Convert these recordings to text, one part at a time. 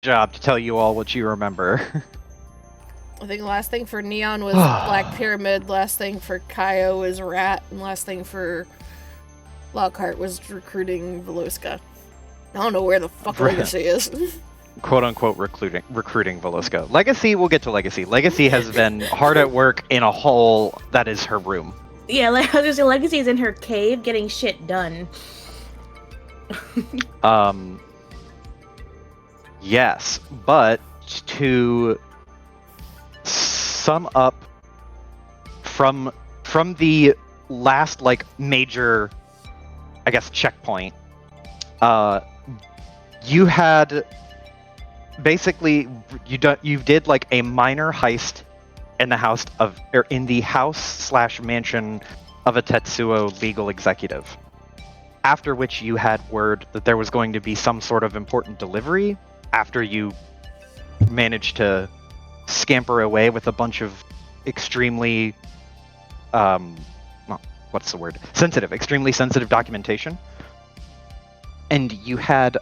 job to tell you all what you remember. I think the last thing for Neon was Black Pyramid, last thing for Kaio was Rat, and last thing for Lockhart was recruiting Veluska. I don't know where the fuck Legacy is. Quote unquote recruiting Veluska. Legacy, we'll get to Legacy. Legacy has been hard at work in a hole that is her room. Yeah, like I was gonna say, Legacy's in her cave getting shit done. Yes, but to sum up from the last like major, I guess, checkpoint, you had basically you did like a minor heist in the house / mansion of a Tetsuo legal executive. After which you had word that there was going to be some sort of important delivery after you managed to scamper away with a bunch of extremely extremely sensitive documentation. And you had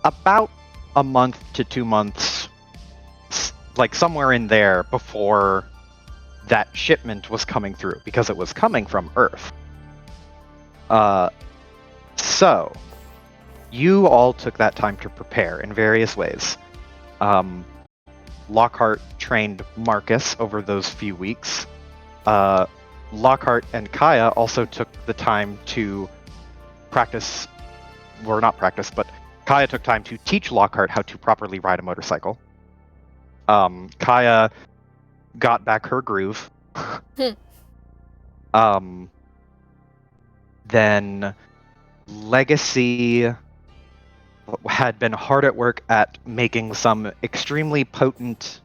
about a month to 2 months, like somewhere in there, before that shipment was coming through, because it was coming from Earth. So, you all took that time to prepare in various ways. Lockhart trained Marcus over those few weeks. Lockhart and Kaya also took the time to practice, or not practice, but Kaya took time to teach Lockhart how to properly ride a motorcycle. Kaya got back her groove. Then Legacy had been hard at work at making some extremely potent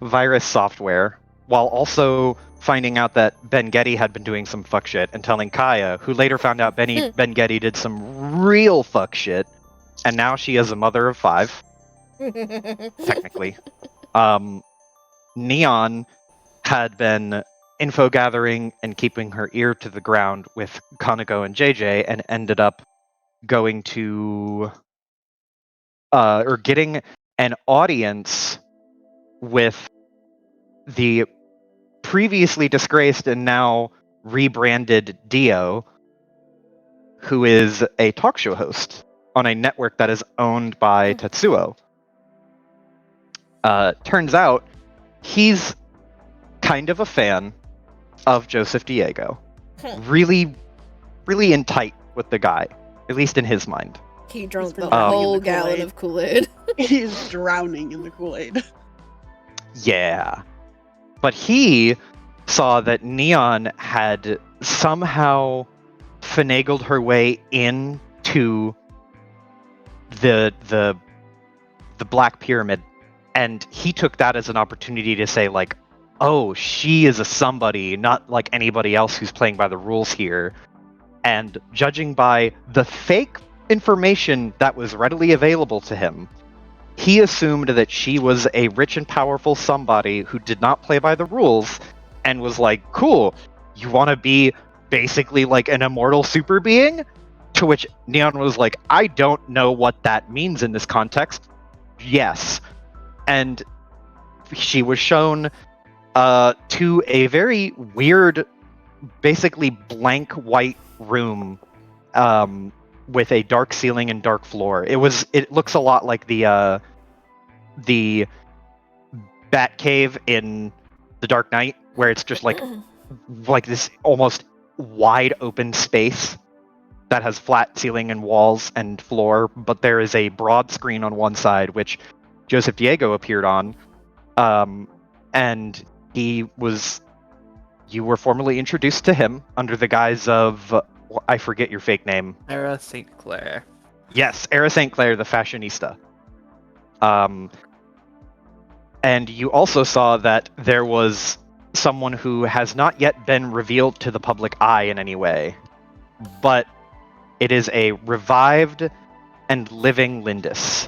virus software, while also finding out that Ben Getty had been doing some fuck shit and telling Kaya, who later found out Ben Getty did some real fuck shit, and now she is a mother of 5, technically. Neon had been info gathering and keeping her ear to the ground with Kaneko and JJ, and ended up going to or getting an audience with the previously disgraced and now rebranded Dio, who is a talk show host on a network that is owned by Tetsuo. Turns out he's kind of a fan of Joseph Diego. Really, really in tight with the guy, at least in his mind. He drank the whole gallon of Kool-Aid. He's drowning in the Kool-Aid. Yeah. But he saw that Neon had somehow finagled her way into the Black Pyramid, and he took that as an opportunity to say, like, oh, she is a somebody, not like anybody else who's playing by the rules here. And judging by the fake information that was readily available to him, he assumed that she was a rich and powerful somebody who did not play by the rules, and was like, cool, you want to be basically like an immortal super being? To which Neon was like, I don't know what that means in this context. Yes. And she was shown to a very weird, basically blank white room with a dark ceiling and dark floor. It looks a lot like the Bat Cave in The Dark Knight, where it's just like this almost wide open space that has flat ceiling and walls and floor, but there is a broad screen on one side, which Joseph Diego appeared on, and you were formally introduced to him under the guise of, I forget your fake name. Era St. Clair. Yes, Era St. Clair, the fashionista. And you also saw that there was someone who has not yet been revealed to the public eye in any way, but it is a revived and living Lindis.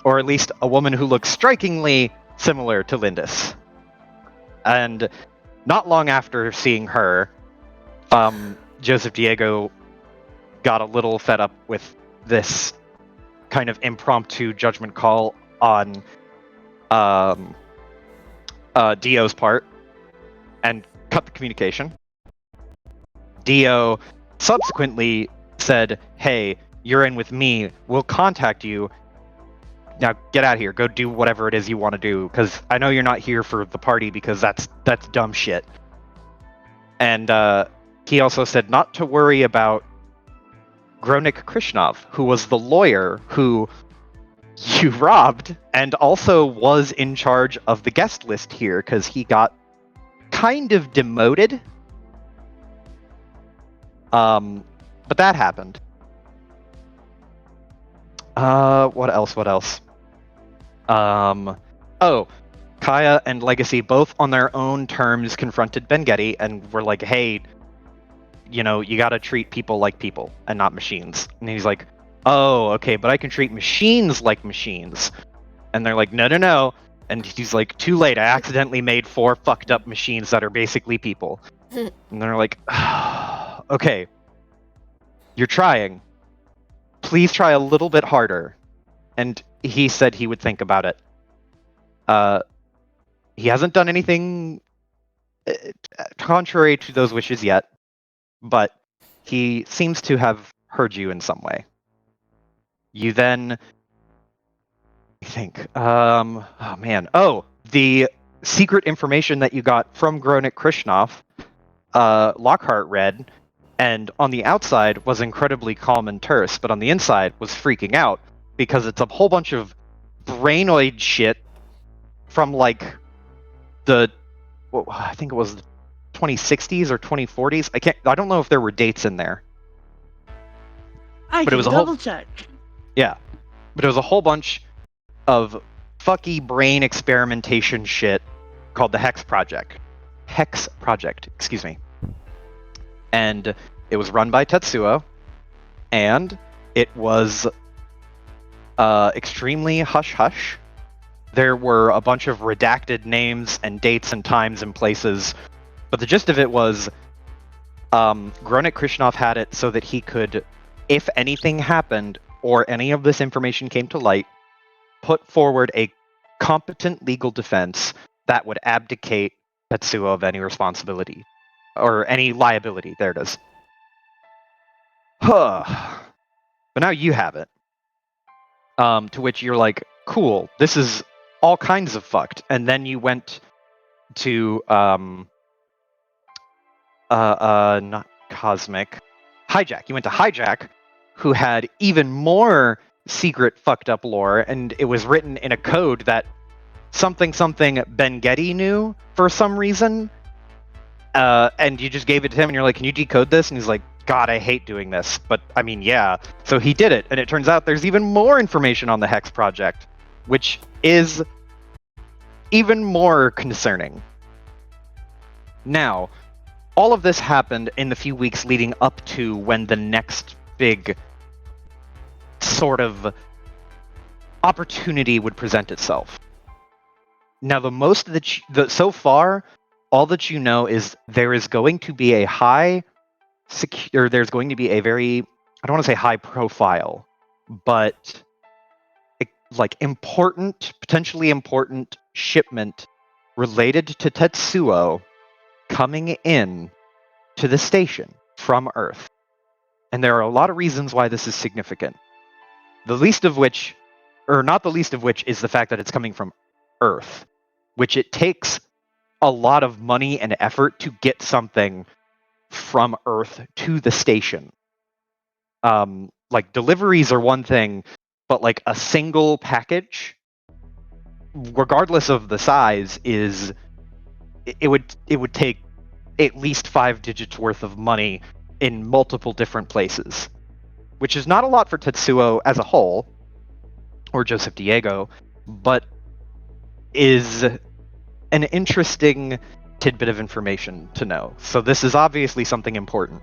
Or at least a woman who looks strikingly similar to Lindis. And not long after seeing her, Joseph Diego got a little fed up with this kind of impromptu judgment call on Dio's part and cut the communication. Dio subsequently said, "Hey, you're in with me. We'll contact you. Now get out of here. Go do whatever it is you want to do, because I know you're not here for the party, because that's dumb shit." And he also said not to worry about Gronik Krishnov, who was the lawyer who you robbed and also was in charge of the guest list here, because he got kind of demoted. But that happened. What else? Oh, Kaya and Legacy both on their own terms confronted Ben-Getty and were like, "Hey, you gotta treat people like people and not machines." And he's like, "Oh, okay, but I can treat machines like machines." And they're like, no. And he's like, "Too late, I accidentally made 4 fucked up machines that are basically people." And they're like, "Okay, you're trying. Please try a little bit harder." And he said he would think about it. He hasn't done anything contrary to those wishes yet, but he seems to have heard you in some way. You then think, the secret information that you got from Gronik Krishnov, Lockhart read, and on the outside was incredibly calm and terse, but on the inside was freaking out, because it's a whole bunch of brainoid shit from like I think it was the 2060s or 2040s. I don't know if there were dates in there. I But it can was a double check. Yeah, but it was a whole bunch of fucky brain experimentation shit called the Hex Project, excuse me. And it was run by Tetsuo, and it was extremely hush-hush. There were a bunch of redacted names and dates and times and places, but the gist of it was Gronik Krishnov had it so that he could, if anything happened or any of this information came to light, put forward a competent legal defense that would abdicate Tetsuo of any responsibility or any liability. There it is. But now you have it. To which you're like, cool, this is all kinds of fucked. And then you went to not Cosmic, Hijack. You went to Hijack, who had even more secret fucked up lore, and it was written in a code that something Ben-Getty knew for some reason. And you just gave it to him, and you're like, "Can you decode this?" And he's like, "God, I hate doing this, but I mean, yeah." So he did it, and it turns out there's even more information on the Hex Project, which is even more concerning. Now, all of this happened in the few weeks leading up to when the next big sort of opportunity would present itself. Now, so far, all that you know is there is going to be a there's going to be a very, I don't want to say high profile, but like potentially important shipment related to Tetsuo coming in to the station from Earth. And there are a lot of reasons why this is significant. Not the least of which is the fact that it's coming from Earth, which it takes a lot of money and effort to get something from Earth to the station. Like deliveries are one thing, but like a single package, regardless of the size, it would take at least 5 digits worth of money in multiple different places, which is not a lot for Tetsuo as a whole, or Joseph Diego, but is an interesting tidbit of information to know. So this is obviously something important.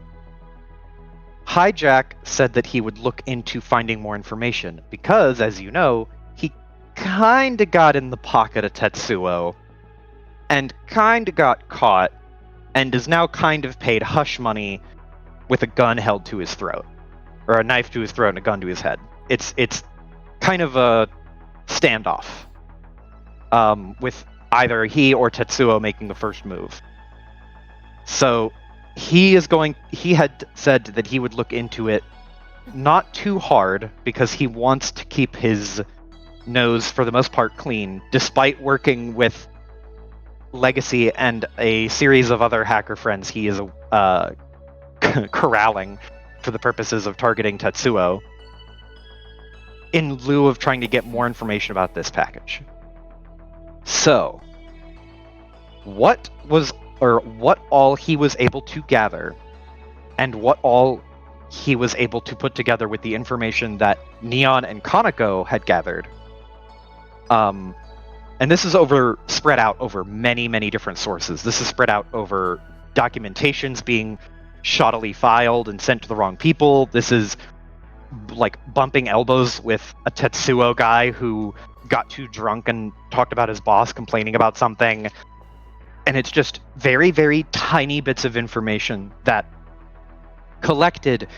Hijack said that he would look into finding more information because, as you know, he kinda got in the pocket of Tetsuo and kinda got caught and is now kind of paid hush money with a gun held to his throat, or a knife to his throat and a gun to his head. It's kind of a standoff, with either he or Tetsuo making the first move. So he had said that he would look into it not too hard because he wants to keep his nose for the most part clean, despite working with Legacy and a series of other hacker friends he is corralling for the purposes of targeting Tetsuo, in lieu of trying to get more information about this package. So, what all he was able to gather, and what all he was able to put together with the information that Neon and Kaneko had gathered, and this is spread out over many, many different sources. This is spread out over documentations being shoddily filed and sent to the wrong people. This is like bumping elbows with a Tetsuo guy who got too drunk and talked about his boss complaining about something. And it's just very, very tiny bits of information that collected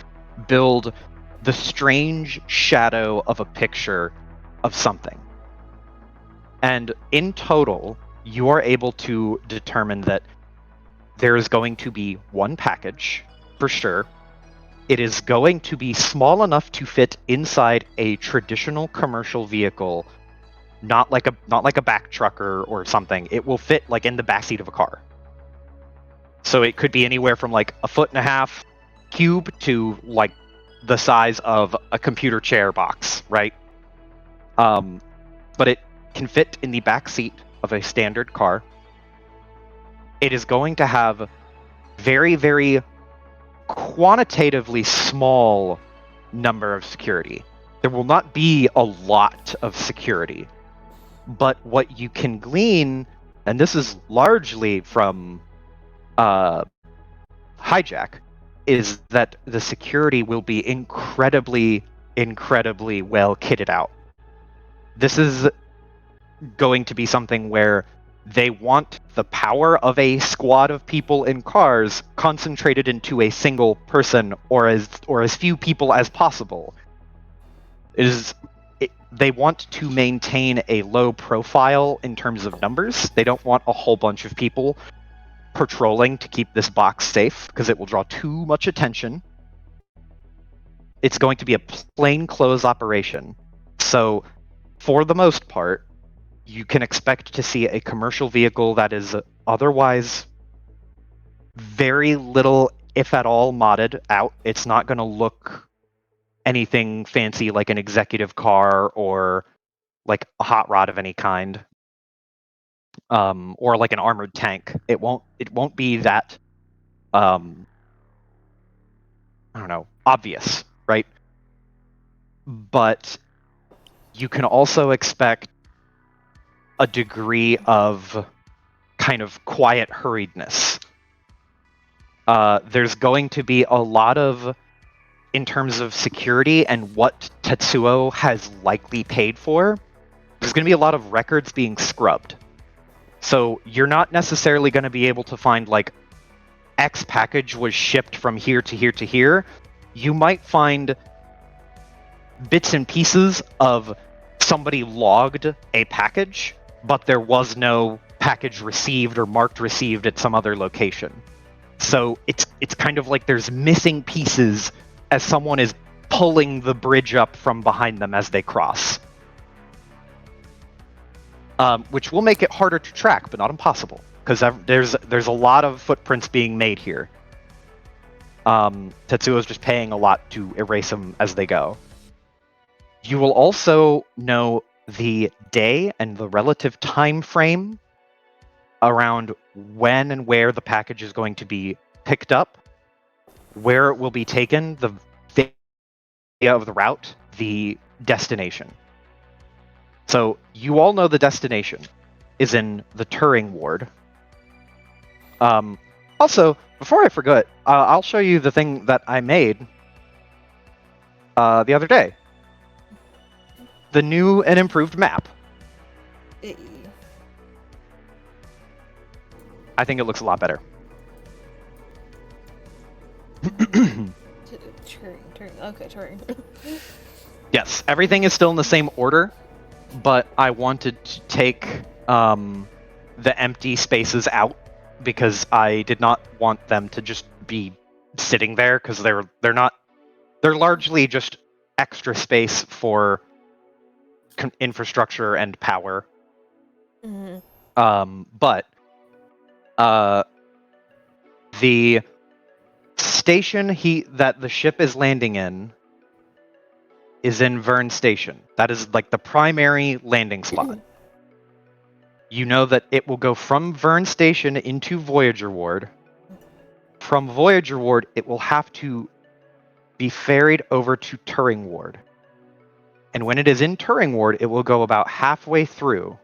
build the strange shadow of a picture of something. And in total, you are able to determine that there is going to be one package, for sure. It is going to be small enough to fit inside a traditional commercial vehicle, not like a back trucker or something. It will fit like in the backseat of a car. So it could be anywhere from like 1.5 foot cube to like the size of a computer chair box, right? But it can fit in the back seat of a standard car. It is going to have very, very quantitatively small number of security. There will not be a lot of security, but what you can glean, and this is largely from Hijack, is that the security will be incredibly, incredibly well kitted out. This is going to be something where they want the power of a squad of people in cars concentrated into a single person or as few people as possible. They want to maintain a low profile in terms of numbers. They don't want a whole bunch of people patrolling to keep this box safe because it will draw too much attention. It's going to be a plainclothes operation. So, for the most part, you can expect to see a commercial vehicle that is otherwise very little, if at all, modded out. It's not going to look anything fancy like an executive car or like a hot rod of any kind, or like an armored tank. It won't be that I don't know, obvious, right? But you can also expect a degree of kind of quiet hurriedness. There's going to be a lot of, in terms of security and what Tetsuo has likely paid for, there's going to be a lot of records being scrubbed. So you're not necessarily going to be able to find like X package was shipped from here to here to here. You might find bits and pieces of somebody logged a package, but there was no package received or marked received at some other location. So it's kind of like there's missing pieces as someone is pulling the bridge up from behind them as they cross. Which will make it harder to track, but not impossible, because there's a lot of footprints being made here. Tetsuo's just paying a lot to erase them as they go. You will also know the day and the relative time frame around when and where the package is going to be picked up, where it will be taken, the area of the route, the destination. So you all know the destination is in the Turing ward. Also, before I forget, I'll show you the thing that I made the other day. The new and improved map. I think it looks a lot better. Turing. Okay, Turing. Yes, everything is still in the same order, but I wanted to take the empty spaces out because I did not want them to just be sitting there because they're largely just extra space for infrastructure and power. But the station that the ship is landing in is in Vern Station. That is like the primary landing spot. You know that it will go from Vern Station into Voyager Ward. From Voyager Ward, it will have to be ferried over to Turing Ward. And when it is in Turing Ward, it will go about halfway through.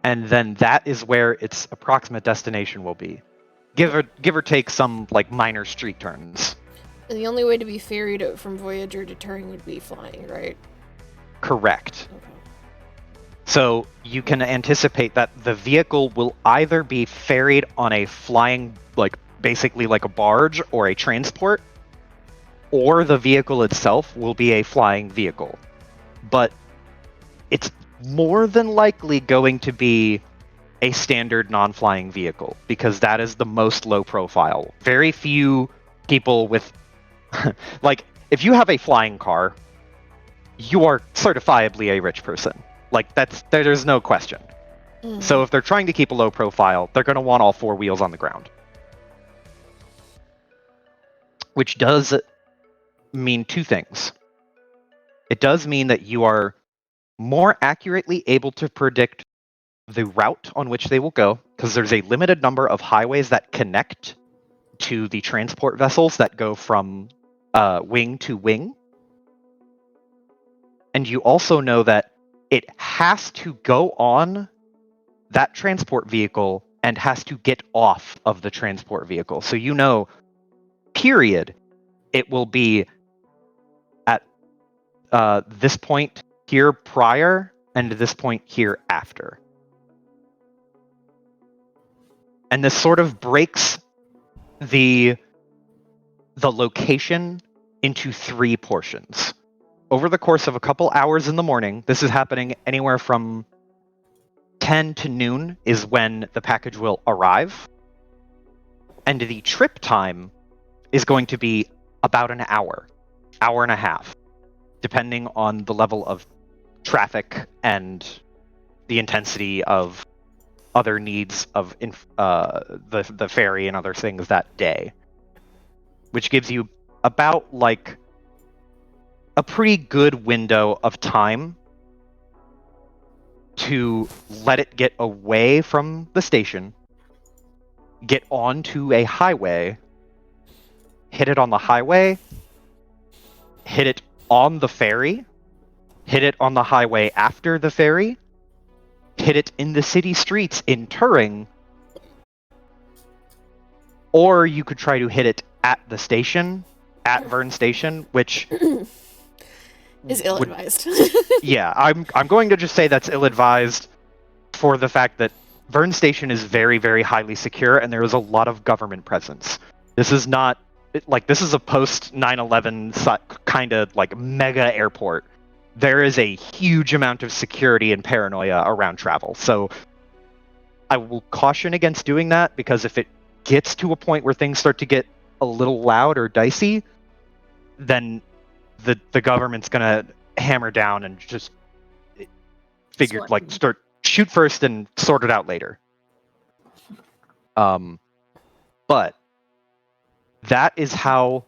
And then that is where its approximate destination will be. Give or take some like minor street turns. And the only way to be ferried from Voyager to Turing would be flying, right? Correct. Okay. So you can anticipate that the vehicle will either be ferried on a flying, like basically like a barge or a transport, or the vehicle itself will be a flying vehicle. But it's more than likely going to be a standard non-flying vehicle because that is the most low profile. Very few people with like if you have a flying car, you are certifiably a rich person. Like there's no question. So if they're trying to keep a low profile, they're going to want all four wheels on the ground. Which does mean two things. It does mean that you are more accurately able to predict the route on which they will go, because there's a limited number of highways that connect to the transport vessels that go from wing to wing. And you also know that it has to go on that transport vehicle and has to get off of the transport vehicle. So you know, period, it will be at this point here prior and this point here after. And this sort of breaks the location into three portions. Over the course of a couple hours in the morning, this is happening anywhere from 10 to noon is when the package will arrive. And the trip time is going to be about an hour and a half, depending on the level of traffic and the intensity of other needs of the ferry and other things that day, which gives you about like a pretty good window of time to let it get away from the station, get onto a highway, hit it on the highway, hit it on the ferry, hit it on the highway after the ferry, hit it in the city streets in Turing, or you could try to hit it at the station, at Vern Station, which is ill-advised. Yeah, I'm going to just say that's ill-advised for the fact that Vern Station is very, very highly secure, and there is a lot of government presence. This is not like this is a post 9/11 kind of like mega airport. There is a huge amount of security and paranoia around travel. So I will caution against doing that, because if it gets to a point where things start to get a little loud or dicey, then the government's gonna hammer down and just figure start shoot first and sort it out later. But that is how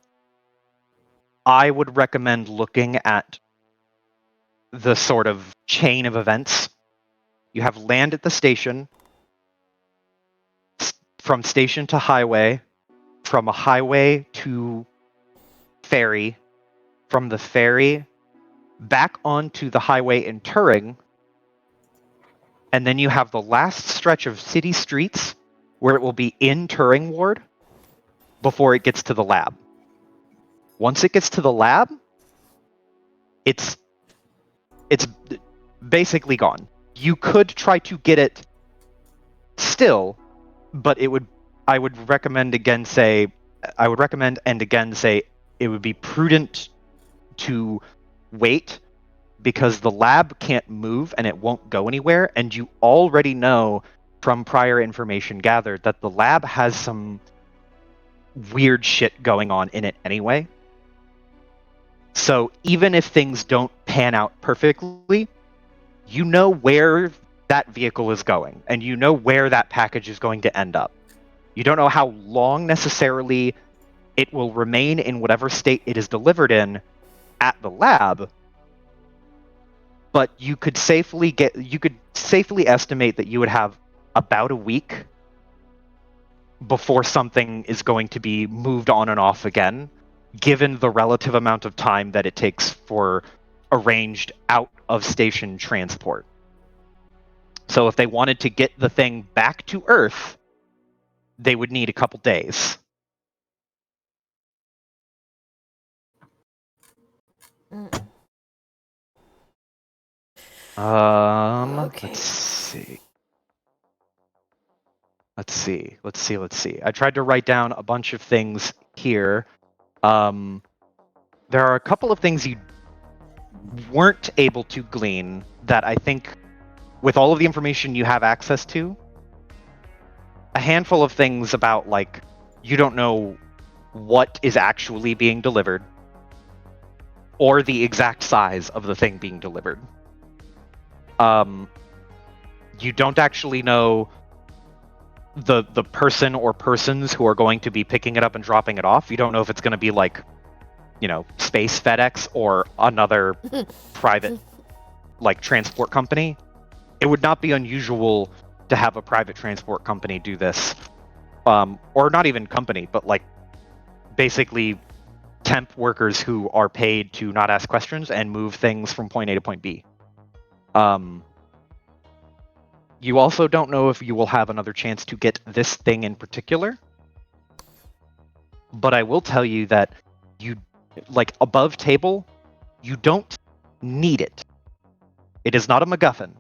I would recommend looking at the sort of chain of events. You have land at the station, from station to highway, from a highway to ferry, from the ferry back onto the highway in Turing, and then you have the last stretch of city streets where it will be in Turing Ward before it gets to the lab. Once it gets to the lab, it's basically gone. You could try to get it still, but I would recommend and again say it would be prudent to wait because the lab can't move and it won't go anywhere, and you already know from prior information gathered that the lab has some weird shit going on in it anyway. So even if things don't pan out perfectly, you know where that vehicle is going, and you know where that package is going to end up. You don't know how long necessarily it will remain in whatever state it is delivered in at the lab, but you could safely estimate that you would have about a week before something is going to be moved on and off again, given the relative amount of time that it takes for arranged out of station transport. So if they wanted to get the thing back to Earth, they would need a couple days. Mm. Okay. Let's see. I tried to write down a bunch of things here. There are a couple of things you weren't able to glean that I think, with all of the information you have access to, a handful of things about, like, you don't know what is actually being delivered or the exact size of the thing being delivered. You don't actually know the person or persons who are going to be picking it up and dropping it off. You don't know if it's going to be like, Space FedEx or another private like transport company. It would not be unusual to have a private transport company do this, or not even company, but like basically temp workers who are paid to not ask questions and move things from point A to point B. You also don't know if you will have another chance to get this thing in particular, but I will tell you that like above table, you don't need it. It is not a MacGuffin.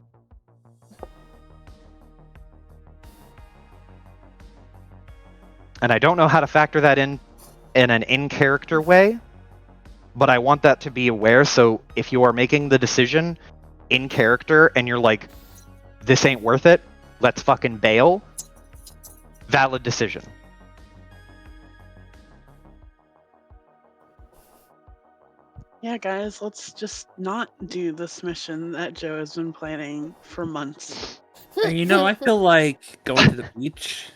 And I don't know how to factor that in an in-character way, but I want that to be aware. So if you are making the decision in character and you're like, this ain't worth it, let's fucking bail, valid decision. Yeah, guys, let's just not do this mission that Joe has been planning for months. I feel like going to the beach.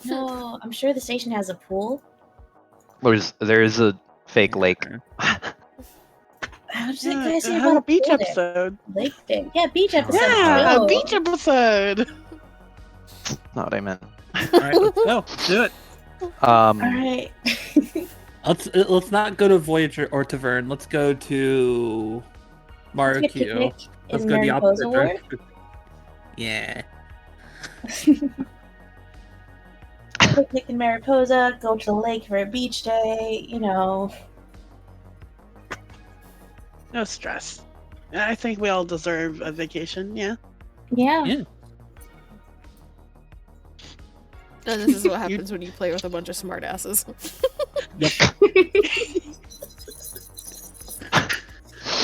No, I'm sure the station has a pool. There is a fake lake. How did you Yeah, guys say have about a beach pool there? episode. Lake day. Yeah, beach episode. Yeah, Oh. a beach episode. Not what I meant. All right, let's go. Let's do it. All right. Let's not go to Voyager or Tavern. Let's go to Mario Let's get Q. picnic Let's in go the Mariposa opposite Ward. direction. Yeah. Picnic in Mariposa. Go to the lake for a beach day. No stress. I think we all deserve a vacation, yeah? Yeah. Yeah. And this is what happens when you play with a bunch of smartasses.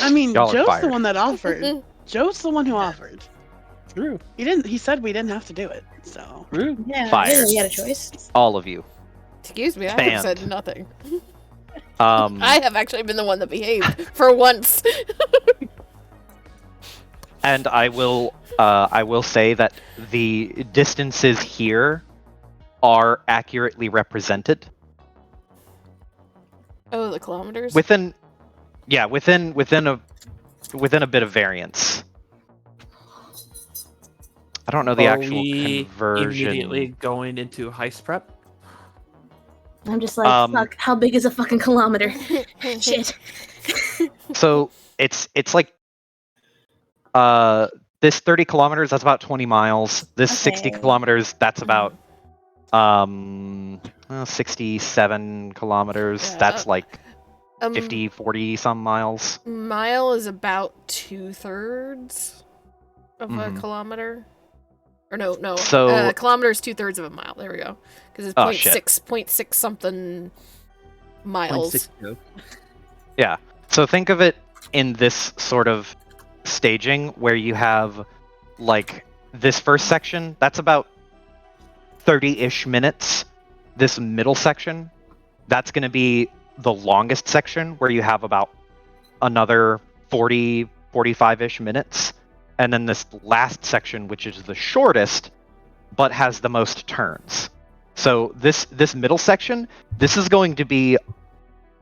I mean, Y'all are Joe's the fired. one that offered. Joe's the one who offered. True. He said we didn't have to do it, so. True. Yeah. Fired. Really, you had a choice. All of you. Excuse me, I Banned. have said nothing. Um, I have actually been the one that behaved for once. And I will say that the distances here are accurately represented Oh, the kilometers? within a bit of variance. I don't know the Are actual we conversion. immediately going into heist prep? I'm just like, fuck. How big is a fucking kilometer? Shit. So it's like this 30 kilometers, that's about 20 miles. This 60 Okay. kilometers, that's about 67 kilometers. Yeah. That's like 50, 40 some miles. Mile is about 2/3 of a kilometer. Or no. So- kilometer is 2/3 of a mile. There we go. Because it's Oh, shit. 0.6 something miles. 0.62. Yeah. So think of it in this sort of staging where you have like this first section, that's about 30-ish minutes. This middle section, that's going to be the longest section where you have about another 40, 45-ish minutes. And then this last section, which is the shortest, but has the most turns. So this middle section, this is going to be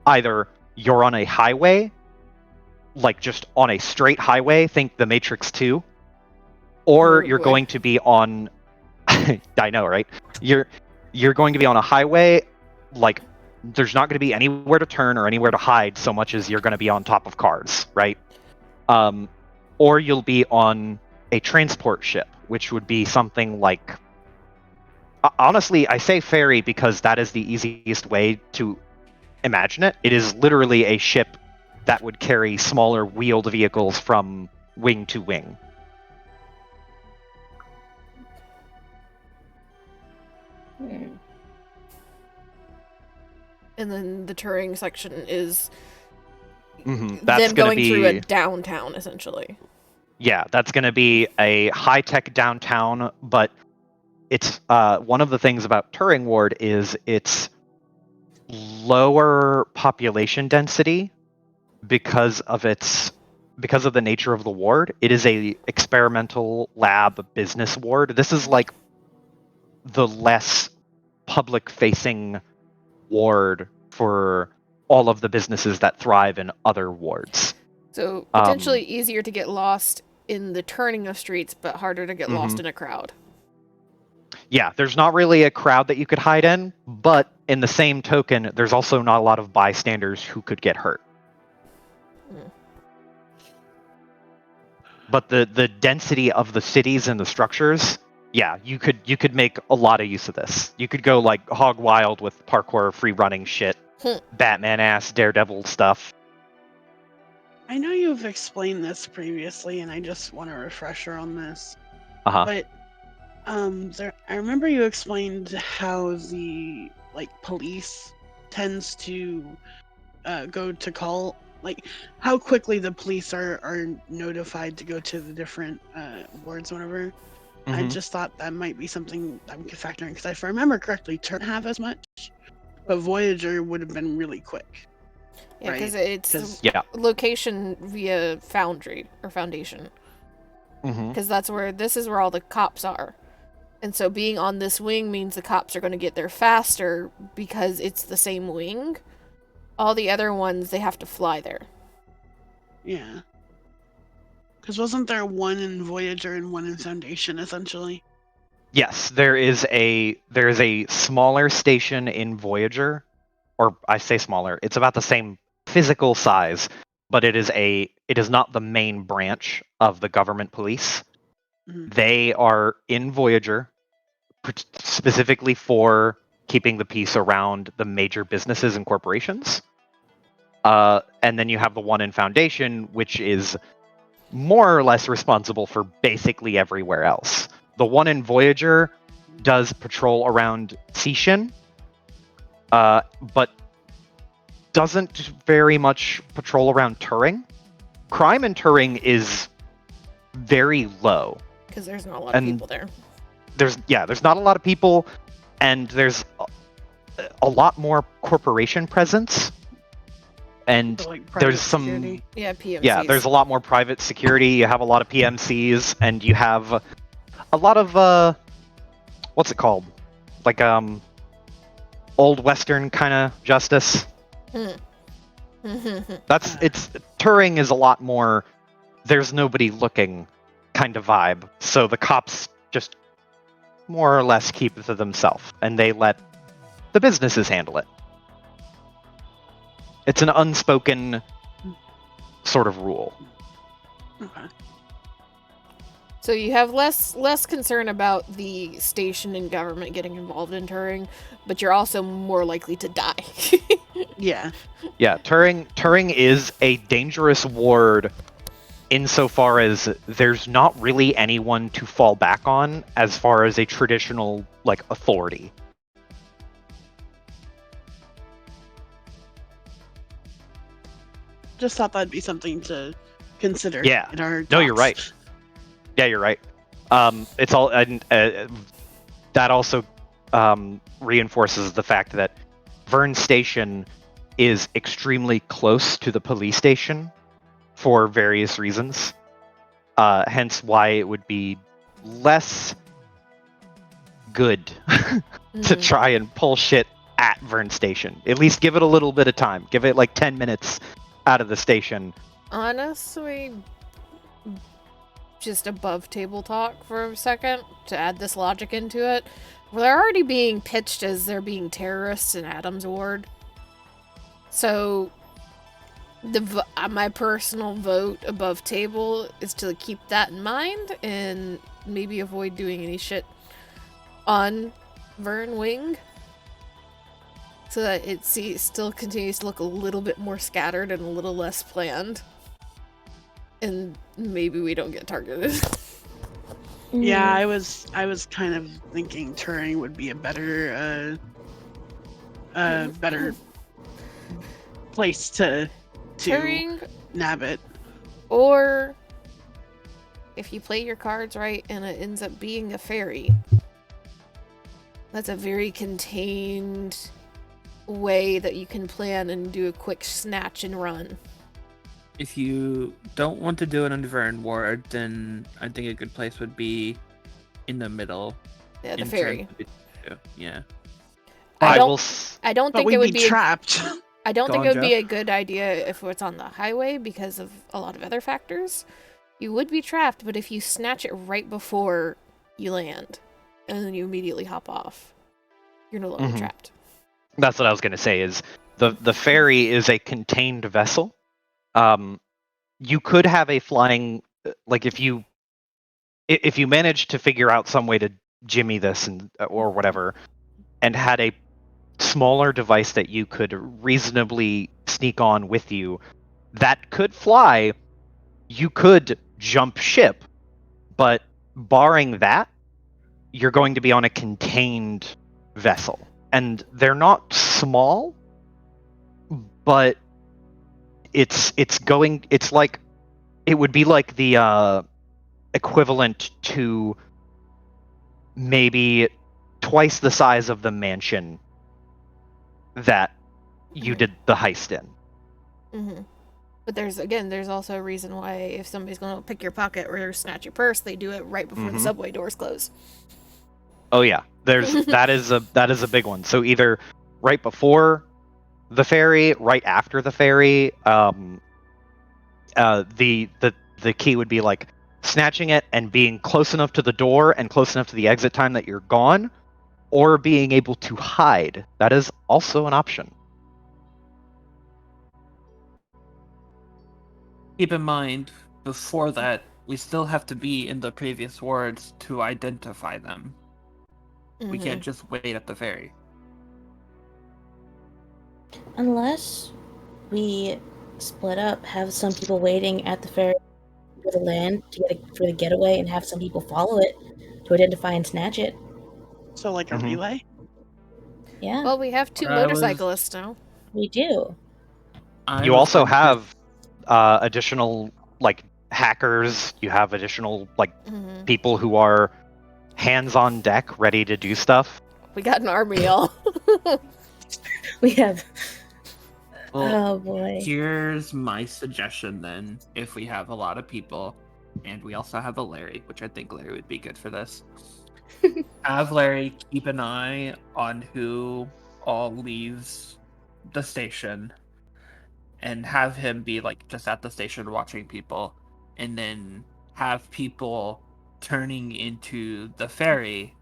either you're on a highway, like just on a straight highway, think The Matrix 2, or you're going to be on I know, right? You're going to be on a highway, like there's not going to be anywhere to turn or anywhere to hide so much as you're going to be on top of cars, right? Or you'll be on a transport ship, which would be something like honestly, I say ferry because that is the easiest way to imagine it. It is literally a ship that would carry smaller wheeled vehicles from wing to wing. And then the touring section is That's them going through a downtown, essentially. Yeah, that's going to be a high-tech downtown, but it's one of the things about Turing Ward is its lower population density because of the nature of the ward. It is a experimental lab business ward. This is like the less public-facing ward for all of the businesses that thrive in other wards. So potentially easier to get lost in the turning of streets, but harder to get lost in a crowd. Yeah, there's not really a crowd that you could hide in, but in the same token, there's also not a lot of bystanders who could get hurt. But the density of the cities and the structures, yeah, you could make a lot of use of this. You could go like hog wild with parkour, free running shit, Batman ass, Daredevil stuff. I know you've explained this previously, and I just want a refresher on this. Uh-huh. But I remember you explained how the police tends to go to call, like how quickly the police are notified to go to the different wards, whatever. I just thought that might be something I could factor in, because if I remember correctly, Turn have as much, but Voyager would have been really quick. Yeah, because right? it's location via Foundry or Foundation. Because this is where all the cops are. And so being on this wing means the cops are going to get there faster because it's the same wing. All the other ones, they have to fly there. Yeah. Because wasn't there one in Voyager and one in Foundation, essentially? Yes, there is a smaller station in Voyager, or I say smaller, it's about the same physical size, but it is not the main branch of the government police. They are in Voyager specifically for keeping the peace around the major businesses and corporations. And then you have the one in Foundation, which is more or less responsible for basically everywhere else. The one in Voyager does patrol around Seashin, but doesn't very much patrol around Turing. Crime in Turing is very low. Because there's not a lot of people there. There's not a lot of people, and there's a lot more corporation presence. And So, there's security. PMCs. Yeah, there's a lot more private security. You have a lot of PMCs, and you have a lot of what's it called? Like old Western kind of justice. Turing is a lot more there's nobody looking kind of vibe. So the cops just more or less keep it to themselves, and they let the businesses handle it. It's an unspoken sort of rule. Okay. So you have less concern about the station and government getting involved in Turing, but you're also more likely to die. Yeah. Yeah, Turing is a dangerous ward insofar as there's not really anyone to fall back on as far as a traditional authority. just thought that'd be something to consider. Yeah. In our No, you're talks. right. Yeah, you're right. It's all, and that also reinforces the fact that Vern Station is extremely close to the police station for various reasons. Hence why it would be less good to Mhm. try and pull shit at Vern Station. At least give it a little bit of time. Give it like 10 minutes out of the station. Honestly, just above table talk for a second to add this logic into it. Well, they're already being pitched as there being terrorists in Adam's ward. So, my personal vote above table is to keep that in mind and maybe avoid doing any shit on Vern Wing. So that it still continues to look a little bit more scattered and a little less planned. And maybe we don't get targeted. Yeah, Mm. I was kind of thinking Turing would be a better better place to Turing, nab it. or if you play your cards right and it ends up being a fairy. That's a very contained way that you can plan and do a quick snatch and run. If you don't want to do it on Vern Ward, then I think a good place would be in the middle. Yeah, the in fairy. terms of the two. Yeah. I will. don't But think we'd it would be be trapped. I don't Go think on, it would be Jeff. a good idea if it's on the highway because of a lot of other factors. You would be trapped, but if you snatch it right before you land and then you immediately hop off, you're no longer Mhm. trapped. That's what I was going to say. Is the ferry is a contained vessel. You could have a flying, like if you manage to figure out some way to jimmy this and or whatever, and had a smaller device that you could reasonably sneak on with you that could fly, you could jump ship. But barring that, you're going to be on a contained vessel, and they're not small, but it's like it would be like the equivalent to maybe twice the size of the mansion that you did the heist in. Mm-hmm. But there's also a reason why if somebody's going to pick your pocket or snatch your purse, they do it right before the Mhm. subway doors close. Oh yeah, that is a big one. So either right before the ferry, right after the ferry. The key would be like snatching it and being close enough to the door and close enough to the exit time that you're gone, or being able to hide. That is also an option. Keep in mind, before that, we still have to be in the previous wards to identify them. We can't just wait at the ferry. Unless we split up, have some people waiting at the ferry for the land for the getaway, and have some people follow it to identify and snatch it. So like a Mhm. relay? Yeah, Well, we have 2 motorcyclists now. we do. You also have additional like hackers. You have additional like Mm-hmm. people who are hands on deck, ready to do stuff. We got an army, y'all. We have. Well, Oh boy. here's my suggestion then. If we have a lot of people, and we also have a Larry, which I think Larry would be good for this. Have Larry keep an eye on who all leaves the station, and have him be like just at the station watching people, and then have people turning into the ferry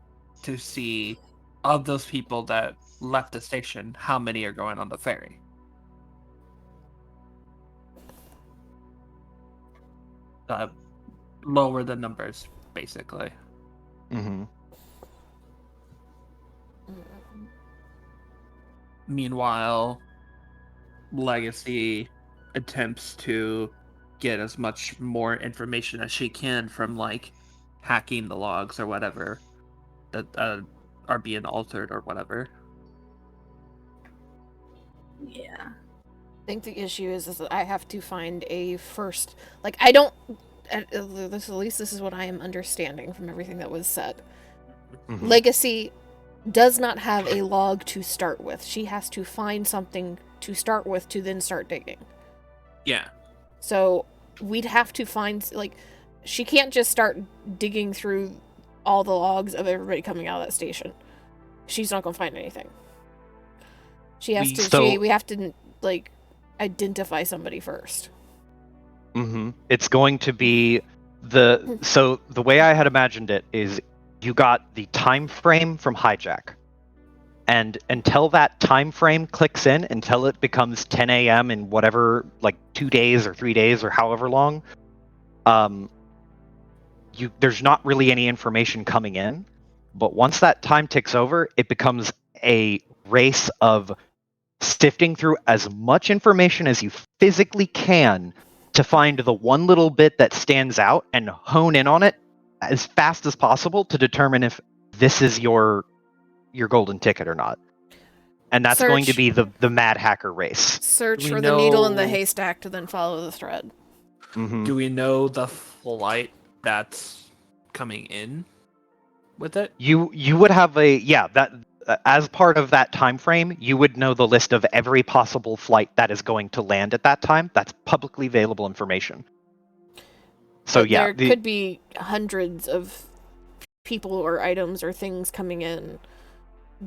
to see of those people that left the station, how many are going on the ferry. Lower the numbers, basically. Mm-hmm. Meanwhile, Legacy attempts to get as much more information as she can from like hacking the logs or whatever that are being altered or whatever. Yeah. think the issue is that I have to find a first. Like, I don't. At least this is what I am understanding from everything that was said. Mhm. Legacy does not have a log to start with. She has to find something to start with to then start digging. Yeah. So we'd have to find, like, she can't just start digging through all the logs of everybody coming out of that station. She's not gonna find anything. She has we have to, like, identify somebody first. It's going to be so the way I had imagined it is you got the time frame from hijack. And until that time frame clicks in, until it becomes 10 a.m. in whatever, like 2 days or 3 days or however long, there's not really any information coming in. But once that time ticks over, it becomes a race of sifting through as much information as you physically can to find the one little bit that stands out and hone in on it as fast as possible to determine if this is your golden ticket or not. And that's going to be the mad hacker race. Search for the needle in the haystack to then follow the thread. Do we know the flight that's coming in with it? You would have as part of that time frame, you would know the list of every possible flight that is going to land at that time. That's publicly available information. So but there could be hundreds of people or items or things coming in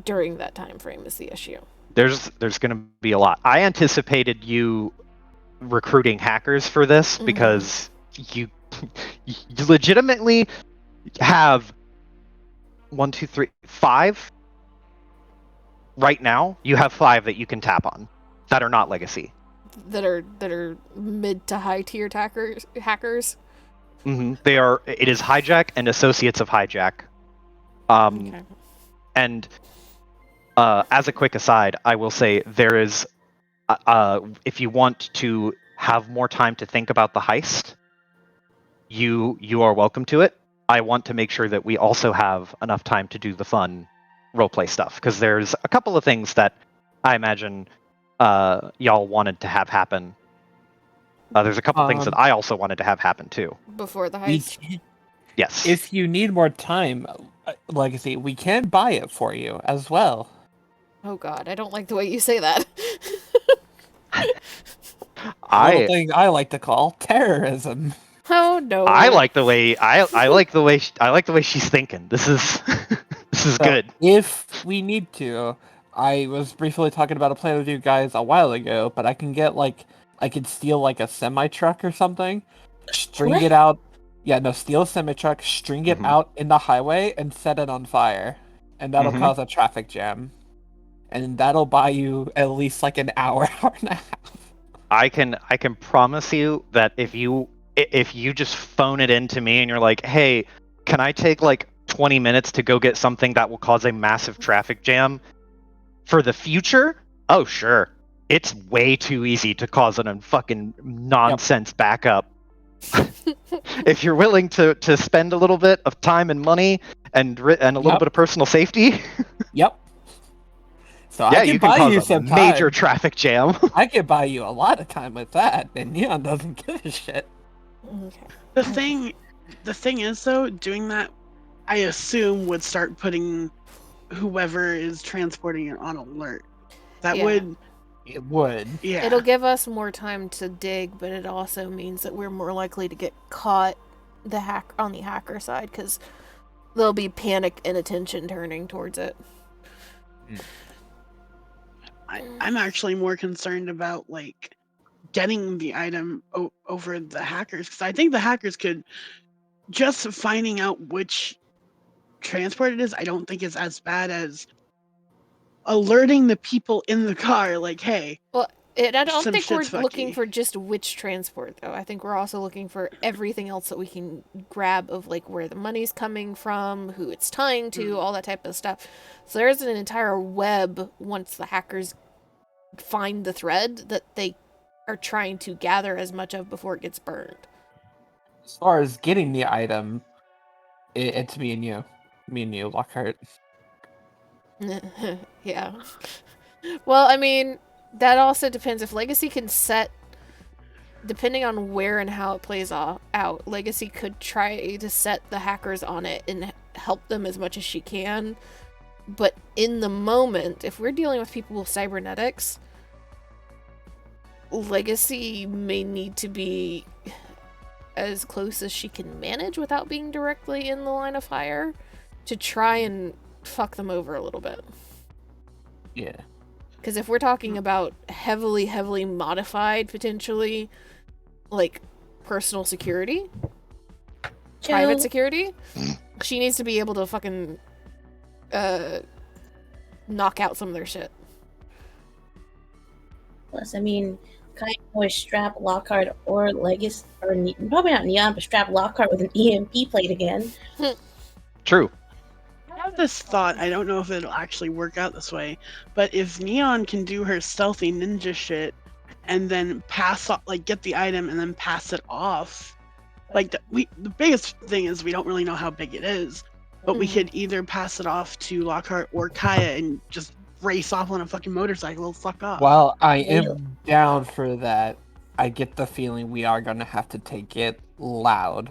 during that time frame is the issue. There's going to be a lot. I anticipated you recruiting hackers for this because you legitimately have 1, 2, 3, 5 right now. You have 5 that you can tap on that are not legacy. That are mid to high tier hackers. They are. It is hijack and associates of hijack. Okay. And as a quick aside, I will say there is, if you want to have more time to think about the heist, you are welcome to it. I want to make sure that we also have enough time to do the fun roleplay stuff, because there's a couple of things that I imagine y'all wanted to have happen. There's a couple things that I also wanted to have happen too. Before the heist? Yes. If you need more time, Legacy, we can buy it for you as well. Oh god, I don't like the way you say that. Little thing I like to call terrorism. Oh no. I like the way she's thinking. This is good. If we need to, I was briefly talking about a plan with you guys a while ago, but I can get I could steal a semi truck or something, string it out. Yeah, no, steal a semi truck, string it out in the highway, and set it on fire, and that'll cause a traffic jam, and that'll buy you at least an hour, hour and a half. I can promise you that if you just phone it in to me and you're like, hey, can I take 20 minutes to go get something that will cause a massive traffic jam for the future? Oh sure. It's way too easy to cause a fucking nonsense backup. If you're willing to spend a little bit of time and money and a little bit of personal safety. Yep. So yeah, I can you can buy cause you a some major time. traffic jam. I could buy you a lot of time with that, and Neon doesn't give a shit. Okay. The thing is though, doing that, I assume would start putting whoever is transporting it on alert. That would. It would. Yeah. It'll give us more time to dig, but it also means that we're more likely to get caught on the hacker side, because there'll be panic and attention turning towards it. I'm actually more concerned about getting the item over the hackers, because I think the hackers could just finding out which transport it is. I don't think it's as bad as alerting the people in the car, hey. Well, I don't think we're looking for just which transport, though. I think we're also looking for everything else that we can grab of where the money's coming from, who it's tying to, all that type of stuff. So there's an entire web once the hackers find the thread that they are trying to gather as much of before it gets burned. As far as getting the item, it's me and you, Lockhart. Yeah. Well, I mean, that also depends if Legacy can set, depending on where and how it plays out, Legacy could try to set the hackers on it and help them as much as she can. But in the moment, if we're dealing with people with cybernetics, Legacy may need to be as close as she can manage without being directly in the line of fire to try and fuck them over a little bit. Yeah. Because if we're talking about heavily modified, potentially, like, personal security, private security, she needs to be able to fucking knock out some of their shit. Plus, I mean, kind of always strap Lockhart or Legacy, or probably not Neon, but strap Lockhart with an EMP plate again. True. I have this thought. I don't know if it'll actually work out this way, but if Neon can do her stealthy ninja shit and then pass off, like get the item and then pass it off, like the biggest thing is we don't really know how big it is, but we could either pass it off to Lockhart or Kaya and just race off on a fucking motorcycle. Fuck off. While I am down for that, I get the feeling we are gonna have to take it loud.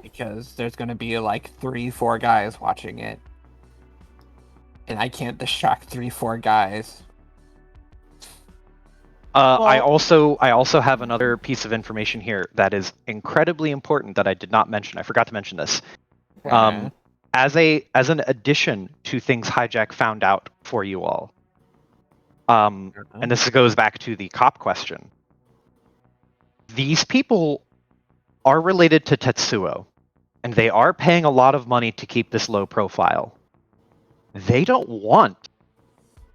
Because there's gonna be like 3-4 guys watching it. And I can't distract 3-4 guys. I also have another piece of information here that is incredibly important that I did not mention. I forgot to mention this. As an addition to things Hijack found out for you all. And this goes back to the cop question. These people are related to Tetsuo, and they are paying a lot of money to keep this low profile. They don't want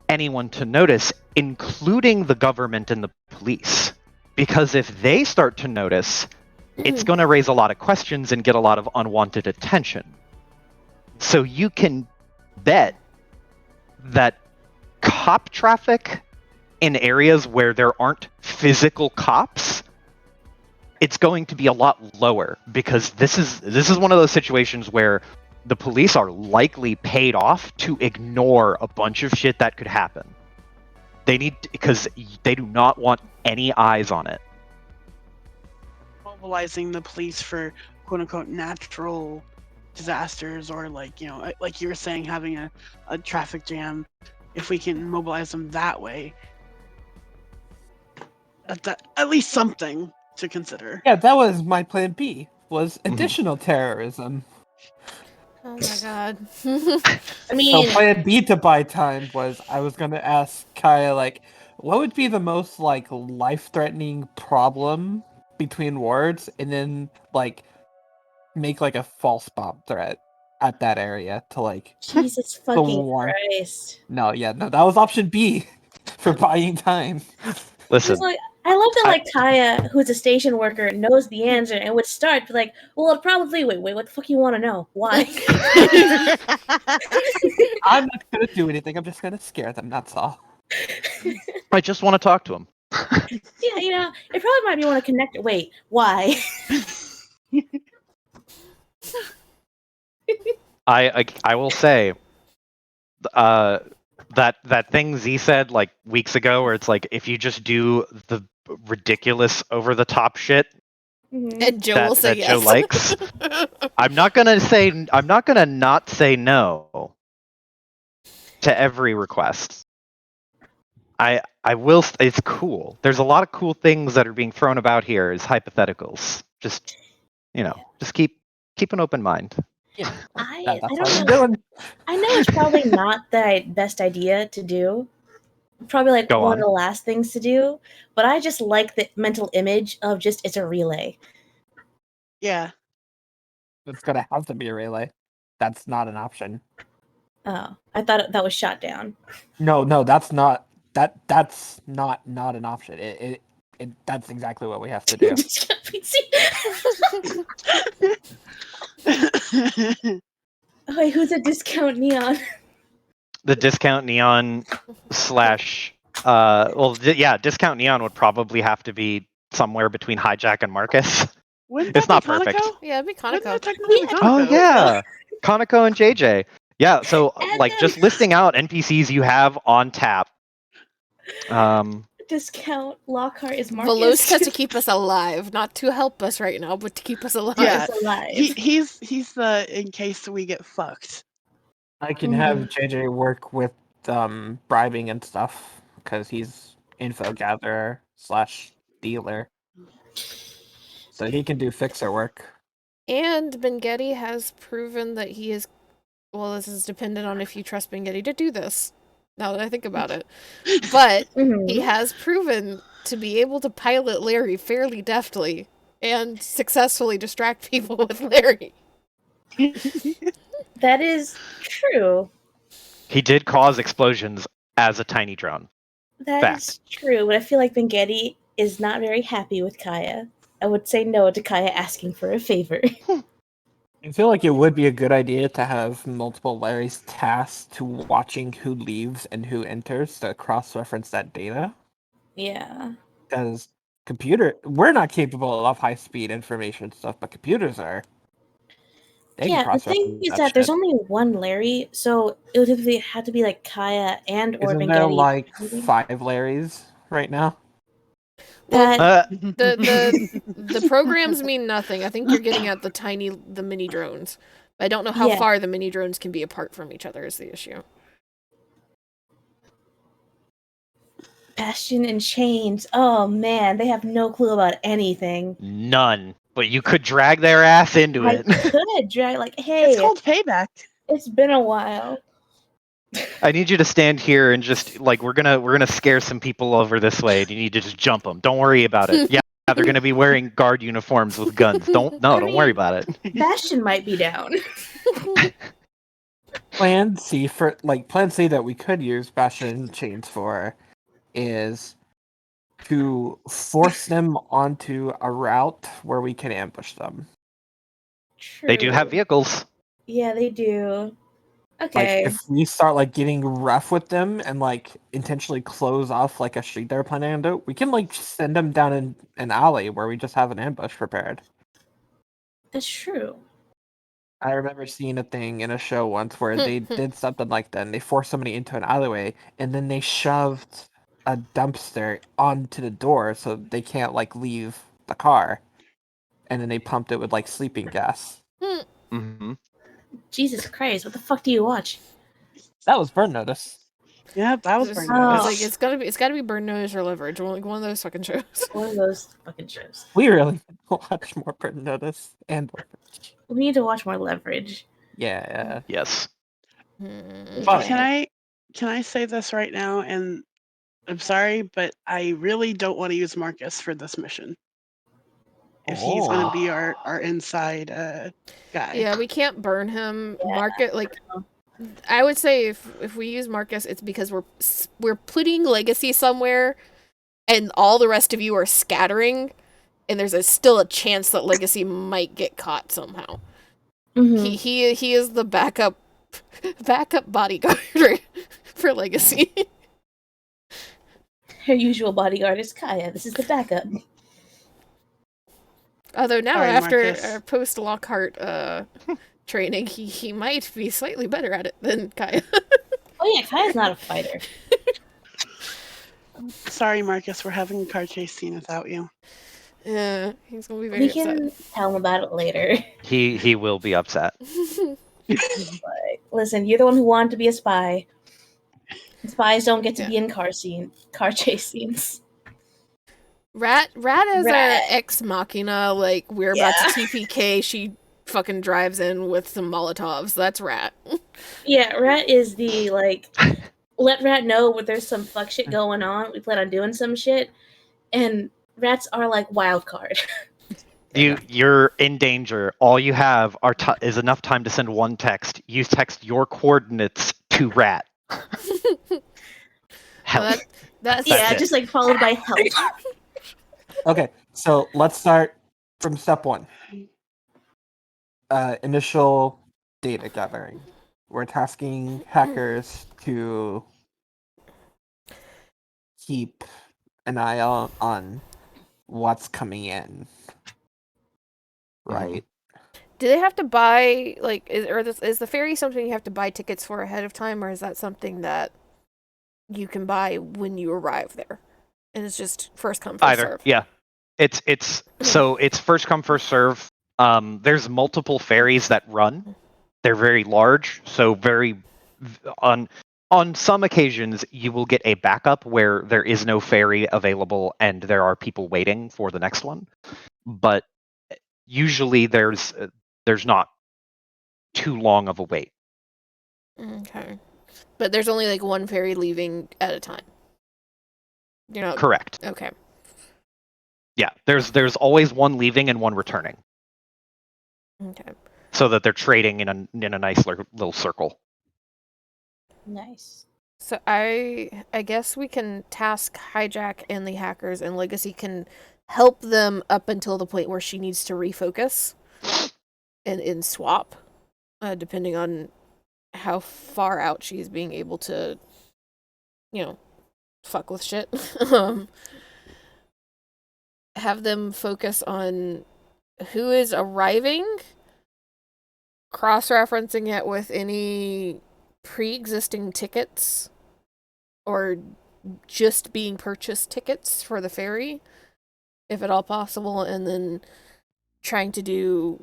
anyone to notice, including the government and the police. Because if they start to notice, it's going to raise a lot of questions and get a lot of unwanted attention. So you can bet that cop traffic in areas where there aren't physical cops, it's going to be a lot lower, because this is one of those situations where the police are likely paid off to ignore a bunch of shit that could happen. Because they do not want any eyes on it. Mobilizing the police for quote unquote natural disasters, or like you were saying, having a traffic jam, if we can mobilize them that way, at least something to consider. Yeah, that was my plan B, was additional terrorism. Oh my god. I mean, So plan B to buy time was I was gonna ask Kaya, like, what would be the most like life-threatening problem between wards, and then like make like a false bomb threat at that area to like Jesus fucking war. Christ. No, that was option B for buying time. Listen, Like, I love that, like, Kaya, who's a station worker, knows the answer and would start, but like, well, it'll probably, wait, what the fuck you want to know? Why? I'm not gonna do anything, I'm just gonna scare them, that's all. I just want to talk to him. Yeah, it probably might be want to connect. Wait, why? I will say, that thing Z said like weeks ago, where it's like if you just do the ridiculous over the top shit And Joe will say that yes. Joe likes, I'm not gonna not say no to every request. I will. It's cool. There's a lot of cool things that are being thrown about here as hypotheticals. Just keep an open mind. Yeah, I that's don't what I'm know. doing. I know it's probably not the best idea to do. Probably like Go one on. of the last things to do, but I just like the mental image of just it's a relay. Yeah. It's gonna have to be a relay. That's not an option. Oh, I thought that was shot down. No, that's not. That's not an option. It that's exactly what we have to do. Wait, who's a discount neon? The discount neon slash discount neon would probably have to be somewhere between Hijack and Marcus. Wouldn't It's that not be Kaneko? perfect. Yeah, it'd be Wouldn't Kaneko. that technically be Kaneko? Oh yeah, Kaneko and JJ. Yeah, so And like then- just listing out NPCs you have on tap. Discount Lockhart is Marcus. Veloska to keep us alive, not to help us right now, but to keep us alive. Yeah. Is alive. He's the in case we get fucked. I can have JJ work with bribing and stuff because he's info gatherer / dealer, so he can do fixer work. And Bengetti has proven that he is. Well, this is dependent on if you trust Bengetti to do this. Now that I think about it, but he has proven to be able to pilot Larry fairly deftly and successfully distract people with Larry. That is true. He did cause explosions as a tiny drone. That Fact. is true, but I feel like Bengetti is not very happy with Kaya. I would say no to Kaya asking for a favor. I feel like it would be a good idea to have multiple Larry's tasked to watching who leaves and who enters to cross-reference that data. Yeah. Because we're not capable of high-speed information stuff, but computers are. They can Yeah, the cross-reference thing is that there's only one Larry, so it would typically have to be like Kaya and or Isn't Bengetti. there like 5 Larrys right now? That The programs mean nothing. I think you're getting at the mini drones. I don't know how Yeah. far the mini drones can be apart from each other is the issue. Bastion and Chains. Oh man, they have no clue about anything. None. But you could drag their ass into I it. could drag like, hey, It's called payback. it's been a while. I need you to stand here and just like we're gonna scare some people over this way, and you need to just jump them. Don't worry about it. Yeah, they're gonna be wearing guard uniforms with guns. Don't worry mean- about it. Bastion might be down. Plan C that we could use Bastion Chains for is to force them onto a route where we can ambush them. True. They do have vehicles. Yeah, they do. Like Okay. if we start like getting rough with them and like intentionally close off like a street they're planning on do, we can like send them down in an alley where we just have an ambush prepared. That's true. I remember seeing a thing in a show once where they did something like that and they forced somebody into an alleyway and then they shoved a dumpster onto the door so they can't like leave the car. And then they pumped it with like sleeping gas. Mm-hmm. Jesus Christ, what the fuck do you watch? That was Burn Notice. Yeah, that was It's, pretty Oh. it's like it's gotta be Burn Notice or Leverage. One of those fucking shows. One of those fucking shows. We really need to watch more Burn Notice and Leverage. We need to watch more Leverage. Yeah. Yes. But- Can I say this right now? And I'm sorry, but I really don't want to use Marcus for this mission. If he's going to be our inside guy. Yeah, we can't burn him. Yeah. Market like I would say if we use Marcus, it's because we're putting Legacy somewhere, and all the rest of you are scattering, and there's still a chance that Legacy might get caught somehow. Mhm. He is the backup bodyguard for Legacy. Her usual bodyguard is Kaya. This is the backup. Although now Sorry, after Marcus. post Lockhart training, he might be slightly better at it than Kaya. Oh yeah, Kaya's not a fighter. Sorry, Marcus, we're having a car chase scene without you. Yeah, he's gonna be very We upset. can tell him about it later. He will be upset. But listen, you're the one who wanted to be a spy. Spies don't get to Yeah. be in car chase scenes. Rat is our Rat. ex machina. Like we're about to TPK. She fucking drives in with some Molotovs. That's Rat. Yeah, Rat is the like let Rat know when there's some fuck shit going on. We plan on doing some shit, and Rats are like wild card. You're in danger. All you have is enough time to send one text. You text your coordinates to Rat. Help. That's Yeah, it. just like followed by help. Okay, so let's start from step 1. Initial data gathering. We're tasking hackers to keep an eye on what's coming in. Right? Do they have to buy is the ferry something you have to buy tickets for ahead of time, or is that something that you can buy when you arrive there, and it's just first come first Either, serve? yeah. It's first come first serve. There's multiple ferries that run. They're very large, so on some occasions you will get a backup where there is no ferry available and there are people waiting for the next one. But usually there's not too long of a wait. Okay, but there's only like one ferry leaving at a time. You're not Correct. okay. Yeah, there's always one leaving and one returning, Okay. so that they're trading in a nice little circle. Nice. So I guess we can task Hijack and the hackers, and Legacy can help them up until the point where she needs to refocus and swap, depending on how far out she's being able to, fuck with shit. Have them focus on who is arriving, cross-referencing it with any pre-existing tickets or just being purchased tickets for the ferry, if at all possible, and then trying to do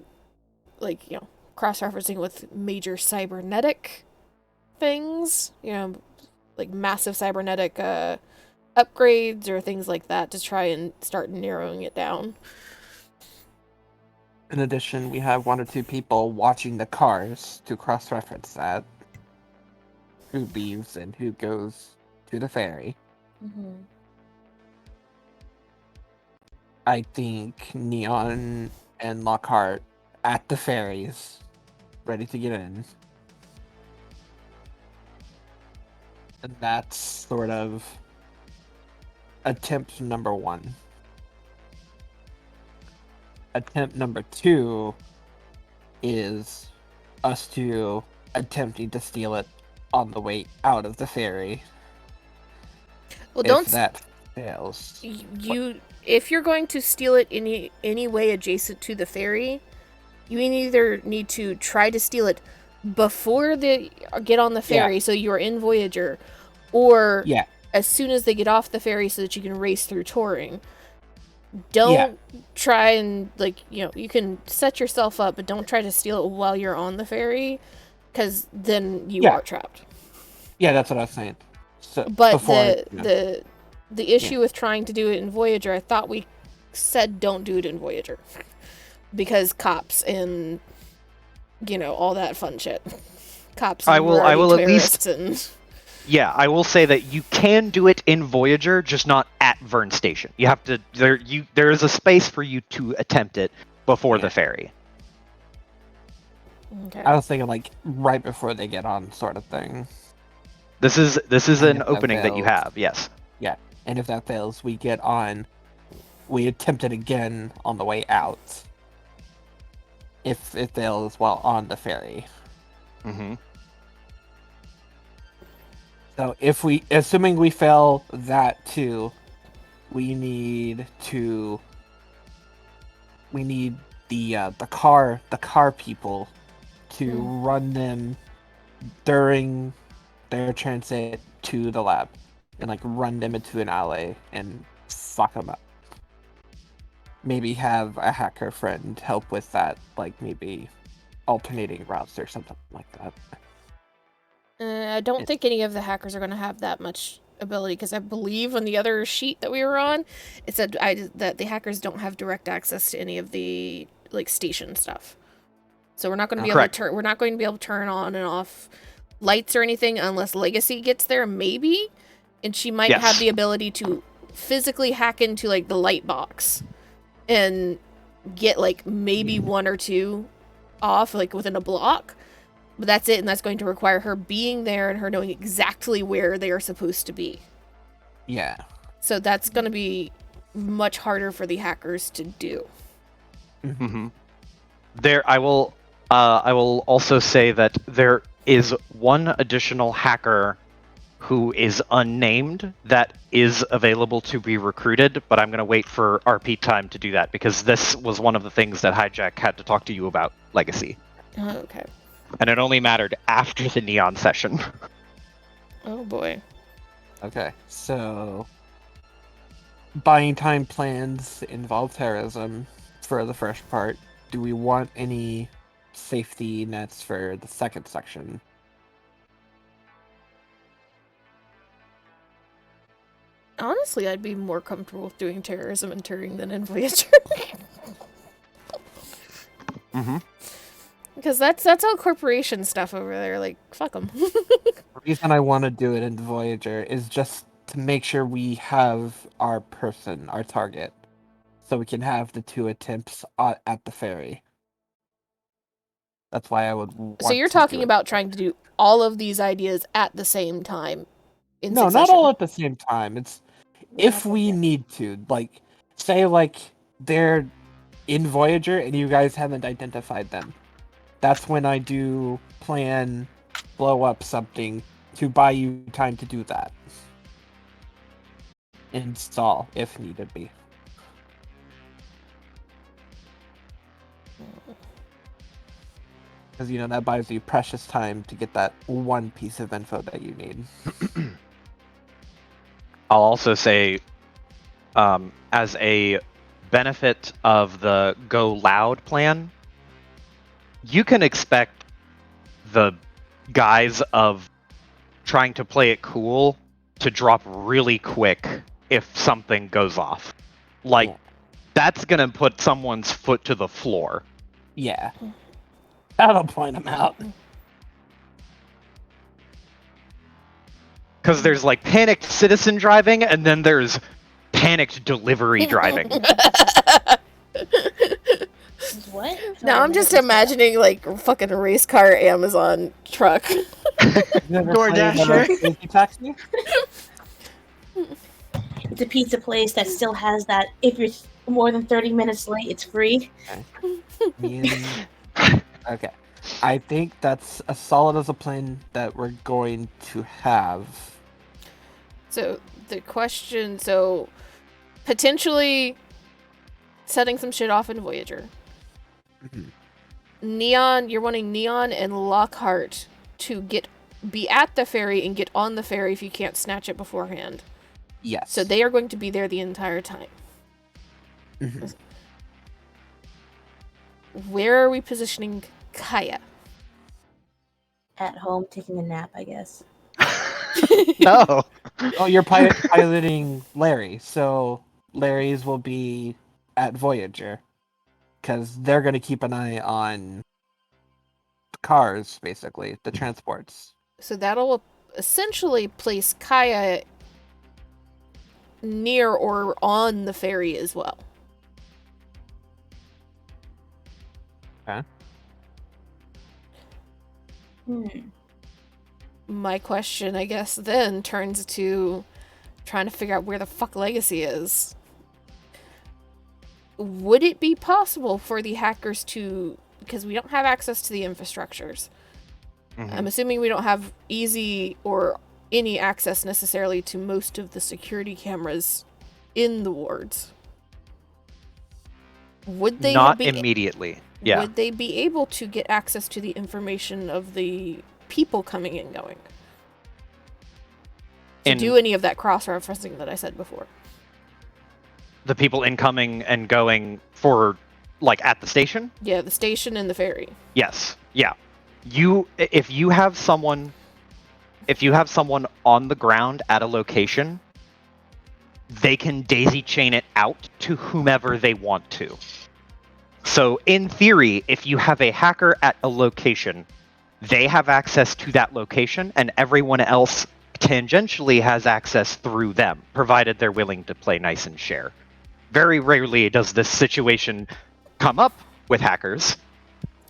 cross-referencing with major cybernetic things, like massive cybernetic upgrades or things like that, to try and start narrowing it down. In addition, we have 1 or 2 people watching the cars to cross-reference that. Who leaves and who goes to the ferry. Mm-hmm. I think Neon and Lockhart at the ferries, ready to get in. And that's sort of attempt number 1. Attempt number 2 is us two attempting to steal it on the way out of the ferry. Well, If that fails, if you're going to steal it any way adjacent to the ferry, you either need to try to steal it before they get on the ferry, so you're in Voyager, or as soon as they get off the ferry, so that you can race through touring. Don't try and you can set yourself up, but don't try to steal it while you're on the ferry, because then you are trapped. Yeah, that's what I was saying. So, but the issue with trying to do it in Voyager, I thought we said don't do it in Voyager, because cops and all that fun shit. Cops. I will at least. I will say that you can do it in Voyager, just not at Vern Station. You have to there is a space for you to attempt it before the ferry. Okay. I was thinking right before they get on, sort of thing. This is an opening that you have, yes. Yeah, and if that fails, we get on. We attempt it again on the way out. If it fails while on the ferry. Mm-hmm. So assuming we fail that too, we need the car people to run them during their transit to the lab, and run them into an alley and fuck them up. Maybe have a hacker friend help with that, maybe alternating routes or something like that. I don't think any of the hackers are going to have that much ability, because I believe on the other sheet that we were on, it said that the hackers don't have direct access to any of the station stuff. So we're not going to be able to turn on and off lights or anything unless Legacy gets there, maybe, and she might have the ability to physically hack into the light box and get maybe 1 or 2 off within a block. But that's it, and that's going to require her being there and her knowing exactly where they are supposed to be. Yeah. So that's going to be much harder for the hackers to do. Mm-hmm. I will also say that there is one additional hacker who is unnamed that is available to be recruited, but I'm going to wait for RP time to do that because this was one of the things that Hijack had to talk to you about, Legacy. Oh, okay. And it only mattered after the Neon session. Oh boy. Okay, so buying time plans involve terrorism for the first part. Do we want any safety nets for the second section? Honestly, I'd be more comfortable with doing terrorism and touring than in Voyager. Mm-hmm. Because that's all corporation stuff over there. Like, fuck them. The reason I want to do it in Voyager is just to make sure we have our person, our target, so we can have the 2 attempts at the ferry. That's why I would want So you're to do talking it. about trying to do all of these ideas at the same time in No, succession. not all at the same time. It's if we need to, like, say, like, they're in Voyager and you guys haven't identified them. That's when I do plan, blow up something to buy you time to do that. Install, if needed be. Because, you know, that buys you precious time to get that one piece of info that you need. I'll also say, as a benefit of the Go Loud plan, you can expect the guise of trying to play it cool to drop really quick if something goes off. Like, Yeah. that's gonna put someone's foot to the floor. Yeah. That'll point them out. Because there's, like, panicked citizen driving, and then there's panicked delivery driving. What? Now I'm just imagining like fucking race car Amazon truck. You ever played, DoorDasher. Safety Taxi? It's a pizza place that still has that. If you're more than 30 minutes late, it's free. Okay. I think that's as solid as a plan that we're going to have. So the question, so potentially setting some shit off in Voyager. Mhm. Neon, you're wanting Neon and Lockhart to be at the ferry and get on the ferry if you can't snatch it beforehand. Yes. So they are going to be there the entire time. Mhm. Where are we positioning Kaya? At home taking a nap, I guess. No. Oh, you're piloting Larry, so Larry's will be at Voyager. Because they're going to keep an eye on the cars, basically, the transports. So that'll essentially place Kaya near or on the ferry as well. My question, I guess, then turns to trying to figure out where the fuck Legacy is. Would it be possible for the hackers to, because we don't have access to the infrastructures, I'm assuming we don't have easy or any access necessarily to most of the security cameras in the wards. Would they Not be immediately. Yeah. Would they be able to get access to the information of the people coming and going? To do any of that cross-referencing that I said before. The people incoming and going for, like, at the station? Yeah, the station and the ferry. Yes. Yeah. If you have someone on the ground at a location, they can daisy chain it out to whomever they want to. So in theory, if you have a hacker at a location, they have access to that location and everyone else tangentially has access through them, provided they're willing to play nice and share. Very rarely does this situation come up with hackers.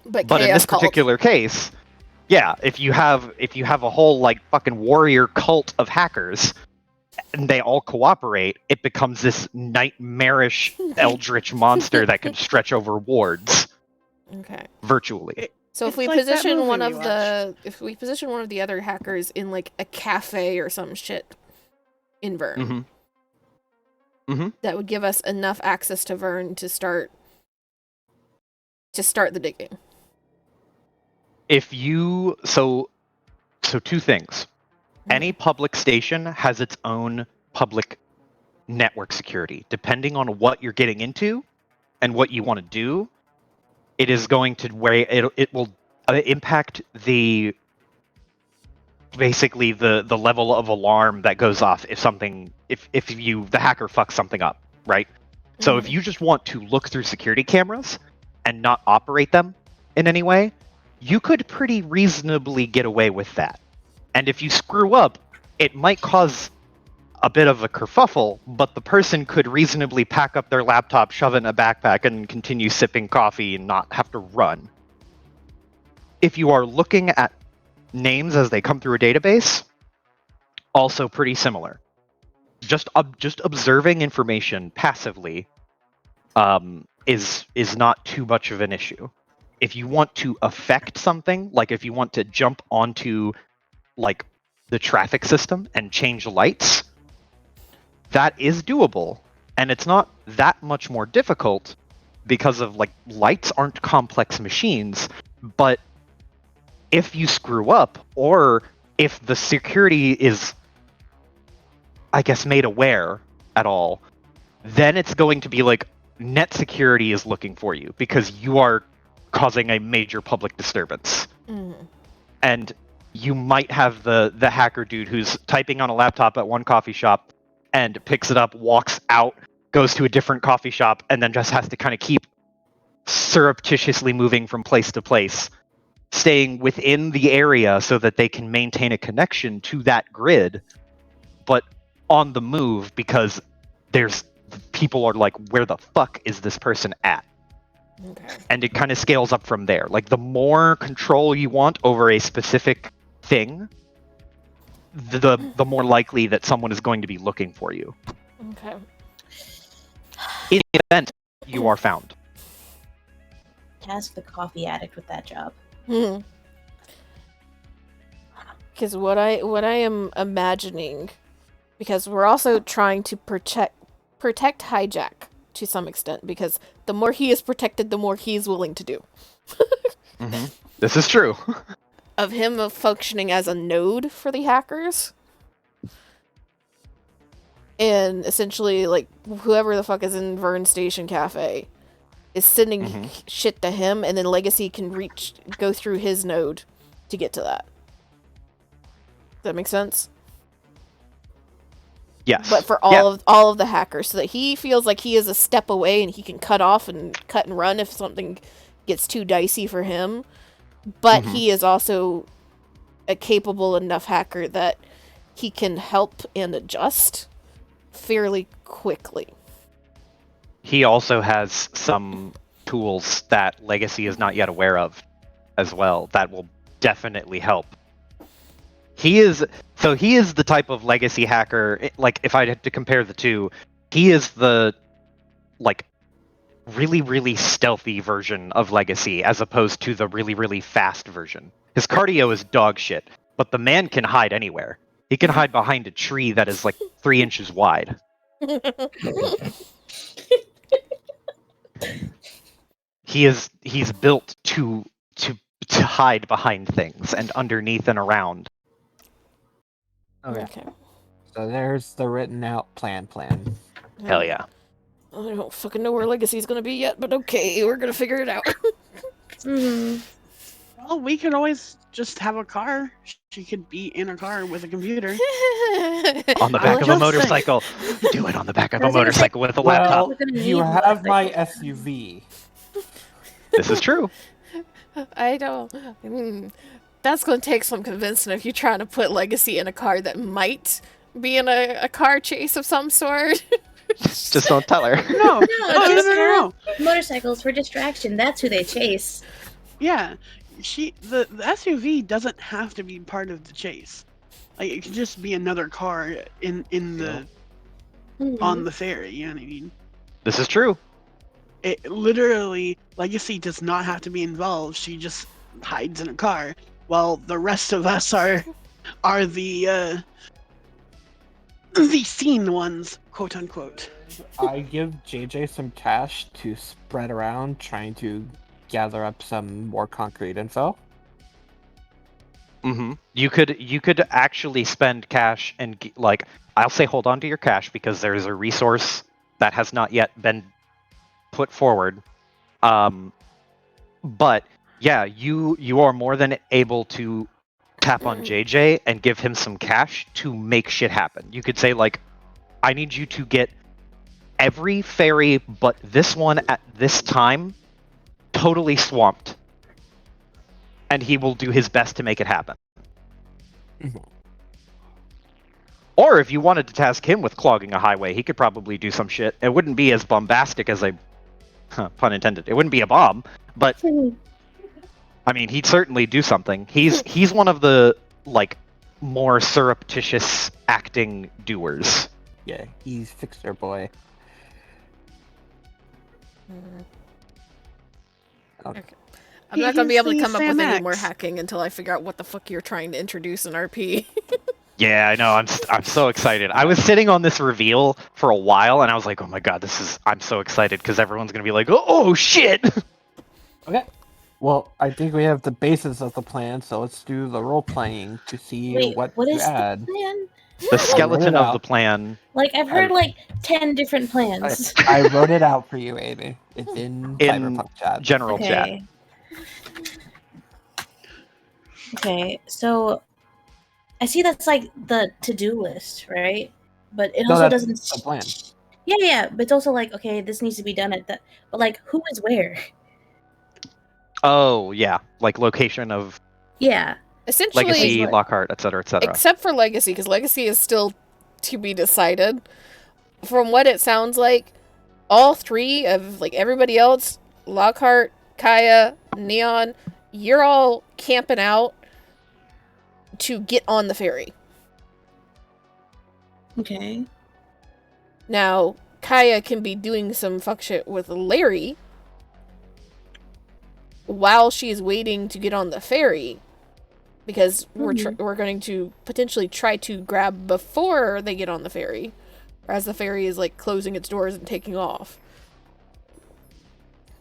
But in this particular case, yeah, if you have a whole like fucking warrior cult of hackers and they all cooperate, it becomes this nightmarish eldritch monster that can stretch over wards. Okay. Virtually. So if It's we like that position movie one we of the other hackers in like a cafe or some shit in Vern, that would give us enough access to Vern to start the digging. If you so two things. Any public station has its own public network security. Depending on what you're getting into and what you want to do, it is going to where it will impact the basically the level of alarm that goes off if the hacker fucks something up, right? So if you just want to look through security cameras and not operate them in any way, you could pretty reasonably get away with that. And if you screw up, it might cause a bit of a kerfuffle, but the person could reasonably pack up their laptop, shove it in a backpack, and continue sipping coffee and not have to run. If you are looking at names as they come through a database, also pretty similar. Just observing information passively is not too much of an issue. If you want to affect something, like if you want to jump onto like the traffic system and change lights, that is doable, and it's not that much more difficult because of like lights aren't complex machines. But if you screw up, or if the security is, I guess, made aware at all, then it's going to be like net security is looking for you because you are causing a major public disturbance. And you might have the hacker dude who's typing on a laptop at one coffee shop and picks it up, walks out, goes to a different coffee shop, and then just has to kind of keep surreptitiously moving from place to place, staying within the area so that they can maintain a connection to that grid, but on the move because people are like, where the fuck is this person at? Okay. And it kind of scales up from there. Like, the more control you want over a specific thing, the more likely that someone is going to be looking for you. Okay. In the event you are found. Task the coffee addict with that job. Because what I am imagining, because we're also trying to protect Hijack to some extent, because the more he is protected, the more he's willing to do. This is true. Of him functioning as a node for the hackers. And essentially, like, whoever the fuck is in Vern Station Cafe is sending shit to him, and then Legacy can go through his node to get to that. Does that make sense? Yes. But for all of the hackers, so that he feels like he is a step away and he can cut and run if something gets too dicey for him. But he is also a capable enough hacker that he can help and adjust fairly quickly. He also has some tools that Legacy is not yet aware of as well that will definitely help. He is the type of Legacy hacker, like, if I had to compare the two, he is the like really, really stealthy version of Legacy as opposed to the really, really fast version. His cardio is dog shit, but the man can hide anywhere. He can hide behind a tree that is like 3 inches wide. He's built to hide behind things and underneath and around. Okay. So there's the written out plan. Hell yeah. I don't fucking know where Legacy's gonna be yet, but okay, we're gonna figure it out. Well, we could always just have a car. She could be in a car with a computer. On the back of a just motorcycle. Do it on the back of I a was gonna say- motorcycle with a laptop. Well, We're gonna you need have my motorcycles. SUV. This is true. I don't. That's gonna take some convincing if you're trying to put Legacy in a car that might be in a car chase of some sort. Just don't tell her. No, No, no, just no. have motorcycles for distraction. That's who they chase. Yeah, the SUV doesn't have to be part of the chase. Like, it could just be another car in the on the ferry. You know what I mean? This is true. It literally, Legacy does not have to be involved. She just hides in a car, while the rest of us are the seen ones, quote unquote. I give JJ some cash to spread around, trying to gather up some more concrete info. Mm-hmm. You could actually spend cash and like, I'll say hold on to your cash because there's a resource that has not yet been put forward. But yeah, you are more than able to tap on JJ and give him some cash to make shit happen. You could say like, I need you to get every ferry but this one at this time totally swamped, and he will do his best to make it happen. Mhm. Or if you wanted to task him with clogging a highway, he could probably do some shit. It wouldn't be as bombastic as pun intended. It wouldn't be a bomb, but I mean, he'd certainly do something. He's one of the like more surreptitious acting doers. Yeah, he's fixer boy. Okay. I'm not gonna be able to He's come up Sam with any X. more hacking until I figure out what the fuck you're trying to introduce in RP. Yeah, I know. I'm so excited. I was sitting on this reveal for a while, and I was like, oh my god, I'm so excited because everyone's gonna be like, oh shit. Okay. Well, I think we have the basis of the plan, so let's do the role playing to see Wait, what what to is add. the plan? The skeleton of the out. plan. Like, I've heard like 10 different plans. I wrote it out for you, Amy. It's in Cyberpunk chat. General chat. Okay. Okay, so I see that's like the to-do list, right? But it No, also that's doesn't. the plan. Yeah, but it's also like, okay, this needs to be done at that. But like, who is where? Oh yeah, like location of Yeah. Essentially, Legacy, Like- Lockhart, etc., etc. except for Legacy, because Legacy is still to be decided. From what it sounds like, all three of like everybody else, Lockhart, Kaya, Neon, you're all camping out to get on the ferry. Okay. Now, Kaya can be doing some fuck shit with Larry while she's waiting to get on the ferry, because we're going to potentially try to grab before they get on the ferry, as the ferry is like closing its doors and taking off.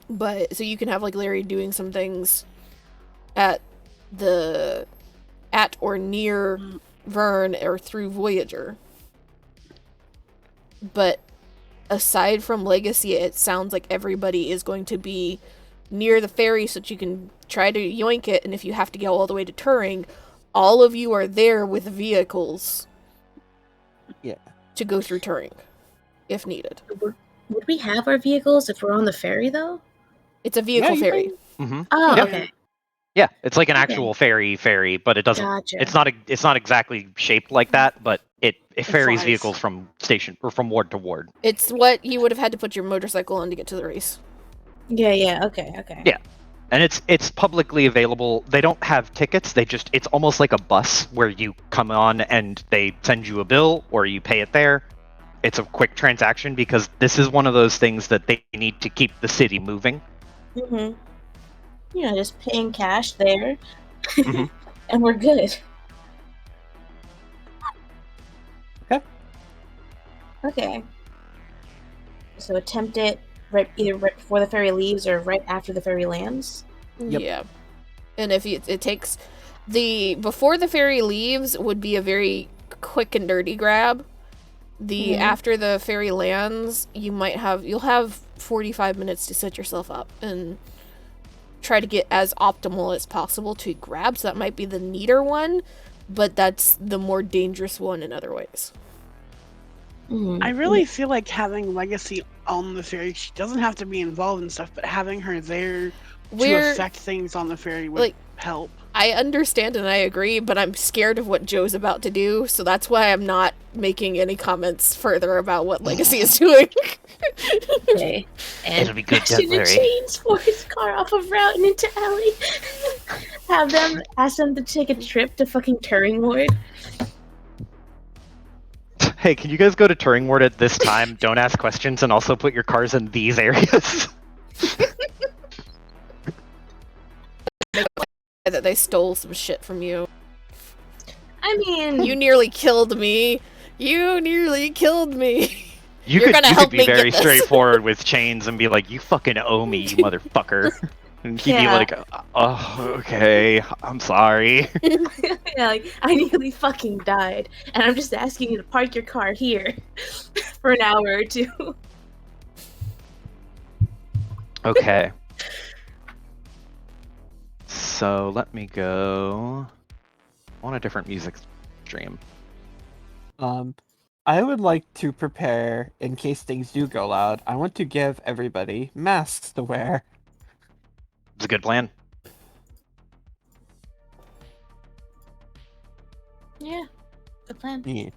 But so you can have like Larry doing some things at or near Vern or through Voyager. But aside from Legacy, it sounds like everybody is going to be near the ferry so that you can try to yoink it, and if you have to go all the way to Turing, all of you are there with vehicles. Yeah. To go through Turing, if needed. Would we have our vehicles if we're on the ferry, though? It's a vehicle ferry. Mm-hmm. Oh, Yeah. okay. Yeah, it's like an Okay. actual ferry, but it doesn't. Gotcha. It's not exactly shaped like that, but it ferries flies. vehicles from station or from ward to ward. It's what you would have had to put your motorcycle on to get to the race. Yeah, okay. Yeah. And it's publicly available. They don't have tickets. It's almost like a bus where you come on and they send you a bill or you pay it there. It's a quick transaction because this is one of those things that they need to keep the city moving. Mm-hmm. Yeah, just paying cash there, Mhm. and we're good. Okay. So attempt it either right before the ferry leaves or right after the ferry lands. Yep. Yeah. And if it takes before the ferry leaves would be a very quick and dirty grab. Mhm. After the ferry lands, you'll have 45 minutes to set yourself up and try to get as optimal as possible to grab. So that might be the neater one, but that's the more dangerous one in other ways. Mhm. I really feel like having Legacy on the ferry, she doesn't have to be involved in stuff, but having her there to affect things on the ferry would like, help. I understand and I agree, but I'm scared of what Joe's about to do, so that's why I'm not making any comments further about what Legacy is doing. Okay. And It'll be good, ask you don't to worry. change for his car off of route and into alley. Ask them to take a trip to fucking Turing Ward. Hey, can you guys go to Turing Ward at this time? Don't ask questions and also put your cars in these areas. that they stole some shit from you. I mean, You nearly killed me. You nearly killed me. You You're gonna could help be me get very this. straightforward with Chains and be like, "You fucking owe me, you motherfucker," and he'd be Yeah. like, "Oh, okay, I'm sorry." yeah, like, I nearly fucking died, and I'm just asking you to park your car here for an hour or two. Okay. So let me go on a different music stream. I would like to prepare in case things do go loud. I want to give everybody masks to wear. It's a good plan. Yeah, good plan. Yeah.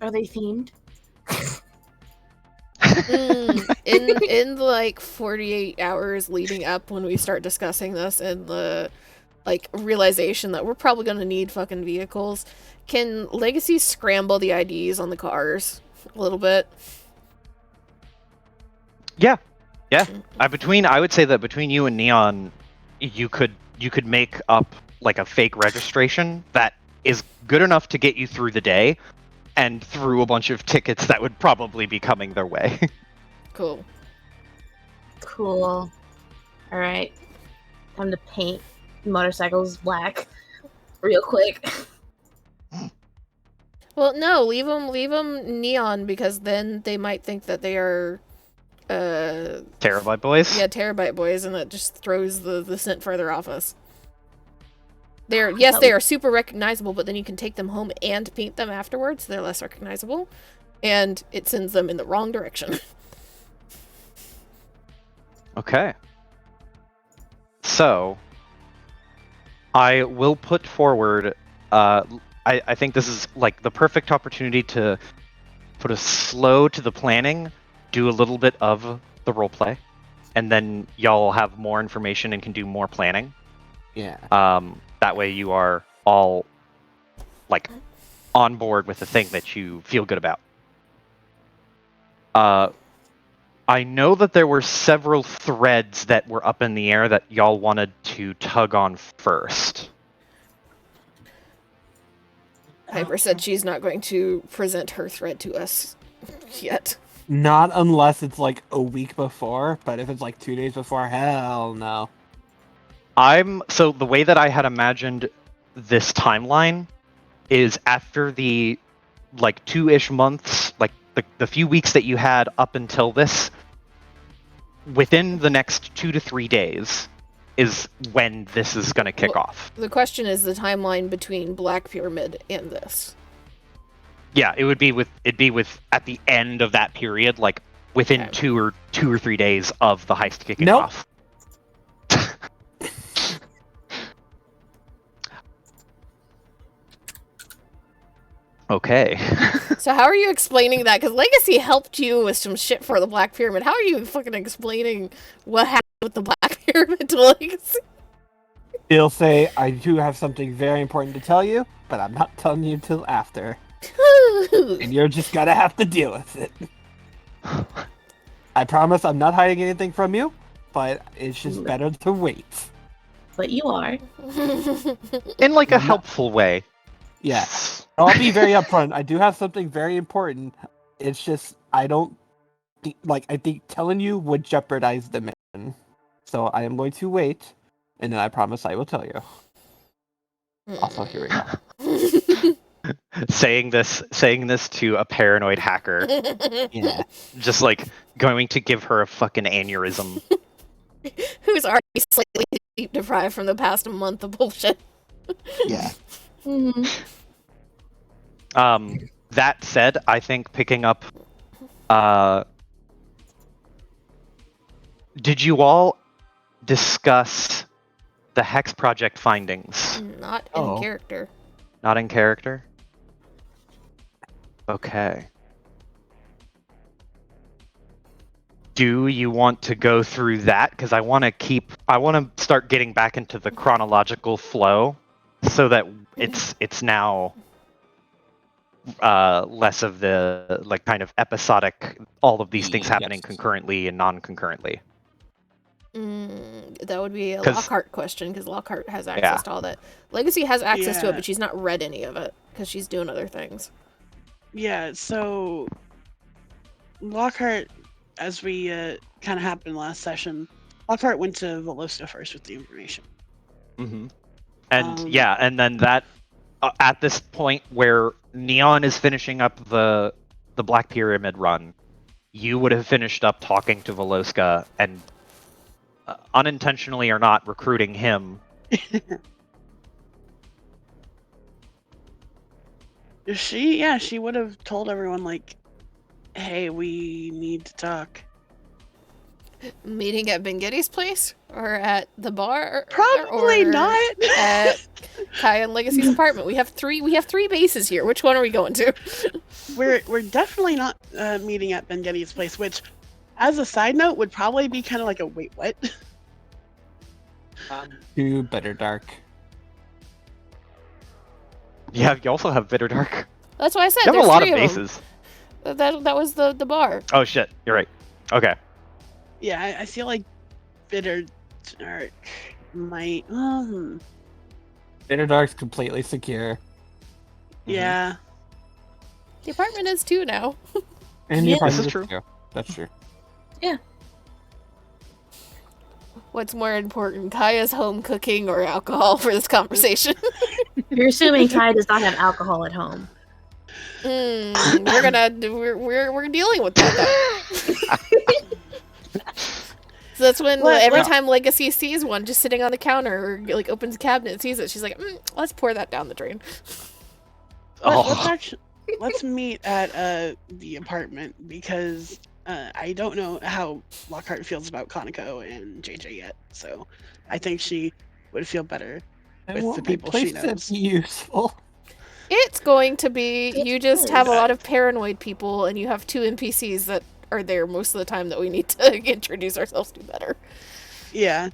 Are they themed? In the, like 48 hours leading up when we start discussing this and the like realization that we're probably gonna need fucking vehicles, can Legacy scramble the IDs on the cars a little bit? Yeah. I would say that between you and Neon, you could make up like a fake registration that is good enough to get you through the day and through a bunch of tickets that would probably be coming their way. Cool. Cool. Alright. Time to paint motorcycles black real quick. Well, no, leave them neon because then they might think that they are Terabyte boys. yeah, terabyte boys, and that just throws the scent further off us. They are super recognizable, but then you can take them home and paint them afterwards. They're less recognizable, and it sends them in the wrong direction. Okay. So, I will put forward. I think this is like the perfect opportunity to put a slow to the planning, do a little bit of the roleplay, and then y'all have more information and can do more planning. Yeah. That way you are all like on board with the thing that you feel good about. I know that there were several threads that were up in the air that y'all wanted to tug on first. Piper said she's not going to present her thread to us yet. Not unless it's like a week before, but if it's like 2 days before, hell no. So the way that I had imagined this timeline is after the like 2-ish months, like the few weeks that you had up until this, within the next 2 to 3 days is when this is going to kick off. The question is the timeline between Black Pyramid and this. Yeah, it'd be with at the end of that period, like within Okay. 2 or 3 days of the heist kicking Nope. off. Okay. So how are you explaining that? Because Legacy helped you with some shit for the Black Pyramid. How are you fucking explaining what happened with the Black Pyramid to Legacy? He'll say, I do have something very important to tell you, but I'm not telling you till after. And you're just gonna have to deal with it. I promise I'm not hiding anything from you, but it's just better to wait. But you are. In like a helpful way. Yeah. I'll be very upfront. I do have something very important. It's just, I think telling you would jeopardize the mission. So I am going to wait, and then I promise I will tell you. Also, here we go. saying this to a paranoid hacker. Yeah. Just like going to give her a fucking aneurysm. Who's already slightly deep deprived from the past month of bullshit. Yeah. Mm-hmm. That said, I think picking up did you all discuss the Hex Project findings? Not in character. Not in character? Okay. Do you want to go through that? Because I want to start getting back into the chronological flow so that it's now less of the like kind of episodic, all of these things happening Yes. concurrently and non-concurrently. That would be a 'Cause- Lockhart question, because Lockhart has access to all that. Legacy has access to it, Yeah. but she's not read any of it, because she's doing other things. Yeah, so Lockhart, as we kind of happened last session, Lockhart went to Velosta first with the information. Mm-hmm. And Um, yeah, and then that at this point where Neon is finishing up the Black Pyramid run, you would have finished up talking to Veloska and unintentionally or not recruiting him. she would have told everyone, like, hey, we need to talk. Meeting at Benghetti's place? Or at the bar? Probably or not. At Kaya and Legacy's apartment. We have three bases here. Which one are we going to? We're definitely not meeting at Benghetti's place, which, as a side note, would probably be kind of like a wait, what? To Better Dark. Yeah, you also have Bitter Dark. That's why I said You have a there's lot of three them. bases. That was the bar. Oh shit, you're right. Okay. Yeah, I feel like Bitter Dark might. Better Dark's completely secure. Yeah. The apartment is too now. And Yeah. the apartment This is is true. secure. That's true. What's more important, Kaya's home cooking or alcohol for this conversation? You're assuming Kai does not have alcohol at home. We're dealing with that. So that's when every time Legacy sees one just sitting on the counter or like opens a cabinet and sees it, she's like, let's pour that down the drain. Let's meet at the apartment, because I don't know how Lockhart feels about Kaneko and JJ yet, so I think she would feel better with the people she knows. Useful. It's going to be, It's you just good. have a lot of paranoid people and you have two NPCs that are there most of the time that we need to introduce ourselves to better. Yeah.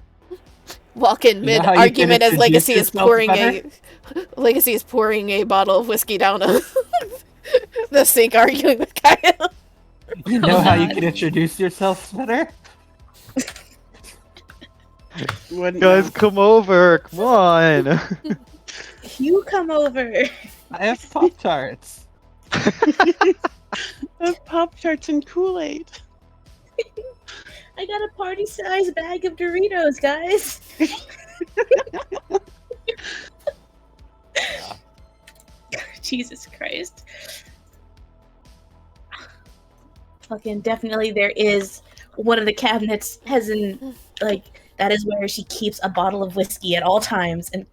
Walk in You know how you can mid-argument as introduce Legacy is pouring a bottle of whiskey down the sink, arguing with Kaya. You know how you can introduce yourself better? Wouldn't Guys, know. come over. Come on. You come over. I have Pop-Tarts. Pop-Tarts and Kool-Aid. I got a party-sized bag of Doritos, guys. Jesus Christ. Fucking definitely there is one of the cabinets has that is where she keeps a bottle of whiskey at all times, and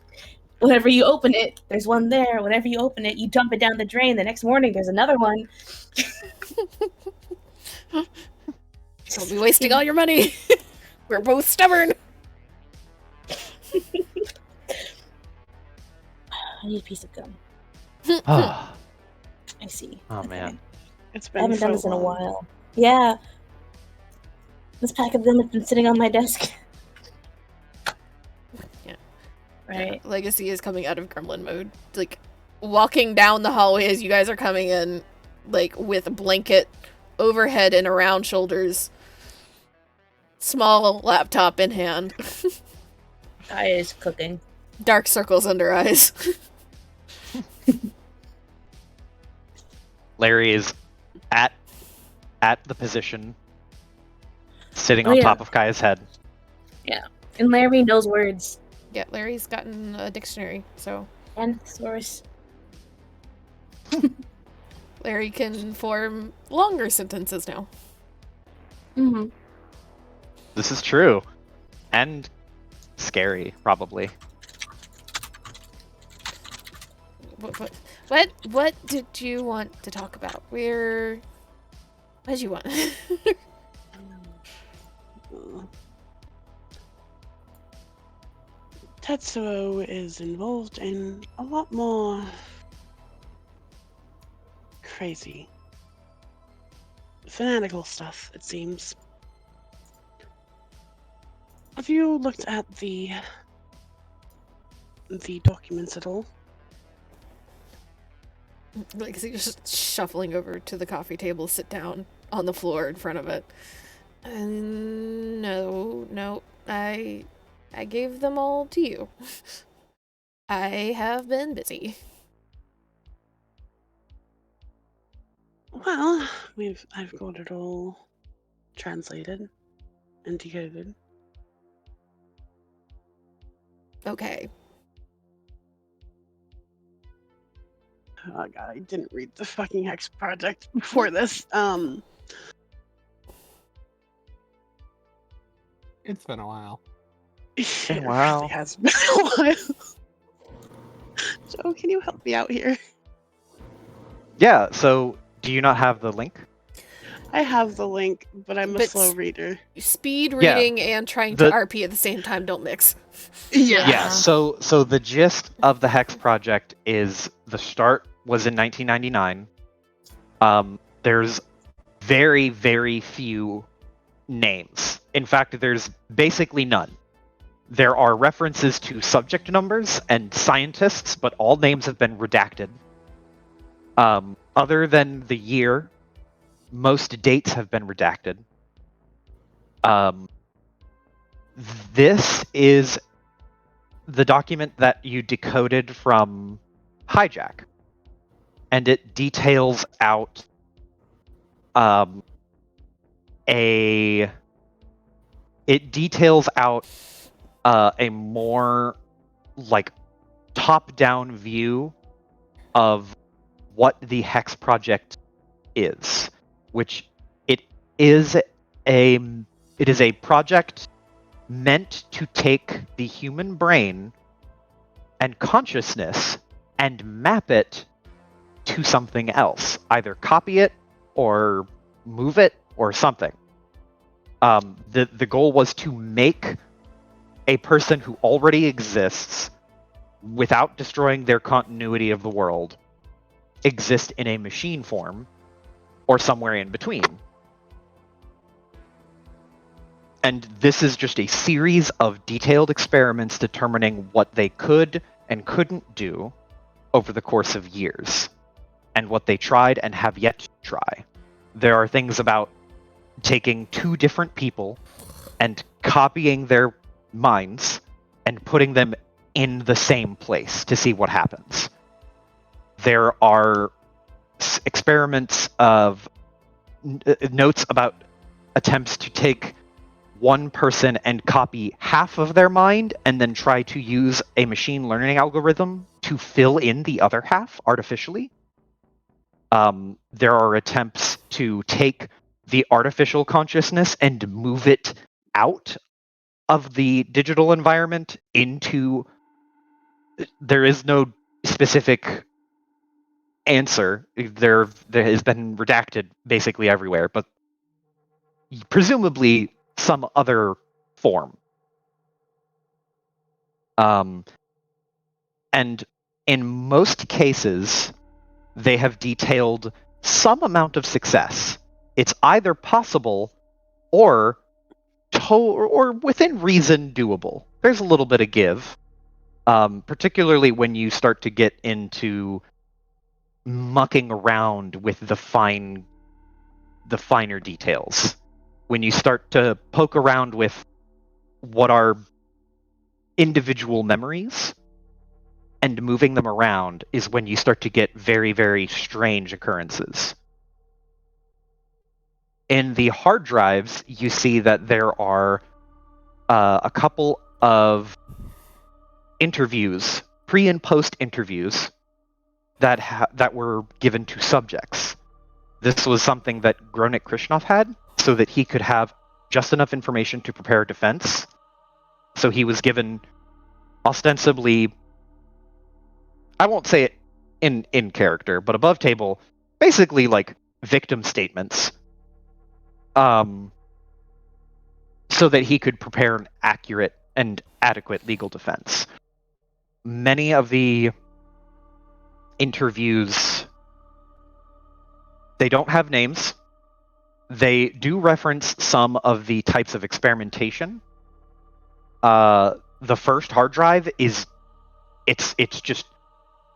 whenever you open it, there's one there. Whenever you open it, you dump it down the drain. The next morning there's another one. Don't be wasting all your money. We're both stubborn. I need a piece of gum. Oh, I see. man. It's I been haven't so done this in a long. while. Yeah. This pack of gum has been sitting on my desk. Yeah. Right. Legacy is coming out of gremlin mode. Like, walking down the hallway as you guys are coming in, like, with a blanket overhead and around shoulders. Small laptop in hand. I is cooking. Dark circles under eyes. Larry is at the position, sitting Oh, on yeah. top of Kaya's head. And Larry knows words. Yeah, Larry's gotten a dictionary, so And thesaurus. Larry can form longer sentences now. Mm-hmm. This is true. And scary, probably. What did you want to talk about? What did you want? Tetsuo is involved in a lot more crazy, fanatical stuff, it seems. Have you looked at the documents at all? Like, so you're just shuffling over to the coffee table, sit down on the floor in front of it. No. I gave them all to you. I have been busy. Well, I've got it all translated and decoded. Okay. Oh god, I didn't read the fucking Hex Project before this. It's been a while. It been a while. really has been a while. Joe, can you help me out here? Yeah, so do you not have the link? I have the link, but I'm a But slow reader. Speed Yeah. reading and trying to The- RP at the same time don't mix. Yeah. Yeah, so the gist of the Hex Project is the start was in 1999. There's very, very few names. In fact, there's basically none. There are references to subject numbers and scientists, but all names have been redacted. Other than the year, most dates have been redacted. This is the document that you decoded from Hijack, and it details out a more like top-down view of what the Hex Project is, which it is a project meant to take the human brain and consciousness and map it to something else, either copy it or move it or something. The goal was to make a person who already exists without destroying their continuity of the world exist in a machine form or somewhere in between. And this is just a series of detailed experiments determining what they could and couldn't do over the course of years, and what they tried and have yet to try. There are things about taking two different people and copying their minds and putting them in the same place to see what happens. There are experiments of notes about attempts to take one person and copy half of their mind and then try to use a machine learning algorithm to fill in the other half artificially. There are attempts to take the artificial consciousness and move it out of the digital environment into. There is no specific answer. There has been redacted basically everywhere, but presumably some other form. And in most cases, they have detailed some amount of success. It's either possible or or within reason doable. There's a little bit of give, particularly when you start to get into mucking around with the finer details. When you start to poke around with what are individual memories and moving them around is when you start to get very, very strange occurrences. In the hard drives, you see that there are a couple of interviews, pre and post interviews, that were given to subjects. This was something that Gronik Krishnov had, so that he could have just enough information to prepare a defense. So he was given ostensibly, I won't say it in character, but above table, basically like victim statements, so that he could prepare an accurate and adequate legal defense. Many of the interviews, they don't have names. They do reference some of the types of experimentation. The first hard drive it's just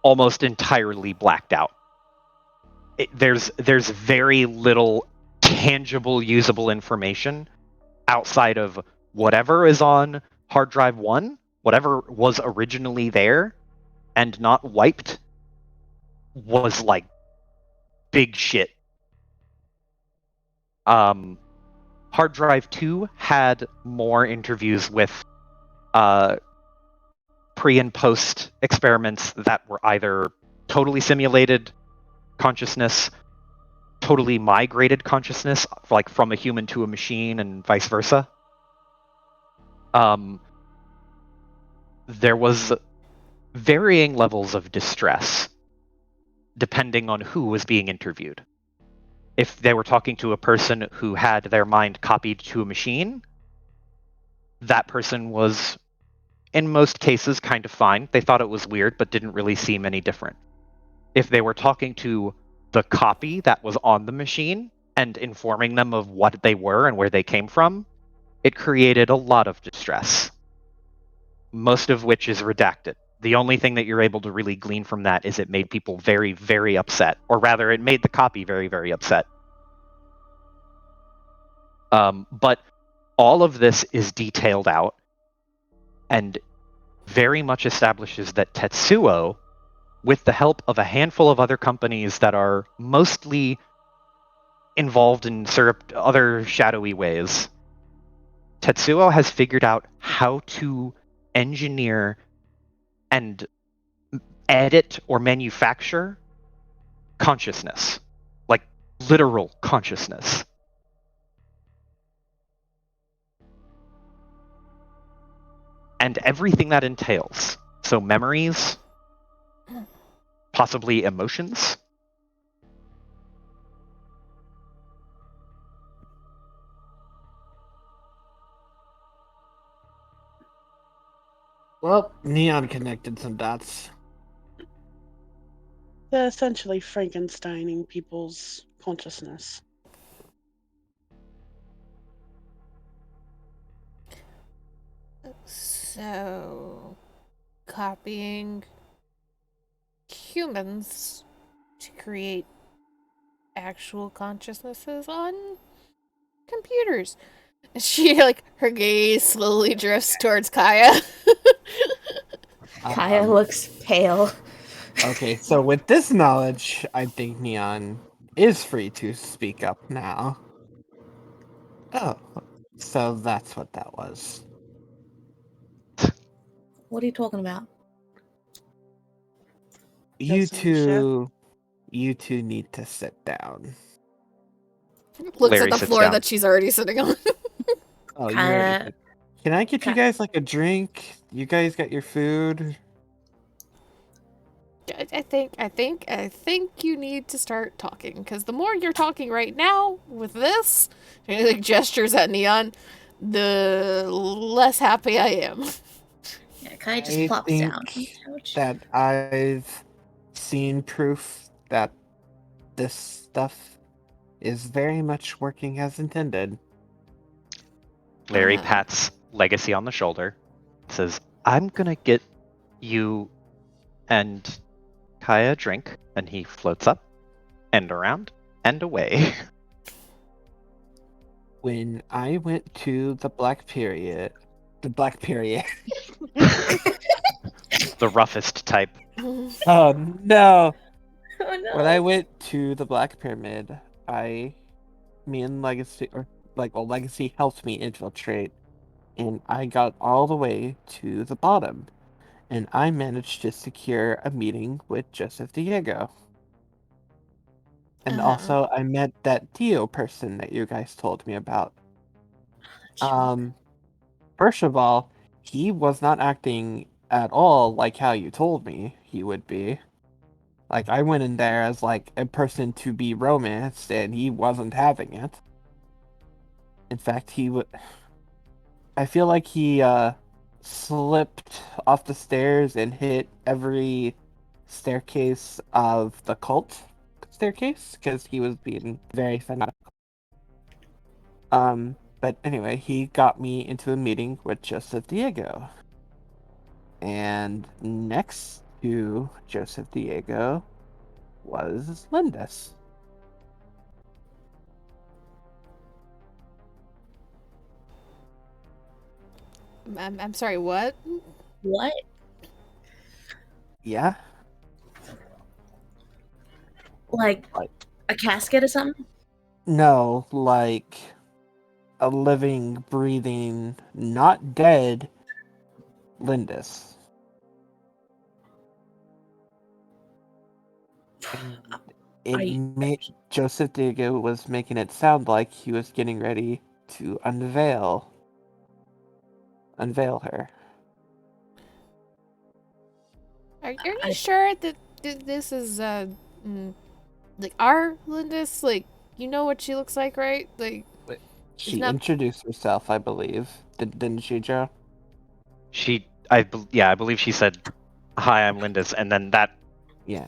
almost entirely blacked out. There's very little tangible, usable information outside of whatever is on hard drive 1, whatever was originally there and not wiped, was like big shit. Hard drive 2 had more interviews with pre and post experiments that were either totally simulated consciousness, totally migrated consciousness, like from a human to a machine, and vice versa. There was varying levels of distress depending on who was being interviewed. If they were talking to a person who had their mind copied to a machine, that person was, in most cases, kind of fine. They thought it was weird, but didn't really seem any different. If they were talking to the copy that was on the machine and informing them of what they were and where they came from, it created a lot of distress, most of which is redacted. The only thing that you're able to really glean from that is it made people very, very upset, or rather, it made the copy very, very upset. But all of this is detailed out and very much establishes that Tetsuo, with the help of a handful of other companies that are mostly involved in other shadowy ways, Tetsuo has figured out how to engineer and edit or manufacture consciousness, like literal consciousness. And everything that entails. So memories, possibly emotions. Well, Neon connected some dots. They're essentially Frankensteining people's consciousness. So, copying humans to create actual consciousnesses on computers. She, like, her gaze slowly drifts towards Kaya. Kaya looks pale. Okay, so with this knowledge, I think Neon is free to speak up now. Oh, so that's what that was. What are you talking about? You That's some chef. two need to sit down. Looks Larry at the sits floor down. that she's already sitting on. Oh, you Kaya- already. Can I get you guys like a drink? You guys got your food? I think you need to start talking, because the more you're talking right now with this, she like gestures at Neon, the less happy I am. Yeah, Kaya just I plops think down on the couch. that I've seen proof that this stuff is very much working as intended. Larry pats Legacy on the shoulder, says, I'm gonna get you and Kaya a drink, and he floats up and around and away. When I went to the Black Period, The roughest type. Oh no! Oh no. When I went to the Black Pyramid, me and Legacy, Legacy helped me infiltrate, and I got all the way to the bottom, and I managed to secure a meeting with Joseph Diego. And also, I met that Dio person that you guys told me about. First of all, he was not acting at all like how you told me he would be. Like, I went in there as, like, a person to be romanced, and he wasn't having it. In fact, I feel like he, slipped off the stairs and hit every staircase of the cult staircase, because he was being very fanatical. But anyway, he got me into a meeting with Joseph Diego. And next to Joseph Diego was Lindis. I'm sorry, what? What? Yeah. Like Like- a casket or something? No, like a living, breathing, not dead Lindis. And it I- made Joseph Diego was making it sound like he was getting ready to unveil her. Are you I- sure that this is like our Lindis? Like, you know what she looks like, right? Like, She not- introduced herself, I believe. Didn't she, Joe? I believe she said, "Hi, I'm Lindis," and then that Yeah.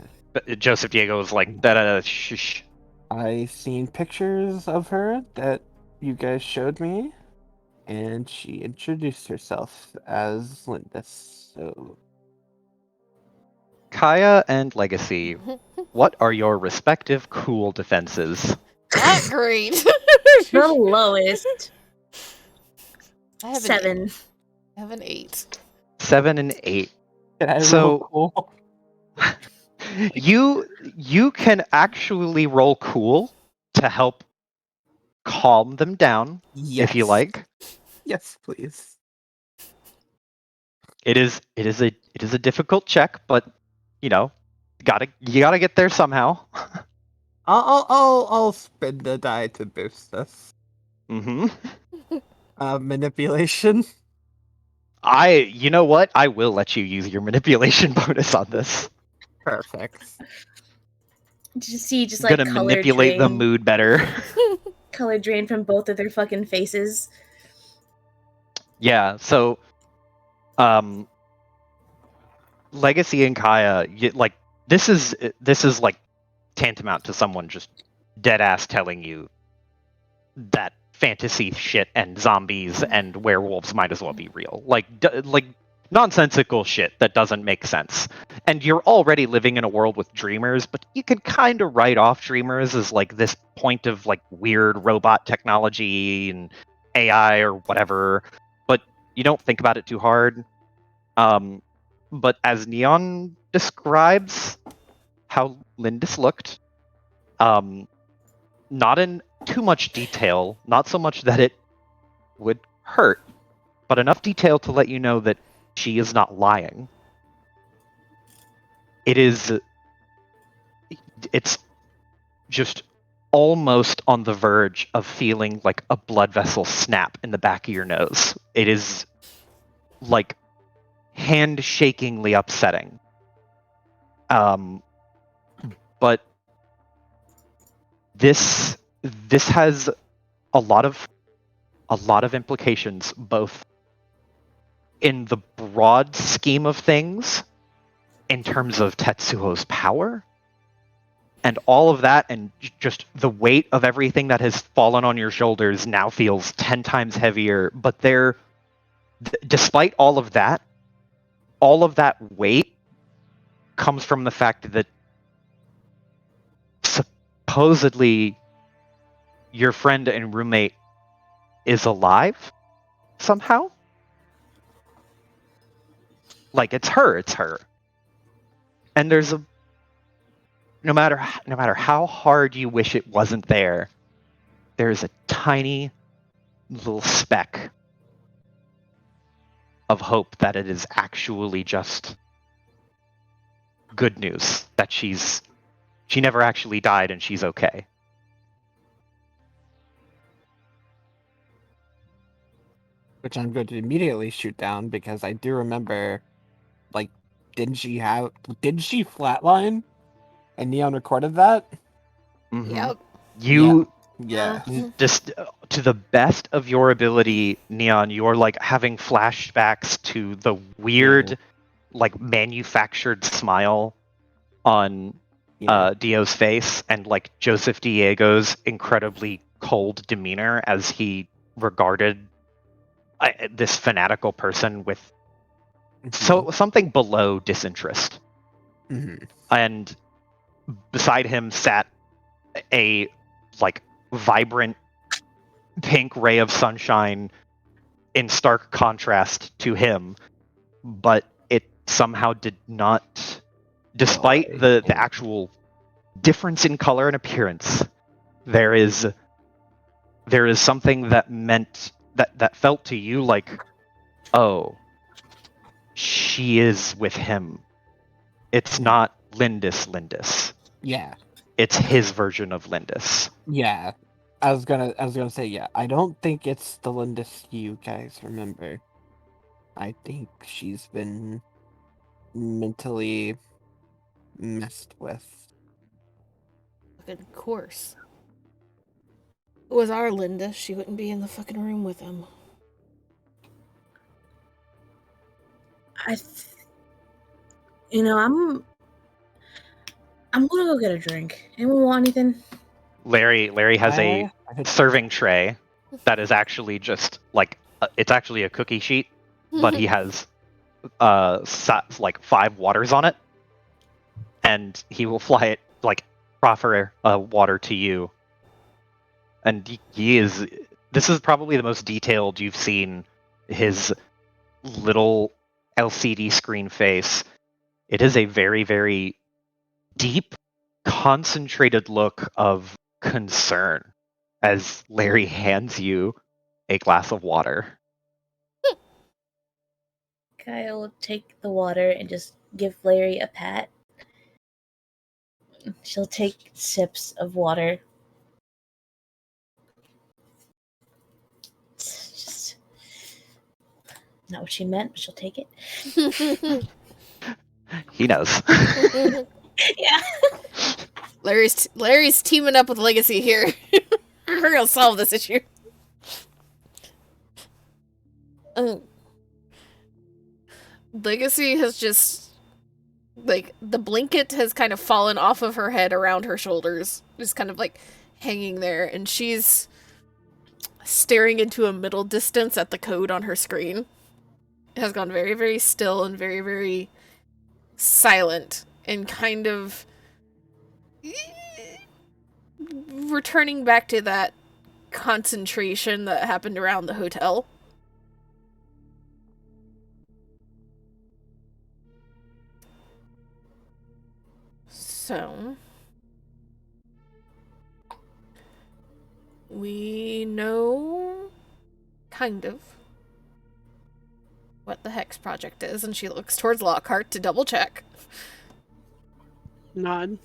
Joseph Diego was like, "Da da da, shh." I seen pictures of her that you guys showed me, and she introduced herself as Lindis. So Kaya and Legacy, what are your respective cool defenses? not great. The lowest. I have 7. I have an 8. 7 and 8. can I So- roll cool? You can actually roll cool to help calm them down if you like. Yes, please. It is a difficult check, but you know, you gotta get there somehow. I'll spin the die to boost us. hmm Manipulation. You know what? I will let you use your manipulation bonus on this. Perfect. Did you see just Gonna color manipulate the drain, mood better. color drain from both of their fucking faces? Yeah. So, Legacy and Kaya, this is like tantamount to someone just dead ass telling you that fantasy shit and zombies and werewolves might as well be real. Like nonsensical shit that doesn't make sense. And you're already living in a world with dreamers, but you can kind of write off dreamers as like this point of like weird robot technology and AI or whatever, but you don't think about it too hard. But as Neon describes how Lindis looked, not in too much detail, not so much that it would hurt, but enough detail to let you know that she is not lying. It's just almost on the verge of feeling like a blood vessel snap in the back of your nose. It is like hand-shakingly upsetting. But this has a lot of implications, both in the broad scheme of things, in terms of Tetsuo's power, and all of that, and just the weight of everything that has fallen on your shoulders now feels 10 times heavier. But despite all of that weight comes from the fact that supposedly your friend and roommate is alive somehow. Like it's her. And there's no matter how hard you wish it wasn't there, there's a tiny little speck of hope that it is actually just good news, that she never actually died and she's okay. Which I'm going to immediately shoot down because I do remember, like, didn't she flatline? And Neon recorded that? Mhm. Yep. You Yeah. just to the best of your ability, Neon, you're like having flashbacks to the weird, like manufactured smile on Yeah. Dio's face, and like Joseph Diego's incredibly cold demeanor as he regarded this fanatical person with something below disinterest. Mhm. And beside him sat a like vibrant pink ray of sunshine in stark contrast to him, but it somehow did not, despite the actual difference in color and appearance, there is something that meant that felt to you like, oh, she is with him. It's not Lindis. Yeah. It's his version of Lindis. Yeah. I was gonna say, yeah. I don't think it's the Lindis you guys remember. I think she's been mentally messed with. Of course. If it was our Linda, she wouldn't be in the fucking room with him. I'm gonna go get a drink. Anyone want anything? Larry has a I think- serving tray that is actually just like it's actually a cookie sheet, but he has like 5 waters on it, and he will fly it like proffer water to you. And he is. This is probably the most detailed you've seen his little LCD screen face. It is a very, very deep, concentrated look of concern as Larry hands you a glass of water. Kyle will take the water and just give Larry a pat. She'll take sips of water. It's just not what she meant, but she'll take it. He knows. Yeah. Larry's teaming up with Legacy here. We're gonna solve this issue. Legacy has just, like, the blanket has kind of fallen off of her head around her shoulders, just kind of like hanging there, and she's staring into a middle distance at the code on her screen. It has gone very, very still and very, very silent, and kind of returning back to that concentration that happened around the hotel. So, we know kind of what the Hex Project is, and she looks towards Lockhart to double check. Nod.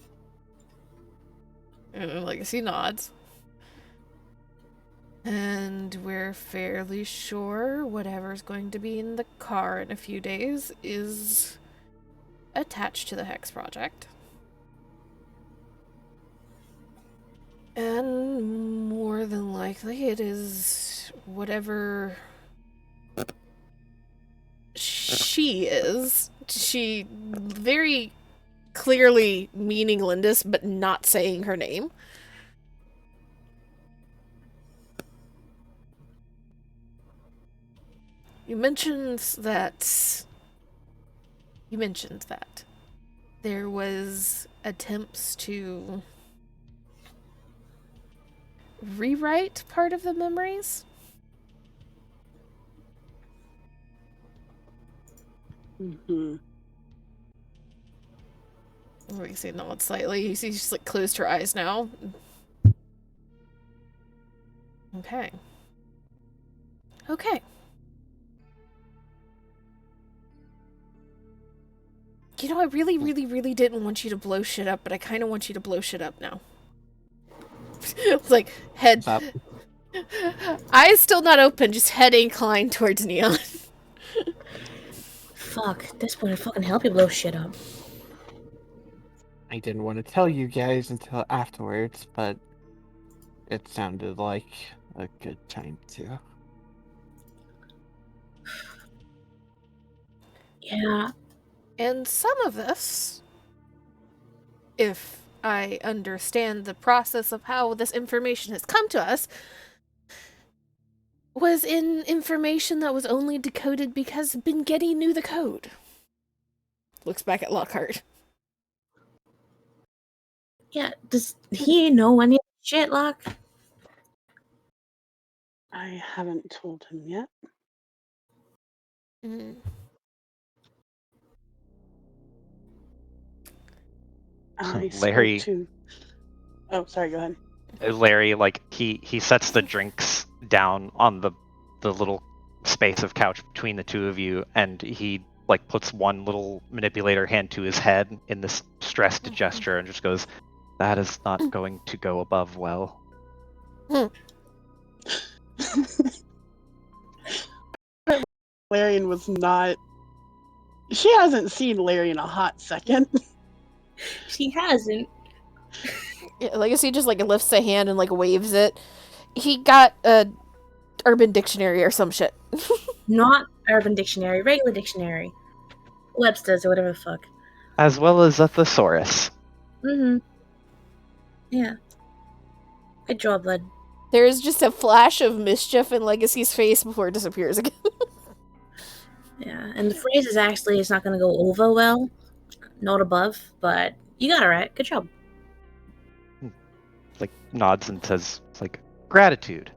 And Legacy nods. And we're fairly sure whatever's going to be in the car in a few days is attached to the Hex Project. And more than likely it is whatever she is. She very clearly meaning Lindis, but not saying her name. You mentioned that there was attempts to rewrite part of the memories. Mm-hmm. We see nod slightly. You see she's like closed her eyes now. Okay. You know, I really, really, really didn't want you to blow shit up, but I kind of want you to blow shit up now. It's like, head... Stop. Eyes still not open, just head inclined towards Neon. Fuck, this would fucking help you blow shit up. I didn't want to tell you guys until afterwards, but it sounded like a good time to. Yeah. And some of this, if I understand the process of how this information has come to us, was in information that was only decoded because Bengeti knew the code. Looks back at Lockhart. Yeah, does he know any shit, Locke? I haven't told him yet. Mhm. I Larry- spoke to. Oh, sorry. Go ahead. Larry, like he sets the drinks down on the little space of couch between the two of you, and he like puts one little manipulator hand to his head in this stressed gesture, and just goes, "That is not going to go above well." Larian was not. She hasn't seen Larry in a hot second. She hasn't. Yeah, Legacy just like lifts a hand and like waves it. He got a Urban Dictionary or some shit. Not Urban Dictionary, regular dictionary. Webster's or whatever the fuck. As well as a thesaurus. Mm-hmm. Yeah. Good job, bud. There is just a flash of mischief in Legacy's face before it disappears again. Yeah, and the phrase is actually, it's not going to go over well. Not above, but you got it right. Good job. Like nods and says, like, gratitude.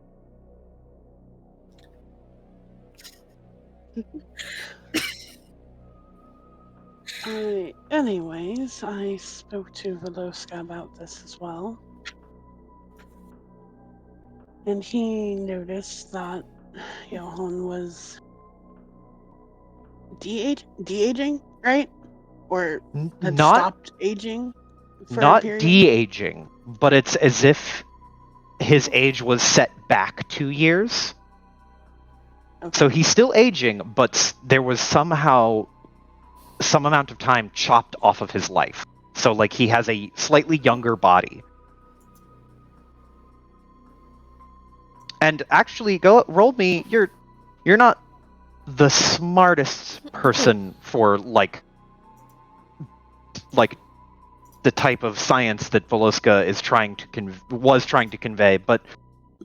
Anyways, I spoke to Veloska about this as well. And he noticed that Johan was de-aging, right? Or had Not stopped aging for a not period. de-aging, but it's as if his age was set back 2 years. Okay. So he's still aging, but there was somehow some amount of time chopped off of his life. So like he has a slightly younger body. And actually, roll me. You're not the smartest person for like the type of science that Voloska is was trying to convey, but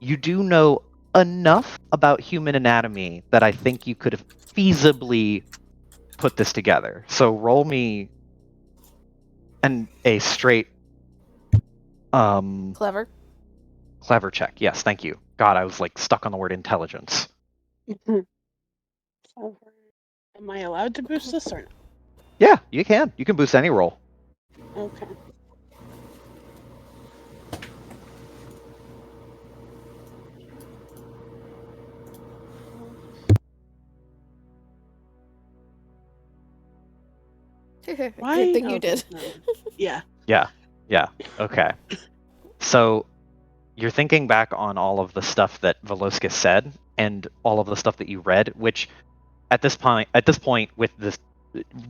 you do know enough about human anatomy that I think you could have feasibly put this together. So roll me a straight Clever. clever check. Yes, thank you. God, I was like stuck on the word intelligence. Am I allowed to boost this or not? Yeah, you can. You can boost any roll. Okay. Good Why? thing you Okay, did. no. Yeah. Yeah. Okay. So you're thinking back on all of the stuff that Veloska said and all of the stuff that you read, which at this point with this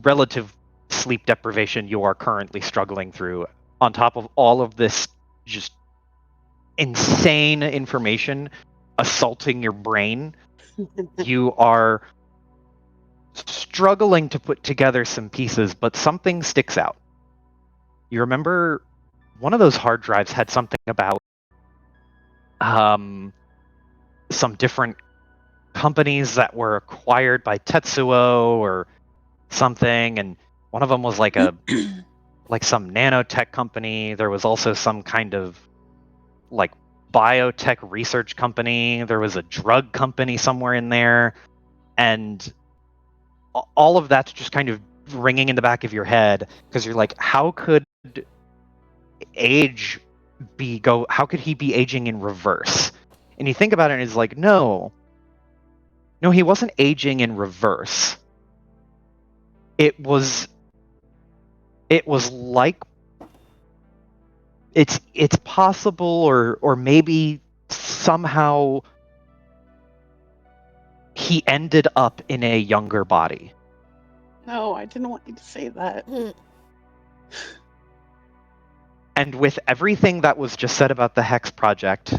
relative sleep deprivation you are currently struggling through, on top of all of this just insane information assaulting your brain, you are struggling to put together some pieces, but something sticks out. You remember one of those hard drives had something about some different companies that were acquired by Tetsuo or something, and one of them was like some nanotech company. There was also some kind of like biotech research company. There was a drug company somewhere in there, and all of that's just kind of ringing in the back of your head because you're like, how could how could he be aging in reverse? And you think about it and it's like, no, he wasn't aging in reverse. It was like it's possible or maybe somehow he ended up in a younger body. No, I didn't want you to say that. And with everything that was just said about the Hex Project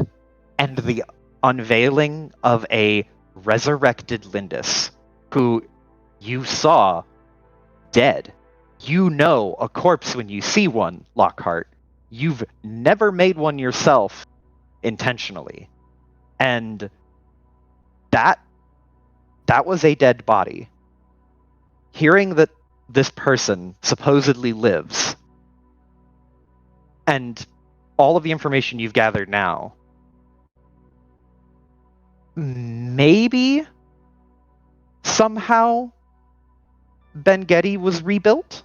and the unveiling of a resurrected Lindis, who you saw dead. You know a corpse when you see one, Lockhart. You've never made one yourself intentionally. And that was a dead body. Hearing that this person supposedly lives, and all of the information you've gathered now, maybe somehow Ben Getty was rebuilt.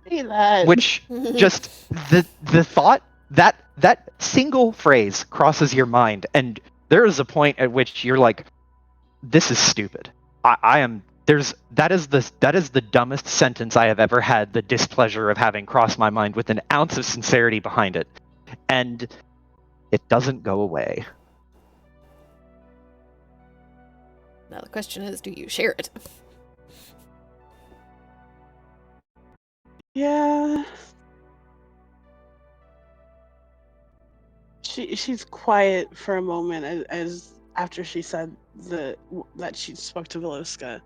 Say that. Which just the thought that single phrase crosses your mind, and there is a point at which you're like, this is stupid. I am that is the dumbest sentence I have ever had the displeasure of having crossed my mind with an ounce of sincerity behind it, and it doesn't go away. Now the question is, do you share it? Yeah. She's quiet for a moment as after she said that she spoke to Veloska.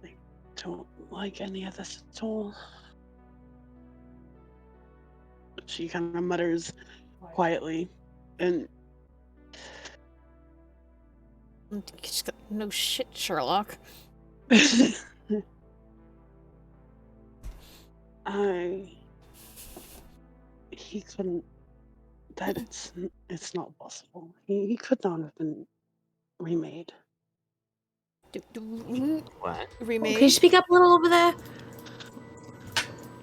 I don't like any of this at all. She kind of mutters quietly, and She's got no shit, Sherlock. he couldn't. It's not possible. He could not have been remade. What? Remade? Can you speak up a little over there?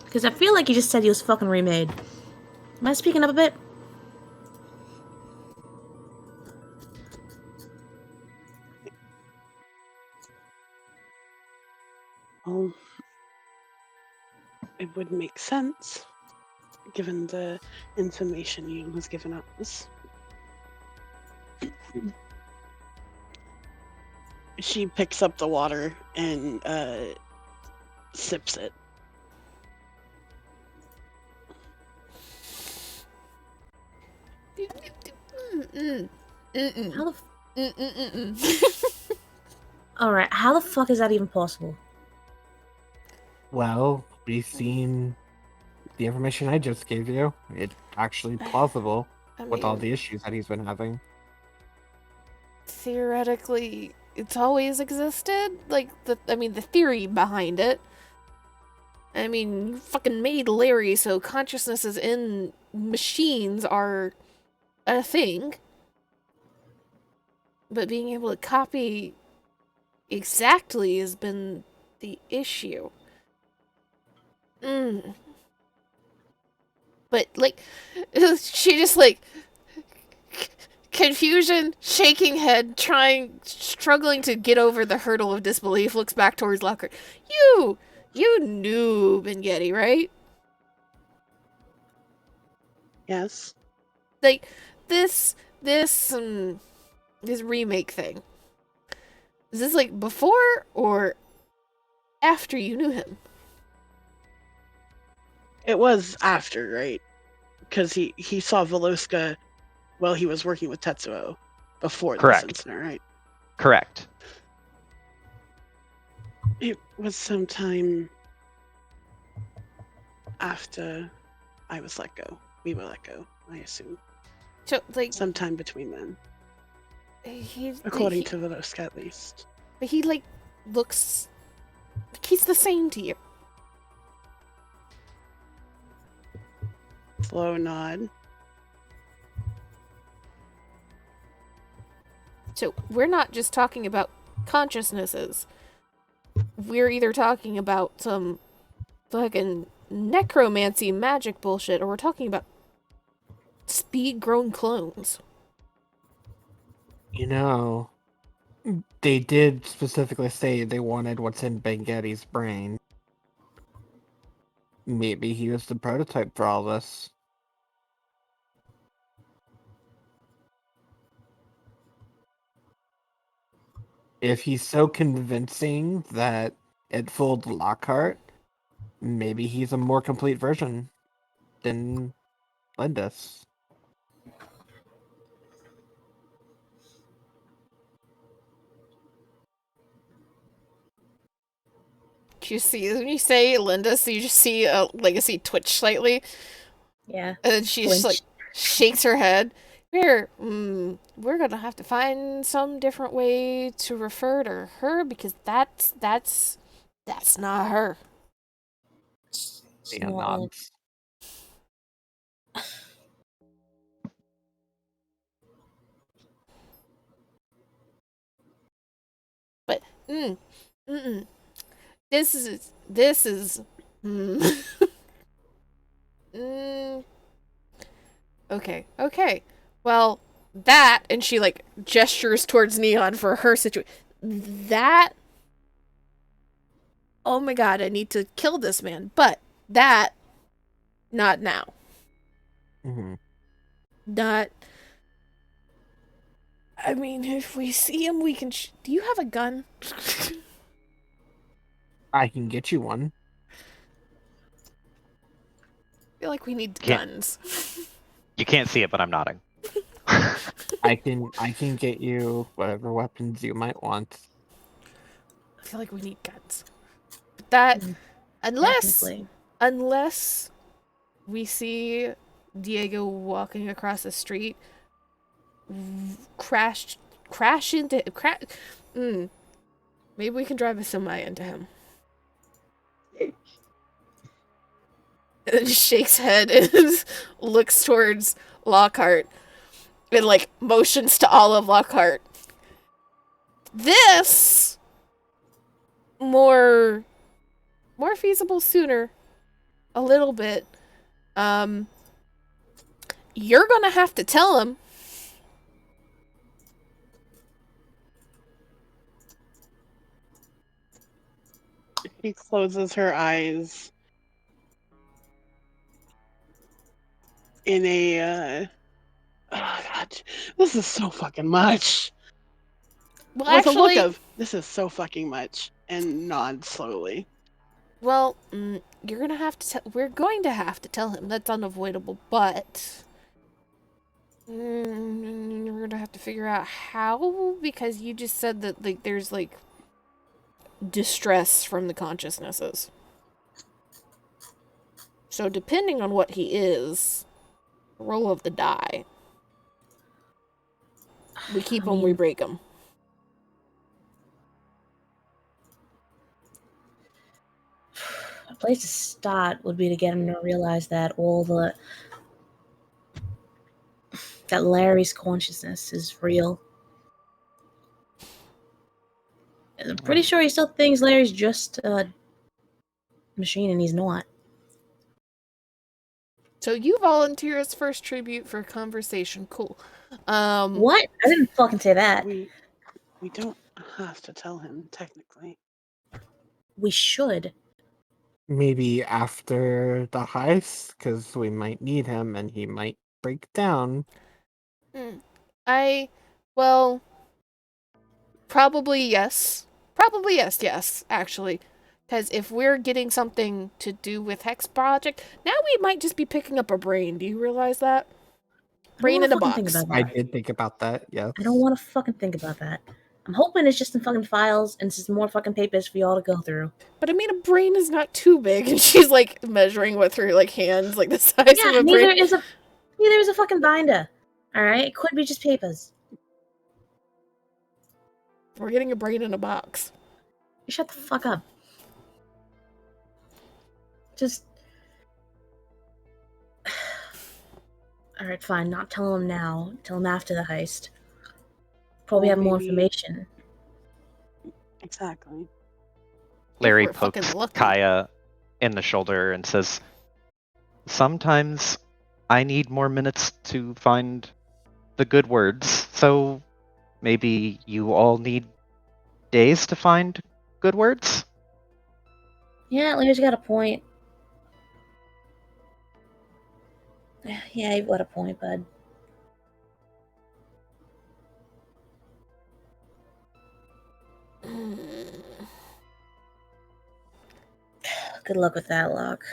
Because I feel like you just said he was fucking remade. Am I speaking up a bit? Well, it would make sense, given the information you was given us. She picks up the water and sips it. How the Alright, how the fuck is that even possible? Well, we've seen the information I just gave you. It's actually plausible with all the issues that he's been having. Theoretically, it's always existed. Like the theory behind it. I mean, you fucking made Larry, so consciousnesses in machines are a thing. But being able to copy exactly has been the issue. But, like, she just, like, confusion, shaking head, struggling to get over the hurdle of disbelief, looks back towards Lockhart. You knew Ben Getty, right? Yes. Like, this remake thing. Is this, like, before or after you knew him? It was after, right? Because he saw Veloska while he was working with Tetsuo before Correct. this incident, right? Correct. It was sometime after I was let go. We were let go, I assume. So, like, Sometime between then. According to Veloska, at least. But he, like, looks... like he's the same to you. Slow nod. So, we're not just talking about consciousnesses. We're either talking about some fucking necromancy magic bullshit, or we're talking about speed-grown clones. You know, they did specifically say they wanted what's in Ben Getty's brain. Maybe he was the prototype for all this. If he's so convincing that it fooled Lockhart, maybe he's a more complete version than Lindis. You see, when you say Linda, so you just see a Legacy twitch slightly, Yeah. and then she just, like, shakes her head. We're gonna have to find some different way to refer to her, because that's not her. Yeah, nods. Mm-mm. This is. Mm. mm. Okay. Well, that, and she like gestures towards Neon for her situation. That. Oh my god, I need to kill this man. But that, not now. Mm-hmm. Not. I mean, if we see him, we can. Do you have a gun? I can get you one. I feel like we need Can't- guns. You can't see it, but I'm nodding. I can get you whatever weapons you might want. I feel like we need guns. But that, Technically. unless we see Diego walking across the street, crash into maybe we can drive a semi into him. And shakes head and looks towards Lockhart and like motions to all of Lockhart. This more feasible sooner, a little bit. You're gonna have to tell him. She closes her eyes in a oh god, this is so fucking much. Well, With a look actually, of this is so fucking much, and nods slowly. well, you're gonna have to. We're going to have to tell him. That's unavoidable, but we're gonna have to figure out how, because you just said that like there's like distress from the consciousnesses. So depending on what he is, roll of the die. We keep him, we break him. A place to start would be to get him to realize that that Larry's consciousness is real. And I'm pretty sure he still thinks Larry's just a machine, and he's not. So you volunteer as first tribute for conversation. Cool. What? I didn't fucking say that. We don't have to tell him technically. We should. Maybe after the heist, because we might need him and he might break down. Well, probably yes. Yes, actually. Because if we're getting something to do with Hex Project, now we might just be picking up a brain. Do you realize that? Brain in a box. I did think about that, yes. I don't want to fucking think about that. I'm hoping it's just in fucking files and it's just more fucking papers for y'all to go through. But I mean, a brain is not too big, and she's like measuring with her like hands, like the size of a neither brain. is a fucking binder. All right, it could be just papers. We're getting a brain in a box. You shut the fuck up. Just. All right, fine. Not tell him now. Tell him after the heist. Probably Or have more maybe- information. Exactly. Larry We're fucking pokes lucky. Kaya in the shoulder and says, "Sometimes I need more minutes to find the good words, so maybe you all need days to find good words?" Yeah, Larry's got a point. Yeah, you've got a point, bud. Good luck with that, Locke.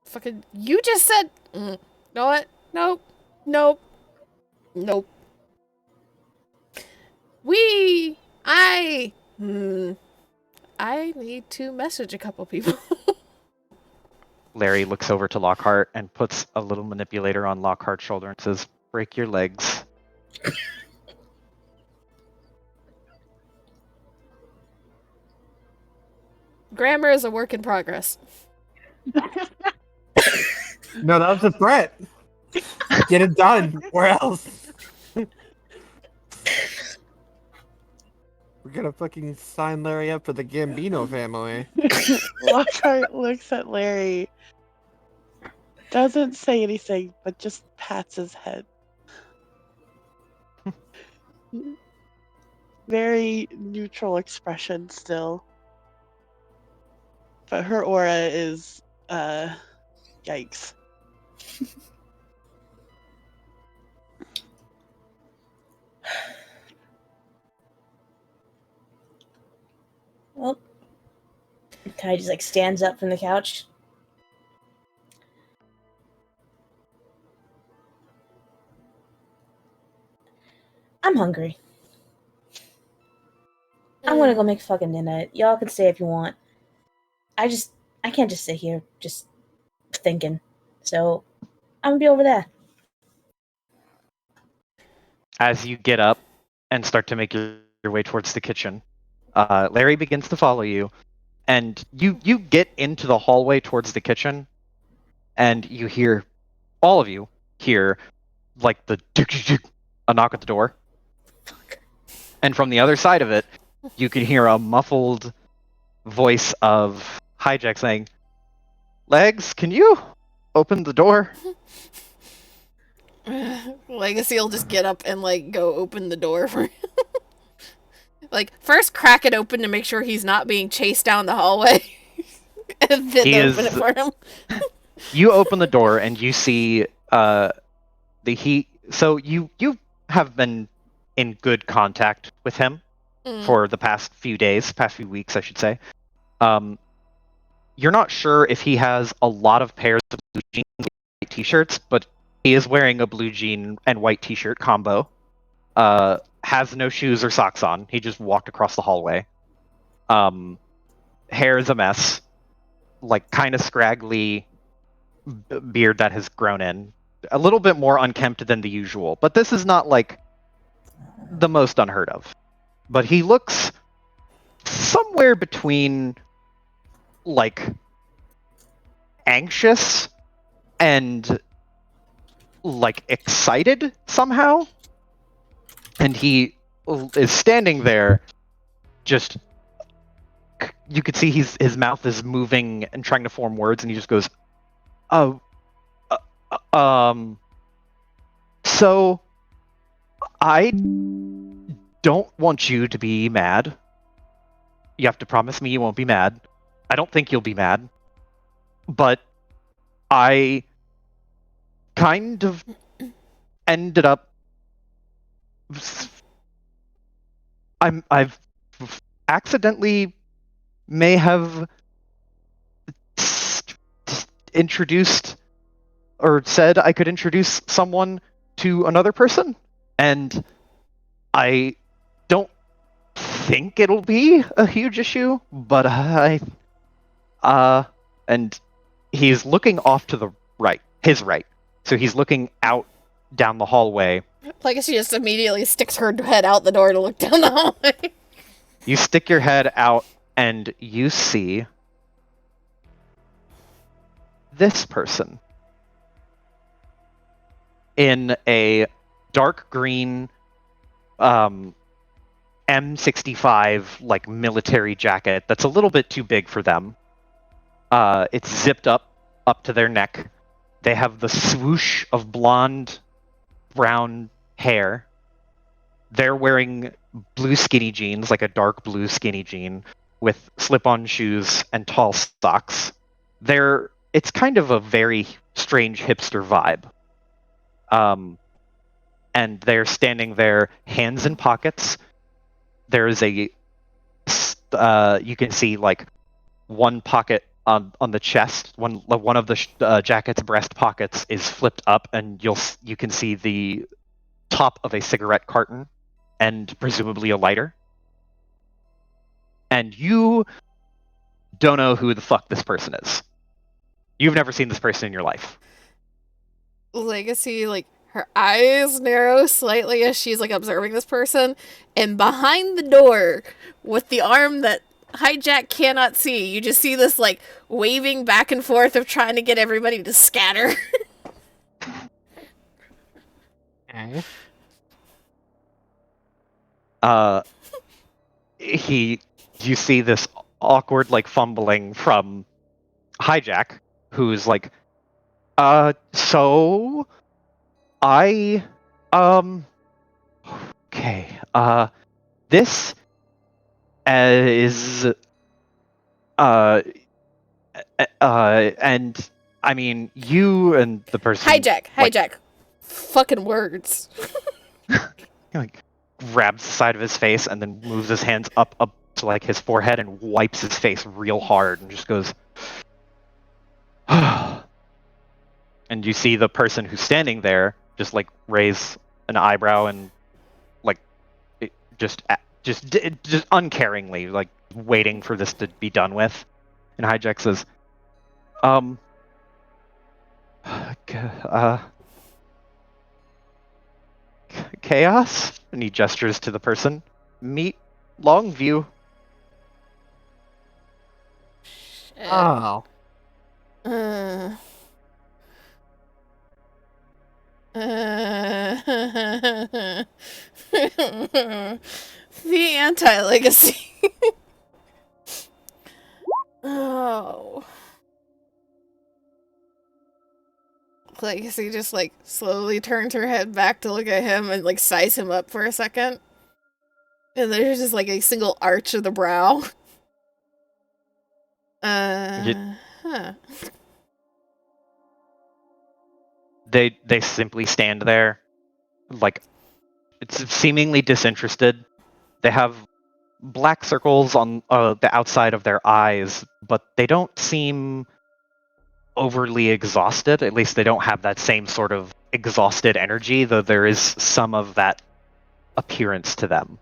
Fucking, you just said. Know what? Nope. I need to message a couple people. Larry looks over to Lockhart and puts a little manipulator on Lockhart's shoulder and says, "Break your legs." Grammar is a work in progress. No, that was a threat. Get it done, or else. We're gonna fucking sign Larry up for the Gambino family. Lockhart looks at Larry, doesn't say anything, but just pats his head. Very neutral expression still. But her aura is, yikes. Well, Kai just like stands up from the couch. I'm hungry. I'm gonna go make fucking dinner. Y'all can stay if you want. I can't just sit here just thinking. So I'm gonna be over there. As you get up and start to make your way towards the kitchen, Larry begins to follow you, and you get into the hallway towards the kitchen, and you hear, all of you hear, like a knock at the door, and from the other side of it, you can hear a muffled voice of Hijack saying, "Legs, can you open the door?" Legacy will just get up and like go open the door for him. Like first crack it open to make sure he's not being chased down the hallway. And then open it for him. You open the door and you see the heat. So you have been in good contact with him for the past few weeks, I should say. You're not sure if he has a lot of pairs of blue jeans and white t-shirts, but he is wearing a blue jean and white t-shirt combo. Has no shoes or socks on. He just walked across the hallway. Hair is a mess. Like, kind of scraggly beard that has grown in. A little bit more unkempt than the usual. But this is not, like, the most unheard of. But he looks somewhere between, like, anxious and, like, excited somehow. And he is standing there, just, you could see his mouth is moving and trying to form words, and he just goes, "Oh, so I don't want you to be mad. You have to promise me you won't be mad. I don't think you'll be mad, but I kind of ended up I've accidentally may have introduced or said I could introduce someone to another person, and I don't think it'll be a huge issue, but and he's looking off to the right, his right. So he's looking out down the hallway. Legacy just immediately sticks her head out the door to look down the hallway. You stick your head out and you see this person in a dark green M65 like military jacket that's a little bit too big for them. It's zipped up to their neck. They have the swoosh of blonde brown hair. They're wearing blue skinny jeans, like a dark blue skinny jean with slip-on shoes and tall socks. It's kind of a very strange hipster vibe. And they're standing there, hands in pockets. There is you can see like one pocket on the chest. One of the jacket's breast pockets is flipped up, and you can see the top of a cigarette carton and presumably a lighter. And you don't know who the fuck this person is. You've never seen this person in your life. Legacy, like, her eyes narrow slightly as she's, like, observing this person. And behind the door, with the arm that Hijack cannot see, you just see this, like, waving back and forth of trying to get everybody to scatter. Okay. you see this awkward like fumbling from Hijack, who's like, so I, okay, this is, and I mean, you and the person Hijack. Fucking words. he, like grabs the side of his face and then moves his hands up to like his forehead and wipes his face real hard and just goes, and you see the person who's standing there just like raise an eyebrow and like just uncaringly like waiting for this to be done with. And Hijack says, chaos? And he gestures to the person. Meet Longview. Shit. Oh. Uh, the anti-legacy. Oh. Legacy just like slowly turns her head back to look at him and like size him up for a second. And there's just like a single arch of the brow. Huh. They simply stand there, like it's seemingly disinterested. They have black circles on the outside of their eyes, but they don't seem overly exhausted. At least they don't have that same sort of exhausted energy, though there is some of that appearance to them.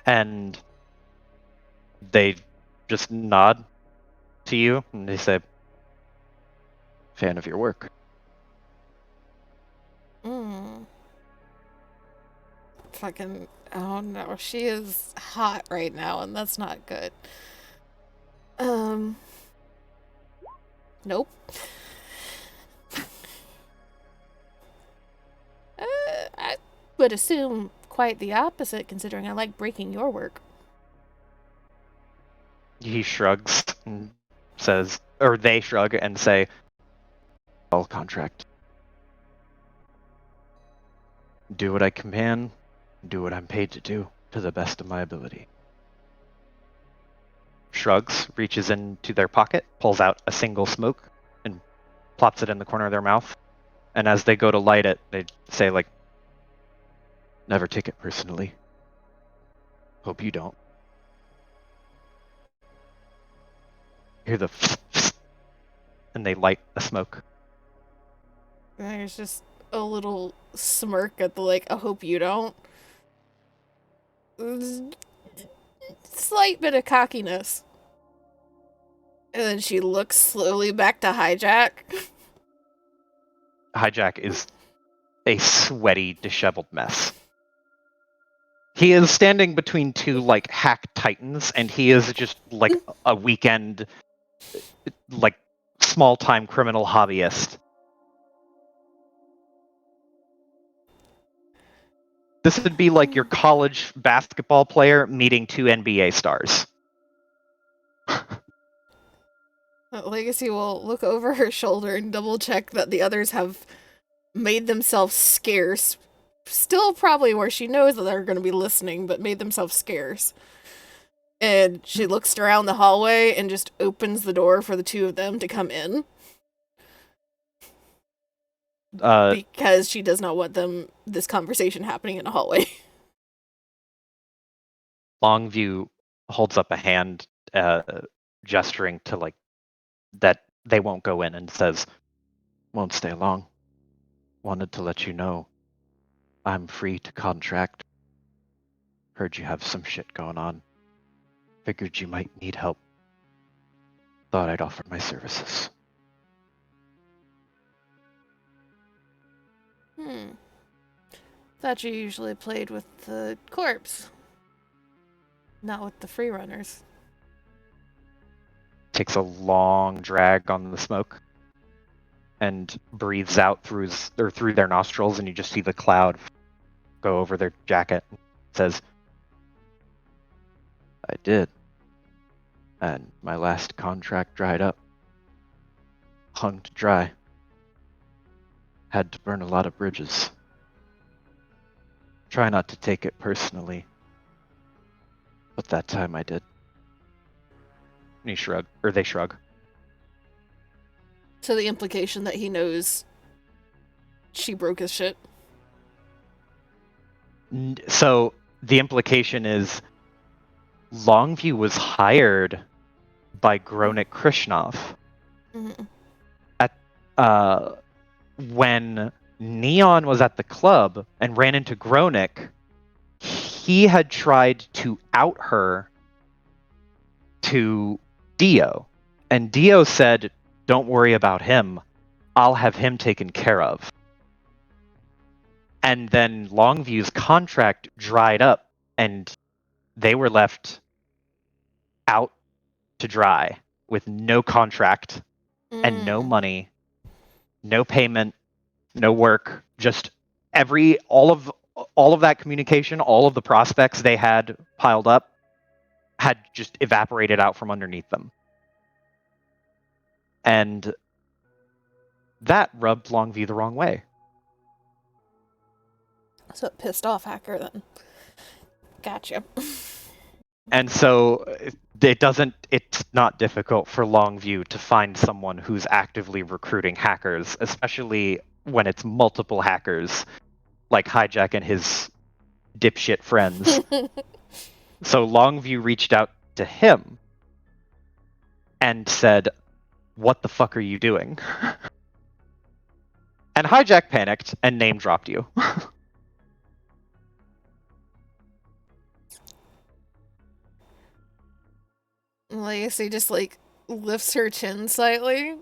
And they just nod to you and they say, fan of your work. Fucking, oh no, she is hot right now and that's not good. Nope. I would assume quite the opposite, considering I like breaking your work. He shrugs and says, or they shrug and say, all contract. Do what I can, do what I'm paid to do, to the best of my ability. Shrugs, reaches into their pocket, pulls out a single smoke, and plops it in the corner of their mouth. And as they go to light it, they say, like, never take it personally. Hope you don't. Hear the and they light a smoke. There's just a little smirk at the like, I hope you don't. Slight bit of cockiness. And then she looks slowly back to Hijack. Hijack is a sweaty, disheveled mess. He is standing between two, like, hack titans, and he is just, like, a weekend, like, small-time criminal hobbyist. This would be like your college basketball player meeting two NBA stars. Legacy will look over her shoulder and double check that the others have made themselves scarce. Still probably where she knows that they're going to be listening, but made themselves scarce. And she looks around the hallway and just opens the door for the two of them to come in. Because she does not want this conversation happening in a hallway. Longview holds up a hand, gesturing to, like, that they won't go in, and says, won't stay long. Wanted to let you know I'm free to contract. Heard you have some shit going on. Figured you might need help. Thought I'd offer my services. Thought you usually played with the corpse. Not with the free runners. Takes a long drag on the smoke and breathes out through their nostrils, and you just see the cloud go over their jacket. Says, I did. And my last contract dried up. Hung to dry. Had to burn a lot of bridges. Try not to take it personally. But that time I did. And he shrugged, or they shrug. So the implication that he knows she broke his shit. So the implication is Longview was hired by Gronik Krishnov. Mhm. When Neon was at the club and ran into Gronik, he had tried to out her to Dio. And Dio said, "Don't worry about him. I'll have him taken care of." And then Longview's contract dried up and they were left out to dry with no contract and no money, no payment, no work, just all of that communication, all of the prospects they had piled up had just evaporated out from underneath them. And that rubbed Longview the wrong way. So it pissed off Hacker then. Gotcha. And so it's not difficult for Longview to find someone who's actively recruiting hackers, especially when it's multiple hackers, like Hijack and his dipshit friends. So Longview reached out to him and said, "What the fuck are you doing?" And Hijack panicked and name dropped you. Legacy just lifts her chin slightly.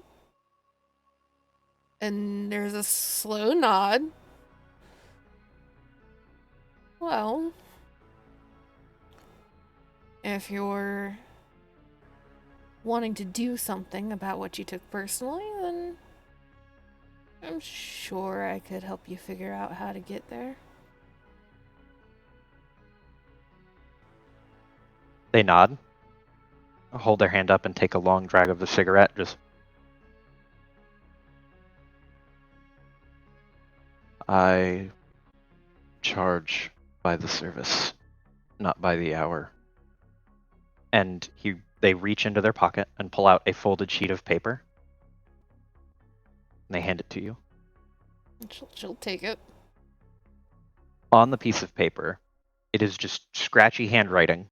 And there's a slow nod. Well, if you're wanting to do something about what you took personally, then I'm sure I could help you figure out how to get there. They nod, hold their hand up, and take a long drag of the cigarette. I charge by the service, not by the hour. And they reach into their pocket and pull out a folded sheet of paper. And they hand it to you. She'll take it. On the piece of paper, it is just scratchy handwriting,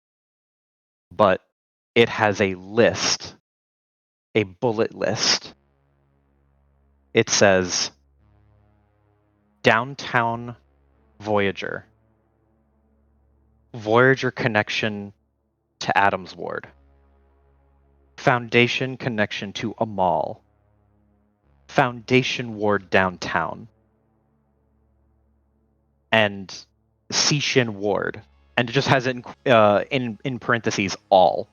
but it has a list, a bullet list. It says, Downtown Voyager. Voyager connection to Adams Ward. Foundation connection to Amal. Foundation Ward downtown. And Sishin Ward. And it just has it in parentheses, all.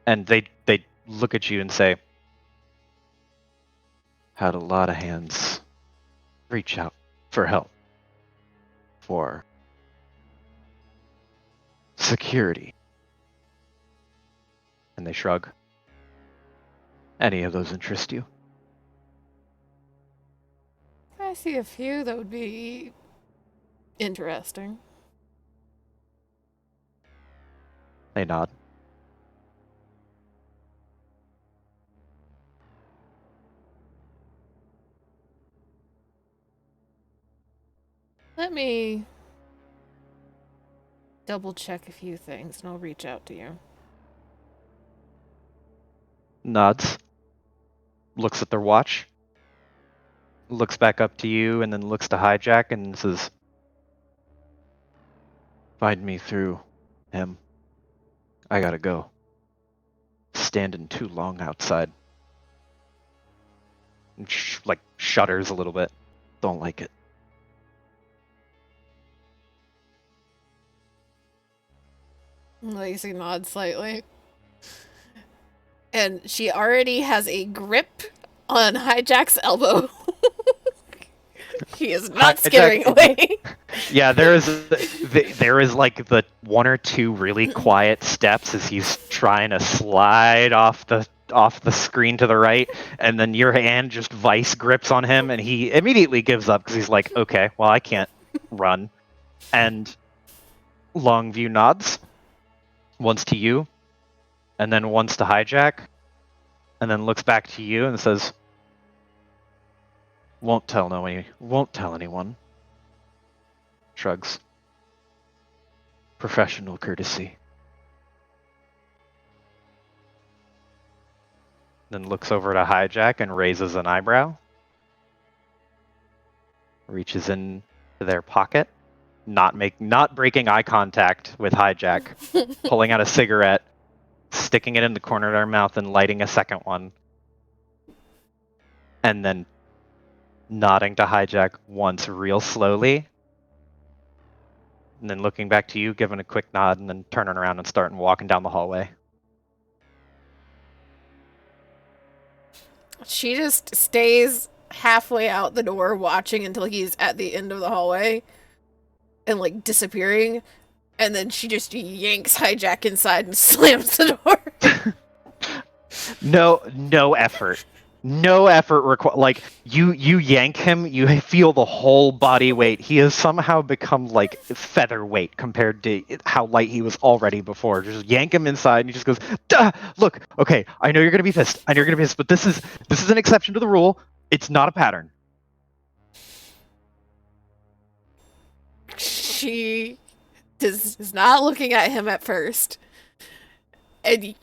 And they look at you and say, "Had a lot of hands reach out for help. For security." And they shrug. "Any of those interest you?" I see a few that would be interesting. They nod. Let me double check a few things and I'll reach out to you. Nods. Looks at their watch. Looks back up to you and then looks to Hijack and says, "Find me through him. I gotta go. Standing too long outside." And shudders a little bit. Don't like it. Lacey nods slightly. And she already has a grip on Hijack's elbow. He is not Hijack- skittering away. Yeah, there is like the one or two really quiet steps as he's trying to slide off the screen to the right, and then your hand just vice grips on him, and he immediately gives up because he's like, okay, well I can't run. And Longview nods once to you, and then once to Hijack, and then looks back to you and says, won't tell anyone. Shrugs. Professional courtesy. Then looks over to Hijack and raises an eyebrow. Reaches into their pocket, not breaking eye contact with Hijack, pulling out a cigarette, sticking it in the corner of their mouth and lighting a second one. And then nodding to Hijack once real slowly. And then looking back to you, giving a quick nod, and then turning around and starting walking down the hallway. She just stays halfway out the door watching until he's at the end of the hallway and like disappearing, and then she just yanks Hijack inside and slams the door. No effort. No effort required. Like you yank him, you feel the whole body weight. He has somehow become like featherweight compared to how light he was already before. Just yank him inside, and he just goes, duh! Look, okay, I know you're gonna be pissed. But this is an exception to the rule. It's not a pattern. She is not looking at him at first, and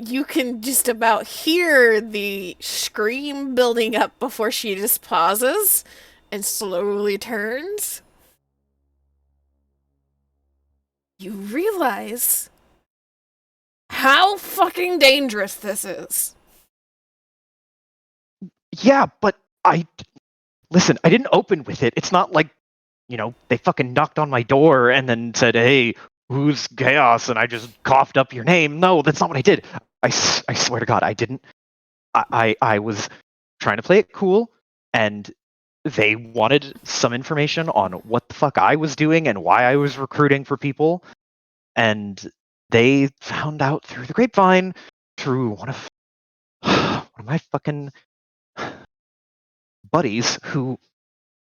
you can just about hear the scream building up before she just pauses and slowly turns. You realize how fucking dangerous this is. Yeah, but listen, I didn't open with it. It's not like, they fucking knocked on my door and then said, hey, who's Chaos? And I just coughed up your name. No, that's not what I did. I swear to God, I didn't. I was trying to play it cool, and they wanted some information on what the fuck I was doing and why I was recruiting for people. And they found out through the grapevine, through one of my fucking buddies who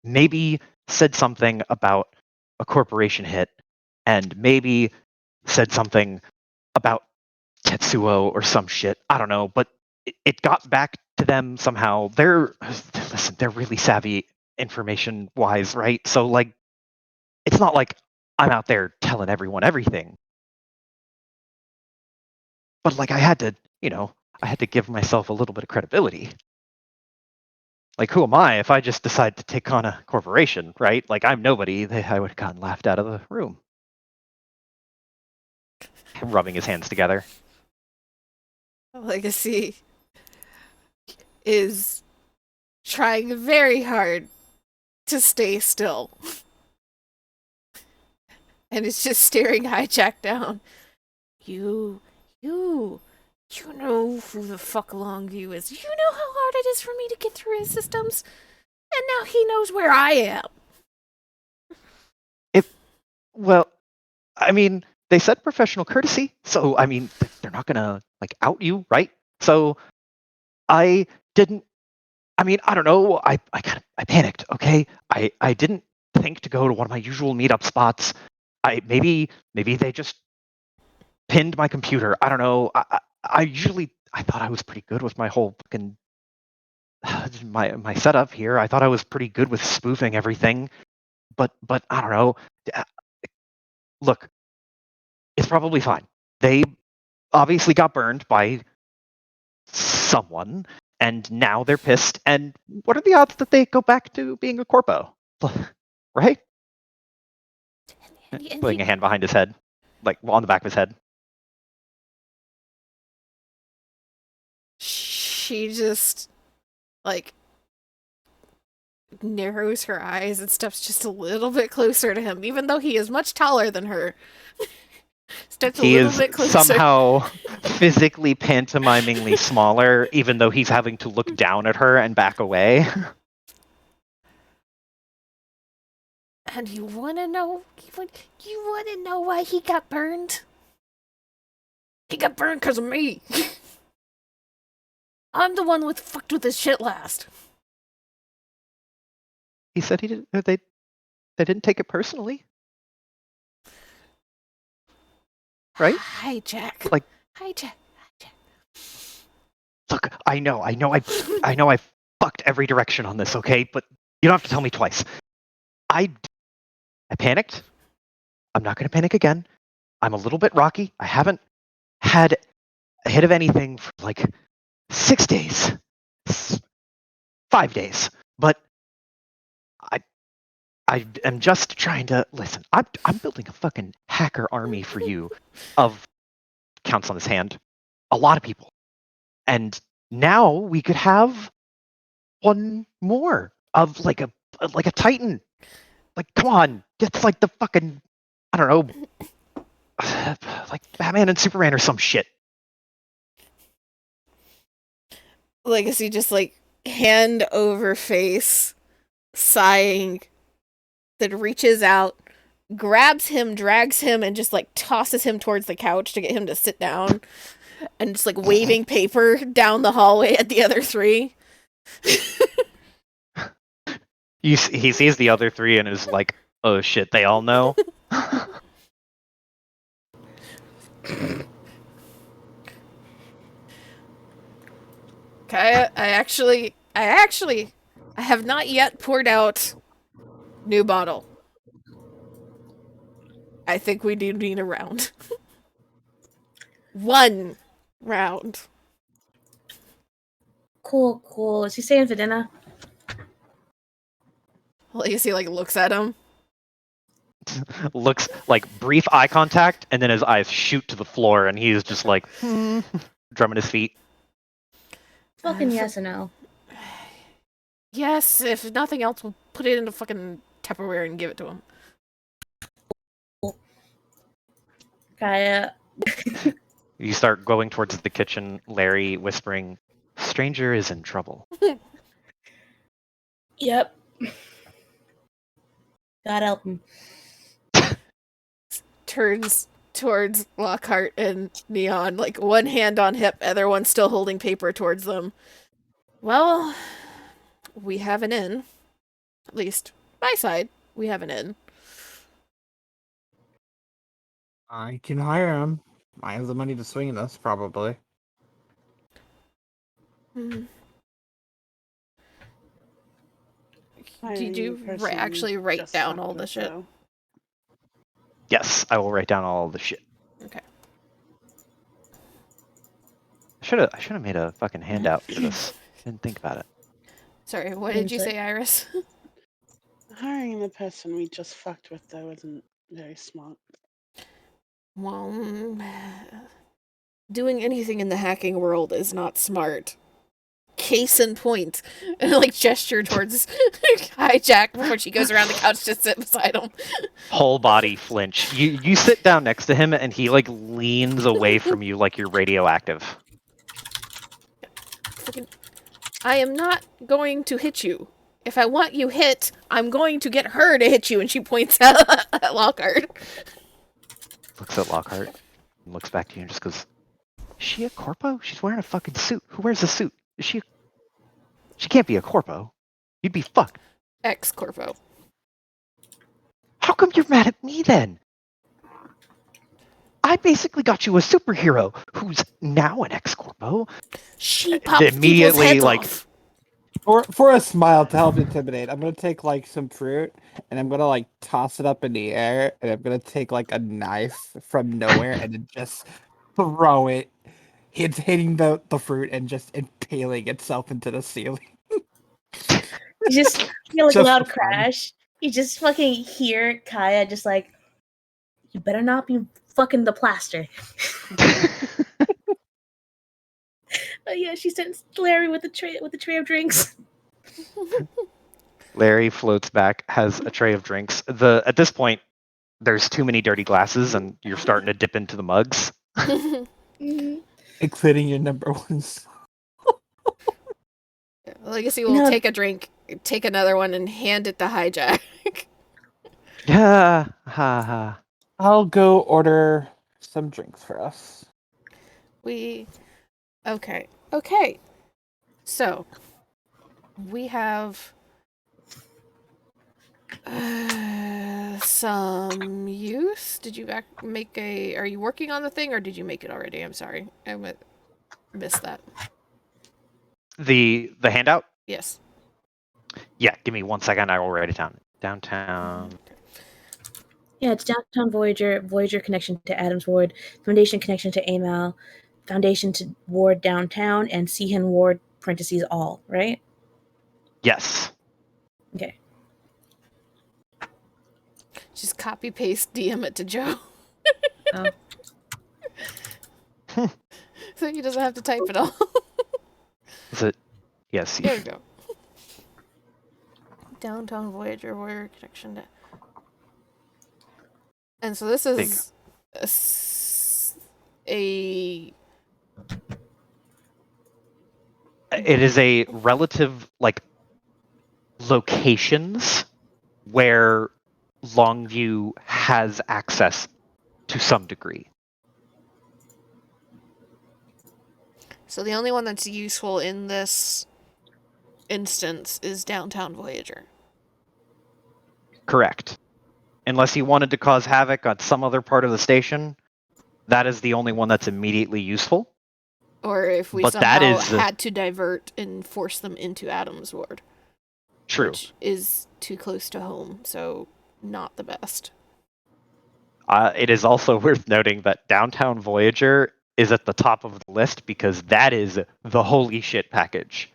maybe said something about a corporation hit, and maybe said something about Tetsuo or some shit. I don't know, but it got back to them somehow. They're really savvy information wise, right? So like, it's not like I'm out there telling everyone everything. But like, I had to give myself a little bit of credibility. Like, who am I if I just decide to take on a corporation, right? Like, I'm nobody. I would have gotten laughed out of the room. Rubbing his hands together. Legacy is trying very hard to stay still. And it's just staring Hijack down. You know who the fuck Longview is. You know how hard it is for me to get through his systems? And now he knows where I am. Well, I mean, they said professional courtesy, so I mean, they're not gonna like out you, right? So I didn't. I mean, I don't know. I panicked. Okay, I didn't think to go to one of my usual meetup spots. Maybe they just pinned my computer. I don't know. I thought I was pretty good with my whole fucking my setup here. I thought I was pretty good with spoofing everything, but I don't know. Look, it's probably fine. They obviously got burned by someone, and now they're pissed. And what are the odds that they go back to being a corpo? Right? Putting a hand behind his head, like on the back of his head. She just, like, narrows her eyes and steps just a little bit closer to him, even though he is much taller than her. Steps He a little is bit closer. somehow physically pantomimingly smaller, even though he's having to look down at her and back away. And you wanna know? You wanna know why he got burned? He got burned because of me. I'm the one who fucked with his shit last. He said he didn't. They didn't take it personally, right? Hi, Jack. Like- Hi, Jack. Look, I know, I fucked every direction on this, okay? But you don't have to tell me twice. I panicked. I'm not going to panic again. I'm a little bit rocky. I haven't had a hit of anything for like 6 days, 5 days. But I am just trying to listen. I'm building a fucking hacker army for you of counts on his hand. A lot of people. And now we could have one more of like a Titan. Like, come on, it's like the fucking, I don't know, like Batman and Superman or some shit. Legacy just like hand over face, sighing, then reaches out, grabs him, drags him, and just like tosses him towards the couch to get him to sit down, and just like waving paper down the hallway at the other three. He sees the other three and is like, oh shit, they all know. Okay, I have not yet poured out new bottle. I think we do need a round. One round. Cool. Is he staying for dinner? Legacy like looks at him. Looks like brief eye contact, and then his eyes shoot to the floor, and he's just like drumming his feet. Fucking yes or no? Yes, if nothing else, we'll put it in a fucking Tupperware and give it to him. Kaya. You start going towards the kitchen, Larry whispering, "Stranger is in trouble." Yep. God help him. Turns towards Lockhart and Neon, like one hand on hip, other one still holding paper towards them. Well, we have an in. At least, my side, we have an in. I can hire him. I have the money to swing this, probably. Hmm. I Did you personally actually write just down fucked all the with, shit? though. Yes, I will write down all the shit. Okay. I should have made a fucking handout for this. Didn't think about it. Sorry, what did you say, Iris? Hiring the person we just fucked with, though, isn't very smart. Well, doing anything in the hacking world is not smart. Case in point. And like gesture towards Hijack before she goes around the couch to sit beside him. Whole body flinch. You sit down next to him, and he like leans away from you like you're radioactive. I am not going to hit you. If I want you hit, I'm going to get her to hit you. And she points at Lockhart. Looks at Lockhart, and looks back to you, and just goes, "Is she a corpo? She's wearing a fucking suit. Who wears a suit? Is she? She can't be a corpo. You'd be fucked. Ex-corpo. How come you're mad at me then? I basically got you a superhero who's now an ex-corpo." She popped Immediately, people's heads like- off. For a smile to help intimidate, I'm gonna take like some fruit and I'm gonna like toss it up in the air, and I'm gonna take like a knife from nowhere and then just throw it. It's hitting the fruit and just impaling itself into the ceiling. You just feel like a Just loud for fun. crash. You just fucking hear Kaya just like, you better not be fucking the plaster. But yeah, she sends Larry with the tray of drinks. Larry floats back, has a tray of drinks. At this point, there's too many dirty glasses, and you're starting to dip into the mugs. Mhm. Including your number ones. Legacy will No. take a drink, take another one, and hand it to Hijack. Yeah. Ha ha. I'll go order some drinks for us. Okay. So, we have some use. Did you make a... Are you working on the thing, or did you make it already? I'm sorry. Missed that. The handout? Yes. Yeah, give me 1 second. I will write it down. Downtown. Yeah, it's Downtown Voyager, Voyager connection to Adams Ward, Foundation connection to Amal, Foundation to Ward Downtown, and Sehan Ward, parentheses, all, right? Yes. Okay. Just copy paste DM it to Joe. Oh. So he doesn't have to type it all. Is it? Yes. There we go. Downtown Voyager connection to... And so this is It is a relative, like, locations where Longview has access to some degree. So the only one that's useful in this instance is Downtown Voyager. Correct. Unless you wanted to cause havoc on some other part of the station, that is the only one that's immediately useful. Or if we But somehow that is had to divert and force them into Adams Ward. True. Which is too close to home, so not the best. It is also worth noting that Downtown Voyager is at the top of the list because that is the holy shit package.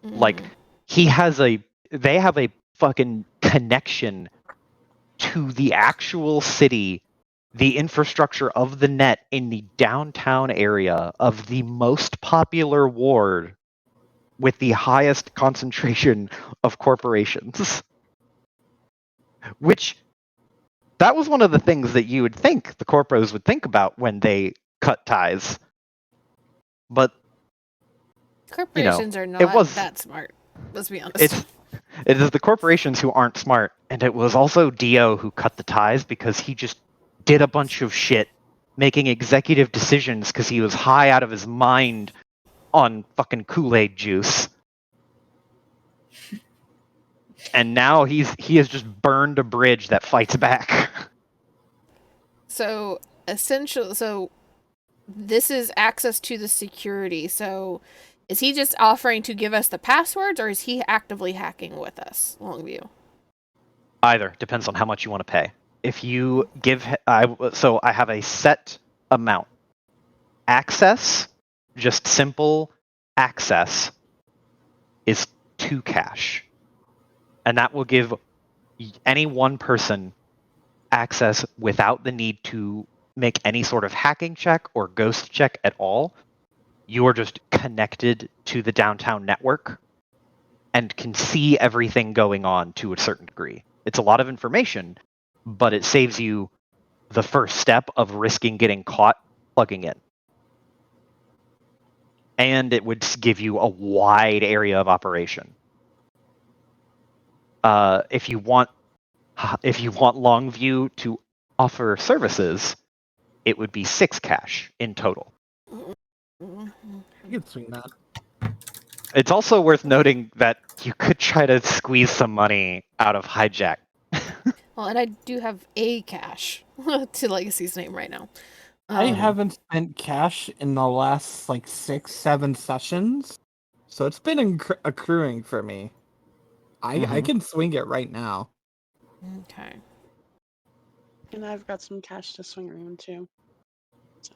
Like, they have a fucking connection to the actual city, the infrastructure of the net in the downtown area of the most popular ward with the highest concentration of corporations. Which, that was one of the things that you would think the corporos would think about when they cut ties. But corporations are not that smart. Let's be honest. It is the corporations who aren't smart, and it was also Dio who cut the ties because he just did a bunch of shit, making executive decisions because he was high out of his mind on fucking Kool-Aid juice. And now he has just burned a bridge that fights back. So this is access to the security. So is he just offering to give us the passwords, or is he actively hacking with us, Longview? Either. Depends on how much you want to pay. If you give... so I have a set amount. Access, just simple access, is 2 cash. And that will give any one person access without the need to make any sort of hacking check or ghost check at all. You are just connected to the downtown network and can see everything going on to a certain degree. It's a lot of information, but it saves you the first step of risking getting caught plugging in. And it would give you a wide area of operation. If you want Longview to offer services, it would be 6 cash in total. I can swing that. It's also worth noting that you could try to squeeze some money out of Hijack. Well, and I do have a cash to Legacy's name right now. I haven't spent cash in the last 6-7 sessions, so it's been accruing for me. I can swing it right now. Okay. And I've got some cash to swing around too. So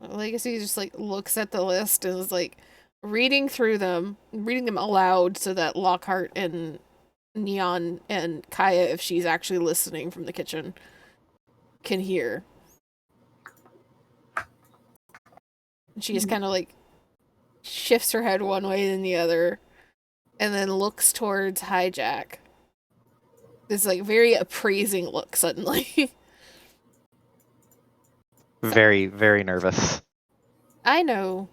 Legacy just looks at the list and is reading them aloud so that Lockhart and Neon and Kaya, if she's actually listening from the kitchen, can hear. And she just kind of shifts her head one way then the other, and then looks towards Hijack. This very appraising look suddenly. Very, very nervous. I know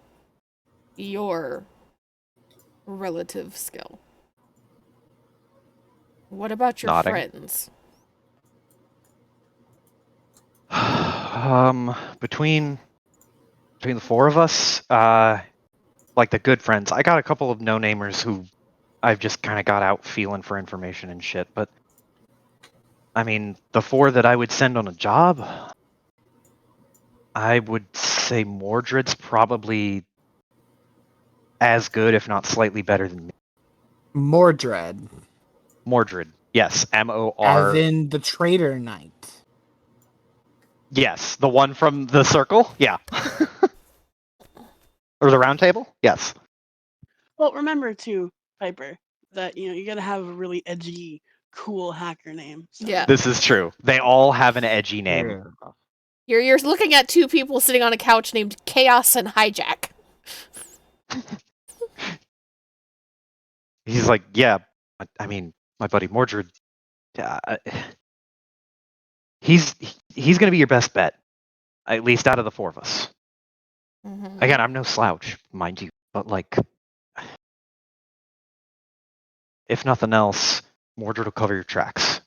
your relative skill. What about your Nodding. friends? Between the four of us, like the good friends, I got a couple of no-namers who I've just kind of got out feeling for information and shit. But I mean, the four that I would send on a job, I would say Mordred's probably as good, if not slightly better than me. Mordred, Mordred, yes, as M-O-R. in the Traitor Knight. Yes, the one from the circle, yeah. Or the round table, yes. Well, remember too, Piper, that you gotta have a really edgy, cool hacker name. So. Yeah. This is true. They all have an edgy name. You're looking at two people sitting on a couch named Chaos and Hijack. He's like, yeah, I mean, my buddy Mordred, he's going to be your best bet, at least out of the four of us. Mm-hmm. Again, I'm no slouch, mind you, but like, if nothing else, Mordred will cover your tracks.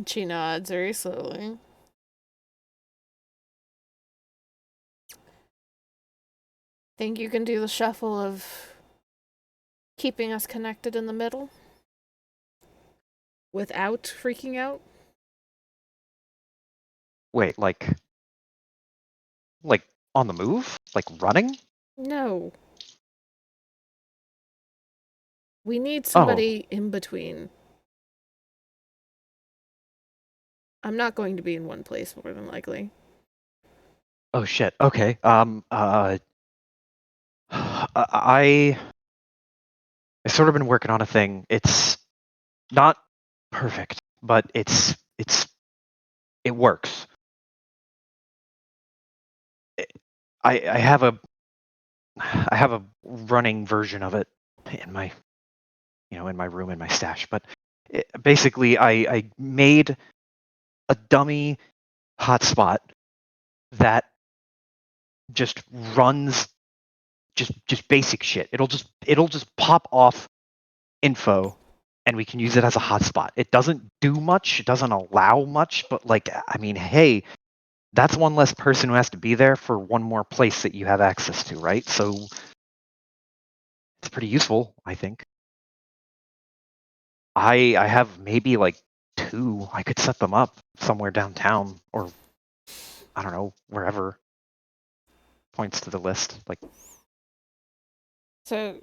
She nods very slowly. Think you can do the shuffle of keeping us connected in the middle? Without freaking out? Wait, like on the move? Like running? No. We need somebody in between. I'm not going to be in one place more than likely. Oh shit. Okay. I sort of been working on a thing. It's not perfect, but it works. I have a running version of it in my in my room in my stash, but basically I made a dummy hotspot that just runs just basic shit. It'll just pop off info and we can use it as a hotspot. It doesn't do much, it doesn't allow much, but like, I mean, hey, that's one less person who has to be there for one more place that you have access to, right? So it's pretty useful, I think. I have maybe like 2. I could set them up somewhere downtown or I don't know, wherever. Points to the list. Like, So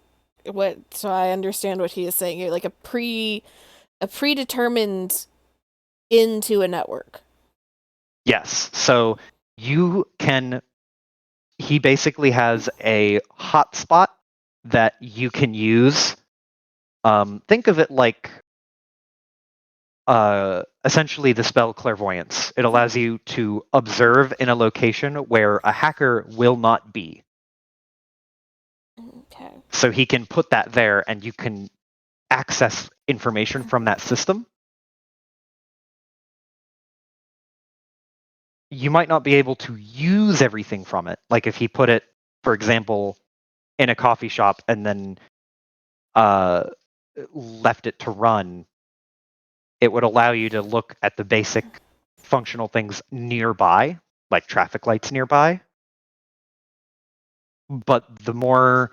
I understand what he is saying. You're like a predetermined into a network. yes. So you can. He basically has a hotspot that you can use. Think of it like essentially the spell clairvoyance. It allows you to observe in a location where a hacker will not be. Okay. So he can put that there and you can access information from that system. You might not be able to use everything from it. Like if he put it, for example, in a coffee shop and then left it to run, it would allow you to look at the basic functional things nearby, like traffic lights nearby. But the more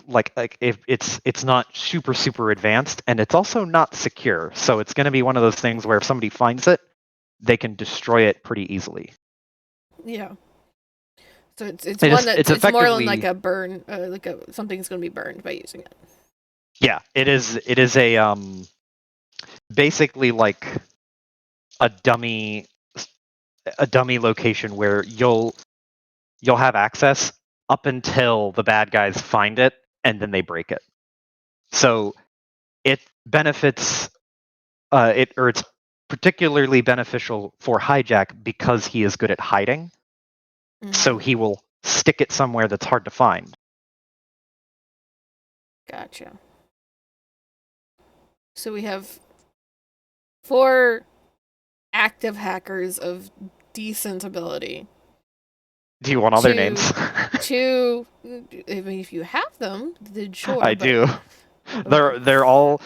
like if it's not super advanced and it's also not secure. So it's going to be one of those things where if somebody finds it, they can destroy it pretty easily. Yeah. So it's more than like a burn, something's going to be burned by using it. Yeah, it is a basically like a dummy location where you'll have access up until the bad guys find it and then they break it. So it benefits it's particularly beneficial for Hijack because he is good at hiding. Mm-hmm. So he will stick it somewhere that's hard to find. Gotcha. So we have 4 active hackers of decent ability. Do you want all their names? 2, I mean, if you have them, then sure. I do. They're all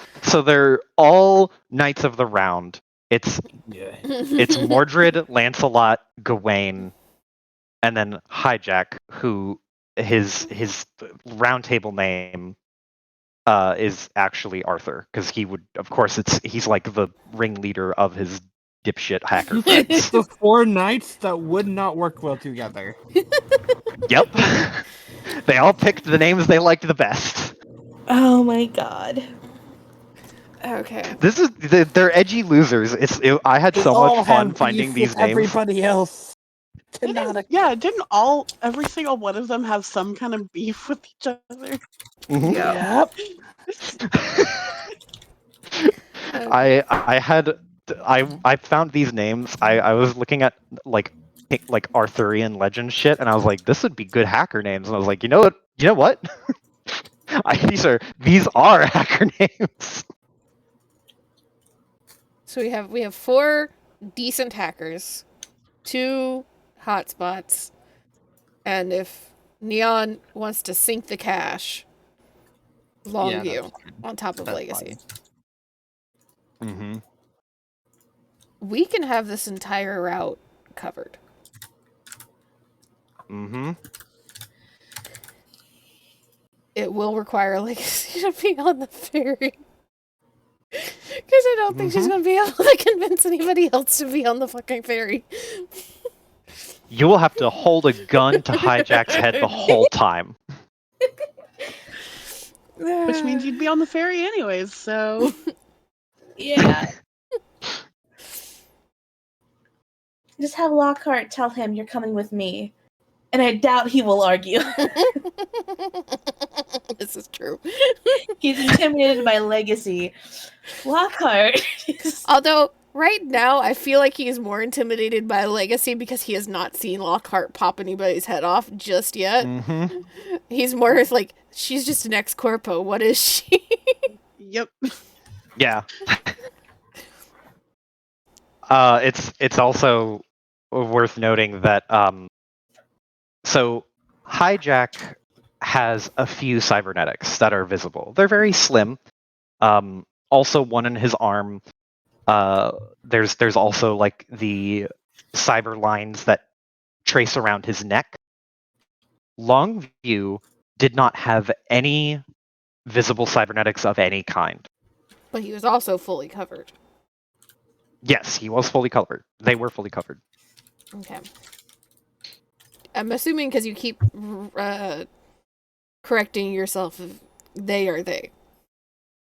Knights of the Round It's Mordred, Lancelot, Gawain, and then Hijack, who his round table name is actually Arthur, because he would, of course, he's like the ringleader of his dipshit hacker friends. The 4 knights that would not work well together. Yep. They all picked the names they liked the best. Oh my god. Okay. This is they're edgy losers. I had They so all much fun have finding beef these with names. everybody else. Didn't every single one of them have some kind of beef with each other? Mhm. Yep. I found these names. I was looking at like Arthurian legend shit, and I was like, this would be good hacker names. And I was like, you know what? These are hacker names. So we have 4 decent hackers, 2 hotspots, and if Neon wants to sink the cash, Longview on top of That's Legacy. fine. Mm-hmm. We can have this entire route covered. Mm-hmm. It will require Legacy to be on the ferry. Because I don't think she's going to be able to convince anybody else to be on the fucking ferry. You will have to hold a gun to Hijack's head the whole time. Which means you'd be on the ferry anyways, so... Yeah. Just have Lockhart tell him you're coming with me. And I doubt he will argue. This is true. He's intimidated by Legacy. Lockhart. Although, right now, I feel like he is more intimidated by Legacy because he has not seen Lockhart pop anybody's head off just yet. Mm-hmm. He's more like, she's just an ex-corpo. What is she? Yep. Yeah. It's also worth noting that so Hijack has a few cybernetics that are visible. They're very slim. Also one in his arm. There's also like the cyber lines that trace around his neck. Longview did not have any visible cybernetics of any kind. But he was also fully covered. Yes, he was fully covered. They were fully covered. Okay. I'm assuming because you keep correcting yourself, they are they.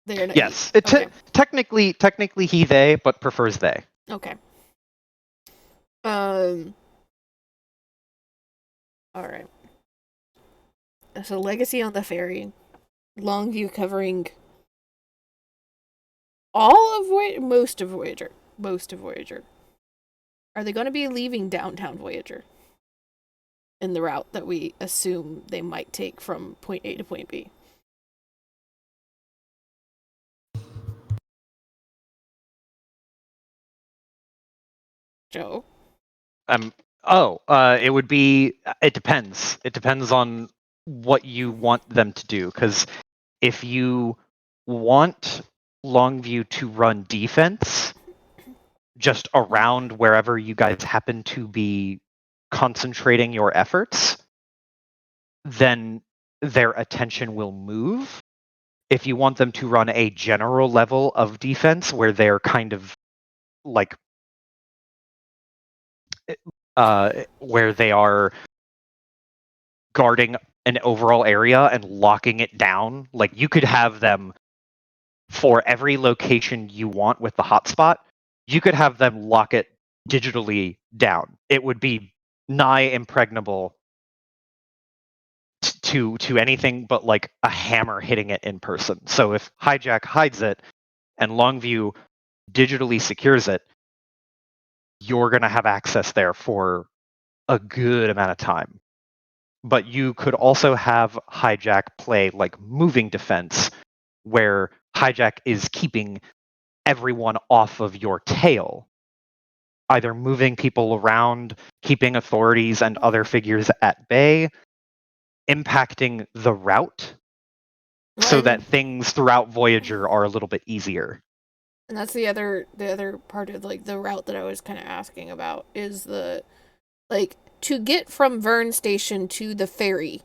They are not. Yes, Okay. technically he they, but prefers they. Okay. All right. So Legacy on the ferry, Longview covering all of most of Voyager. Are they going to be leaving downtown Voyager in the route that we assume they might take from point A to point B? Joe? It would be. It depends. It depends on what you want them to do. Because if you want Longview to run defense just around wherever you guys happen to be concentrating your efforts, then their attention will move. If you want them to run a general level of defense where they're kind of like where they are guarding an overall area and locking it down, like you could have them for every location you want with the hotspot, you could have them lock it digitally down. It would be nigh impregnable to anything but like a hammer hitting it in person. So if Hijack hides it and Longview digitally secures it, you're going to have access there for a good amount of time. But you could also have Hijack play like moving defense, where Hijack is keeping everyone off of your tail, either moving people around, keeping authorities and other figures at bay, impacting the route so that things throughout Voyager are a little bit easier. And that's the other part of like the route that I was kind of asking about is the like to get from Vern Station to the ferry.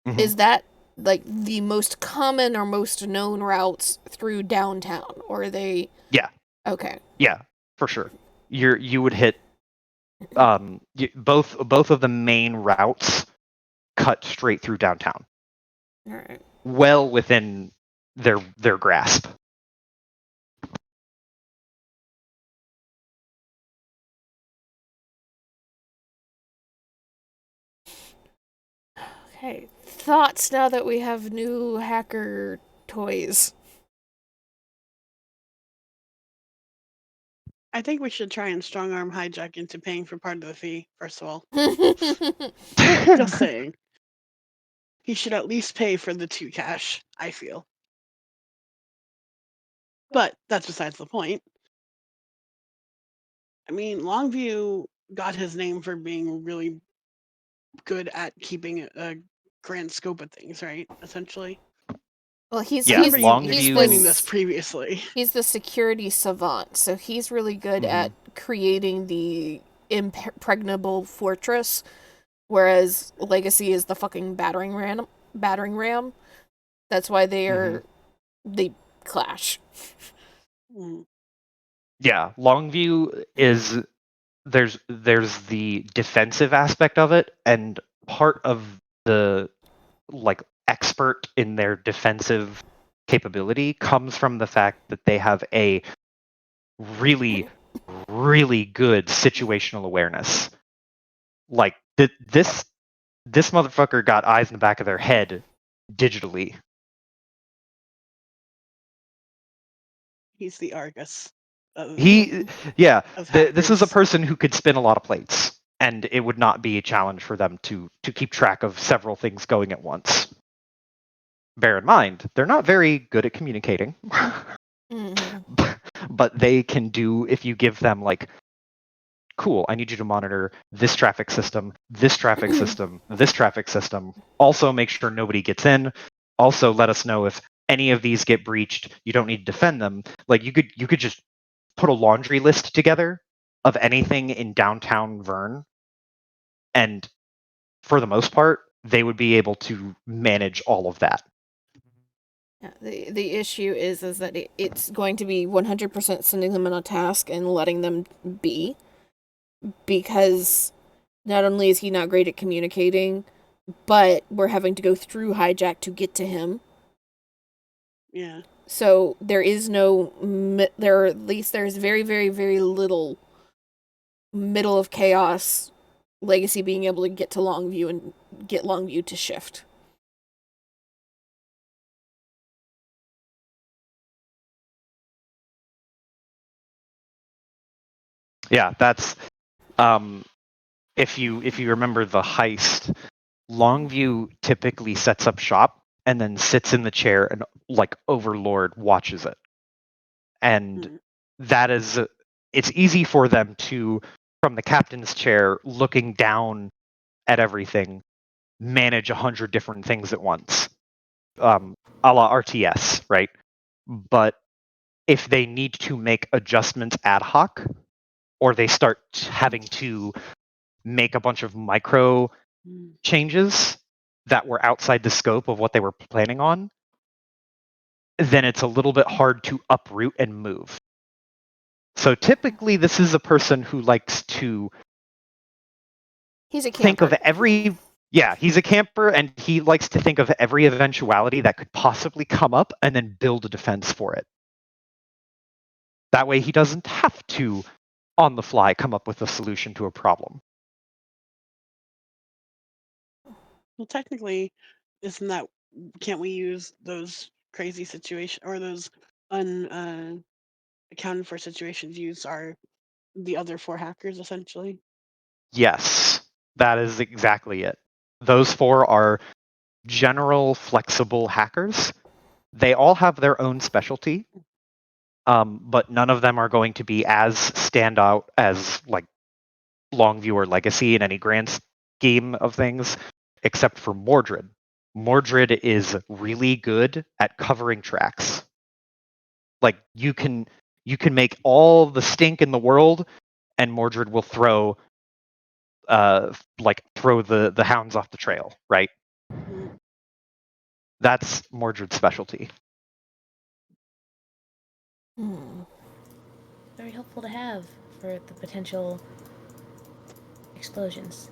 Mhm. Is that like the most common or most known routes through downtown, or are they? Yeah. Okay. Yeah, for sure. You would hit both of the main routes cut straight through downtown, All right. well within their grasp. Okay. Thoughts now that we have new hacker toys. I think we should try and strong arm hijack into paying for part of the fee, first of all. Just saying. He should at least pay for the 2 cash, I feel. But that's besides the point. I mean, Longview got his name for being really good at keeping a grand scope of things, right? Essentially. Well, he's Yeah, I remember you he's explaining Longview. this previously. he's the security savant, so he's really good at creating the impregnable fortress, whereas Legacy is the fucking battering ram. Battering ram. That's why they clash. Mm. Yeah, Longview is there's the defensive aspect of it, and part of the like expert in their defensive capability comes from the fact that they have a really really good situational awareness. Like this motherfucker got eyes in the back of their head digitally. He's the Argus of, He yeah, of this is a hackers. person who could spin a lot of plates, and it would not be a challenge for them to keep track of several things going at once. Bear in mind, they're not very good at communicating. But they can do, if you give them like, cool, I need you to monitor this traffic system, this traffic system, this traffic system. Also make sure nobody gets in. Also let us know if any of these get breached. You don't need to defend them. Like you could just put a laundry list together of anything in downtown Vern, and for the most part, they would be able to manage all of that. Yeah, the issue is that it's going to be 100% sending them on a task and letting them be, because not only is he not great at communicating, but we're having to go through hijack to get to him. Yeah. So there is no there, or at least there's very very very little middle of chaos Legacy being able to get to Longview and get Longview to shift. Yeah, that's if you remember the heist, Longview typically sets up shop and then sits in the chair and like Overlord watches it. And Mm. that is it's easy for them to, from the captain's chair looking down at everything, manage 100 different things at once. A la RTS, right? But if they need to make adjustments ad hoc, or they start having to make a bunch of micro Mm. changes that were outside the scope of what they were planning on, then it's a little bit hard to uproot and move. So typically, this is a person who likes to He's a think camper. of every. Yeah, he's a camper, and he likes to think of every eventuality that could possibly come up and then build a defense for it. That way, he doesn't have to, on the fly, come up with a solution to a problem. Well, technically, isn't that, can't we use those crazy situations or those accounted for situations used are the other 4 hackers essentially? Yes, that is exactly it. Those 4 are general flexible hackers. They all have their own specialty, but none of them are going to be as standout as like Longview or Legacy in any grand scheme of things, except for Mordred. Mordred is really good at covering tracks. Like you can You can make all the stink in the world, and Mordred will throw the hounds off the trail, right? Mm. That's Mordred's specialty. Very helpful to have for the potential explosions.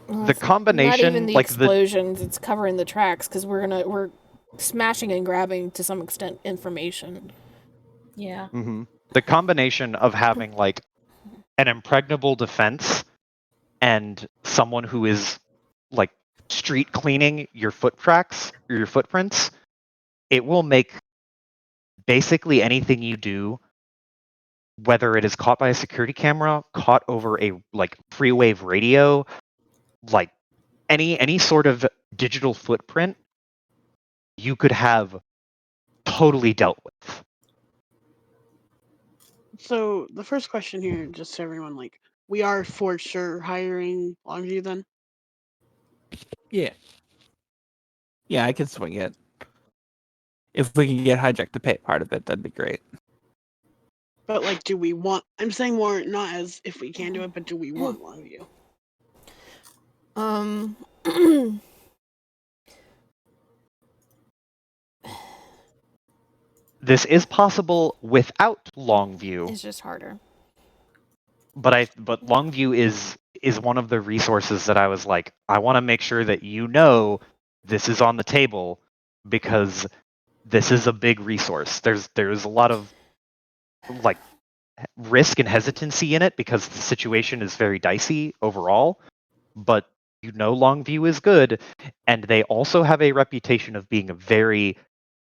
Well, The it's not even combination, the like the explosions, it's covering the tracks, because we're smashing and grabbing, to some extent, information. Yeah. the combination of having like an impregnable defense and someone who is like street cleaning your foot tracks or your footprints, it will make basically anything you do, whether it is caught by a security camera, caught over a like freewave radio, like any sort of digital footprint, you could have totally dealt with. So the first question here, just so everyone, like, we are for sure hiring Longview then? Yeah. Yeah, I can swing it. If we can get Hijack to pay part of it, that'd be great. But like, do we want? I'm saying more not as if we can do it, but do we want Longview? This is possible without Longview, It's just harder. but Longview is one of the resources that I was like, I want to make sure that you know this is on the table, because this is a big resource. There's a lot of like risk and hesitancy in it because the situation is very dicey overall, but you know Longview is good, and they also have a reputation of being very,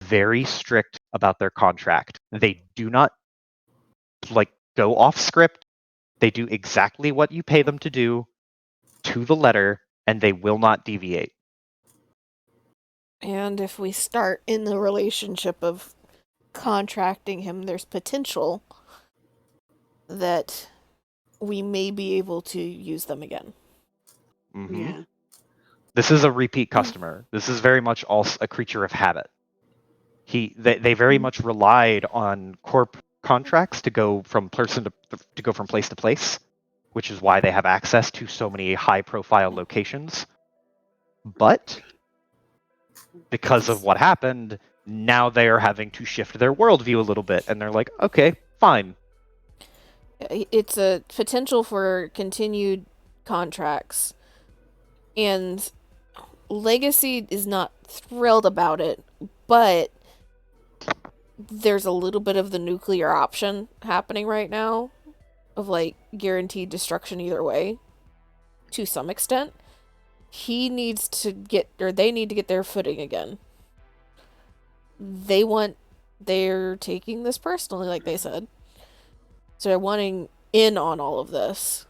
very strict about their contract. They do not like go off script. They do exactly what you pay them to do, to the letter, and they will not deviate. And if we start in the relationship of contracting him, there's potential that we may be able to use them again. Mm-hmm. Yeah. This is a repeat customer. This is very much also a creature of habit. They very much relied on corp contracts to go from place to place, which is why they have access to so many high-profile locations. But because of what happened, now they are having to shift their worldview a little bit, and they're like, okay, fine. It's a potential for continued contracts, and Legacy is not thrilled about it, but there's a little bit of the nuclear option happening right now, of like guaranteed destruction either way, to some extent. They need to get their footing again. They're taking this personally, like they said. So they're wanting in on all of this.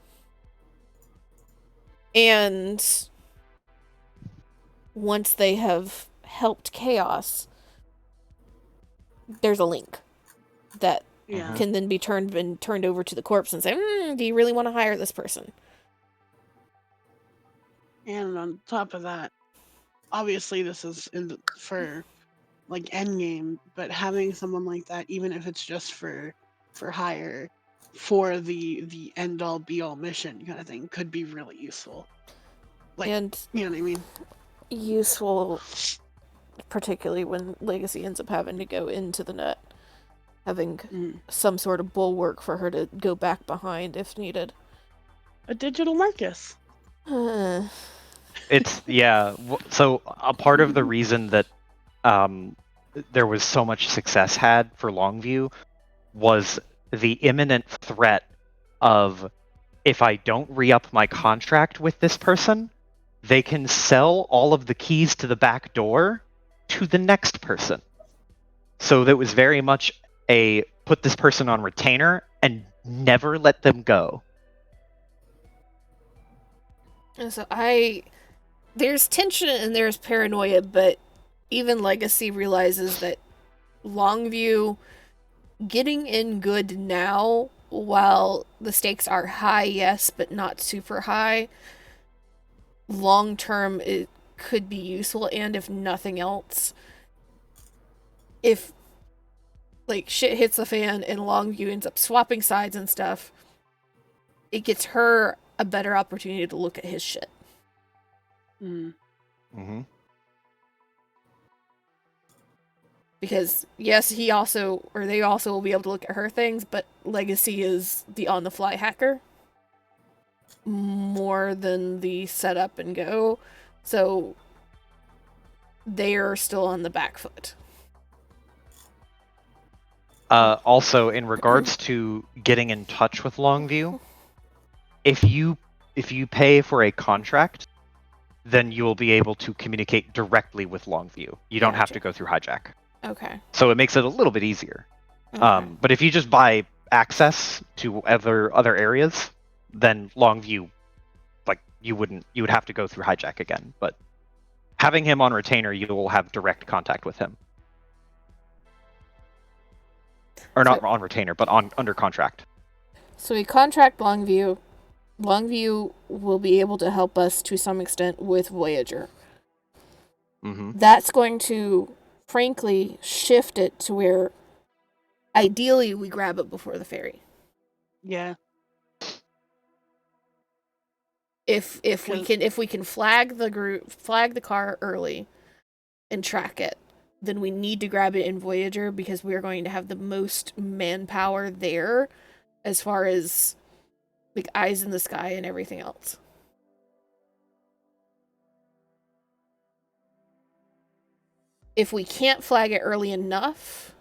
And once they have helped Chaos, there's a link that Yeah. can then be turned over to the corpse and say, do you really want to hire this person? And on top of that, obviously this is for like endgame, but having someone like that, even if it's just for hire, for the end all be all mission kind of thing, could be really useful. Like, And you know what I mean? useful, particularly when Legacy ends up having to go into the net, having some sort of bulwark for her to go back behind if needed. A digital Marcus. It's yeah. So a part of the reason that there was so much success had for Longview was the imminent threat of, if I don't re-up my contract with this person, they can sell all of the keys to the back door to the next person. So that was very much a put this person on retainer and never let them go. And so there's tension and there's paranoia, but even Legacy realizes that Longview getting in good now, while the stakes are high, yes, but not super high, long term it could be useful. And if nothing else, if like shit hits the fan and Longview ends up swapping sides and stuff, it gets her a better opportunity to look at his shit. Mm. Mm-hmm. Because yes, they also will be able to look at her things, but Legacy is the on-the-fly hacker more than the set up and go, so they're still on the back foot. Also, in regards to getting in touch with Longview, if you pay for a contract, then you will be able to communicate directly with Longview. You don't have Gotcha. to go through Hijack. Okay. So it makes it a little bit easier. Okay. But if you just buy access to other areas, then Longview, like you would have to go through Hijack again. But having him on retainer, you will have direct contact with him. Or not on retainer, but under contract. So we contract Longview. Longview will be able to help us to some extent with Voyager. Mm-hmm. That's going to, frankly, shift it to where ideally we grab it before the ferry. Yeah. If we can flag the car early and track it, then we need to grab it in Voyager because we are going to have the most manpower there as far as like eyes in the sky and everything else. If we can't flag it early enough,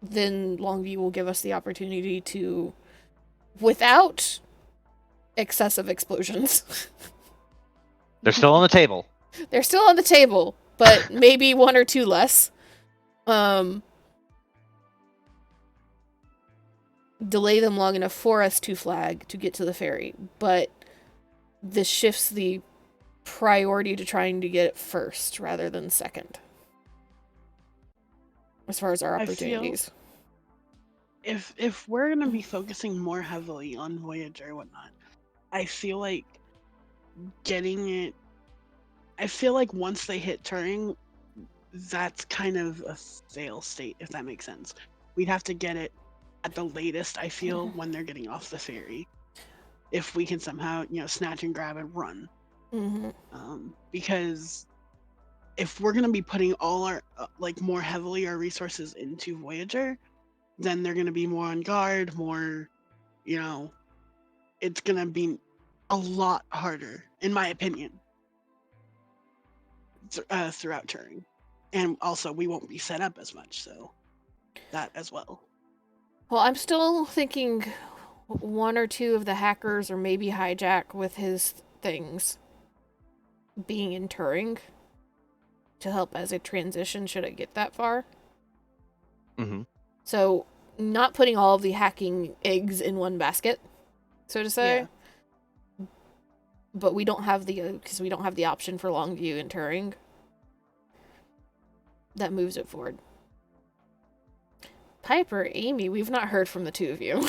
then Longview will give us the opportunity to, without excessive explosions. They're still on the table. They're still on the table, but maybe one or two less. Delay them long enough for us to flag to get to the ferry, but this shifts the priority to trying to get it first rather than second. As far as our opportunities. If we're gonna be focusing more heavily on Voyager and whatnot, I feel like getting it. I feel like once they hit Turing, that's kind of a fail state, if that makes sense. We'd have to get it at the latest, I feel, when they're getting off the ferry. If we can somehow, snatch and grab and run. Mm-hmm. Because if we're gonna be putting all our more heavily our resources into Voyager, then they're gonna be more on guard, more, it's gonna be a lot harder, in my opinion, throughout Turing. And also, we won't be set up as much, so that as well. Well, I'm still thinking one or two of the hackers, or maybe Hijack with his things, being in Turing to help as a transition should it get that far. Mm-hmm. So, not putting all of the hacking eggs in one basket, so to say. Yeah. But we don't have because we don't have the option for Longview and Turing. That moves it forward. Piper, Amy, we've not heard from the two of you.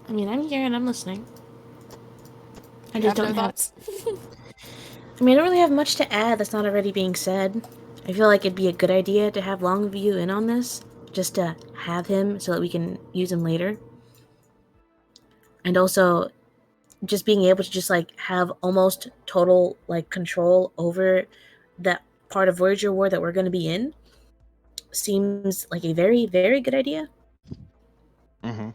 I mean, I'm here and I'm listening. I You just have don't no have thoughts. I mean, I don't really have much to add that's not already being said. I feel like it'd be a good idea to have Longview in on this, just to have him so that we can use him later. And also, just being able to just have almost total control over that part of Voyager War that we're going to be in seems like a very, very good idea. Mm-hmm.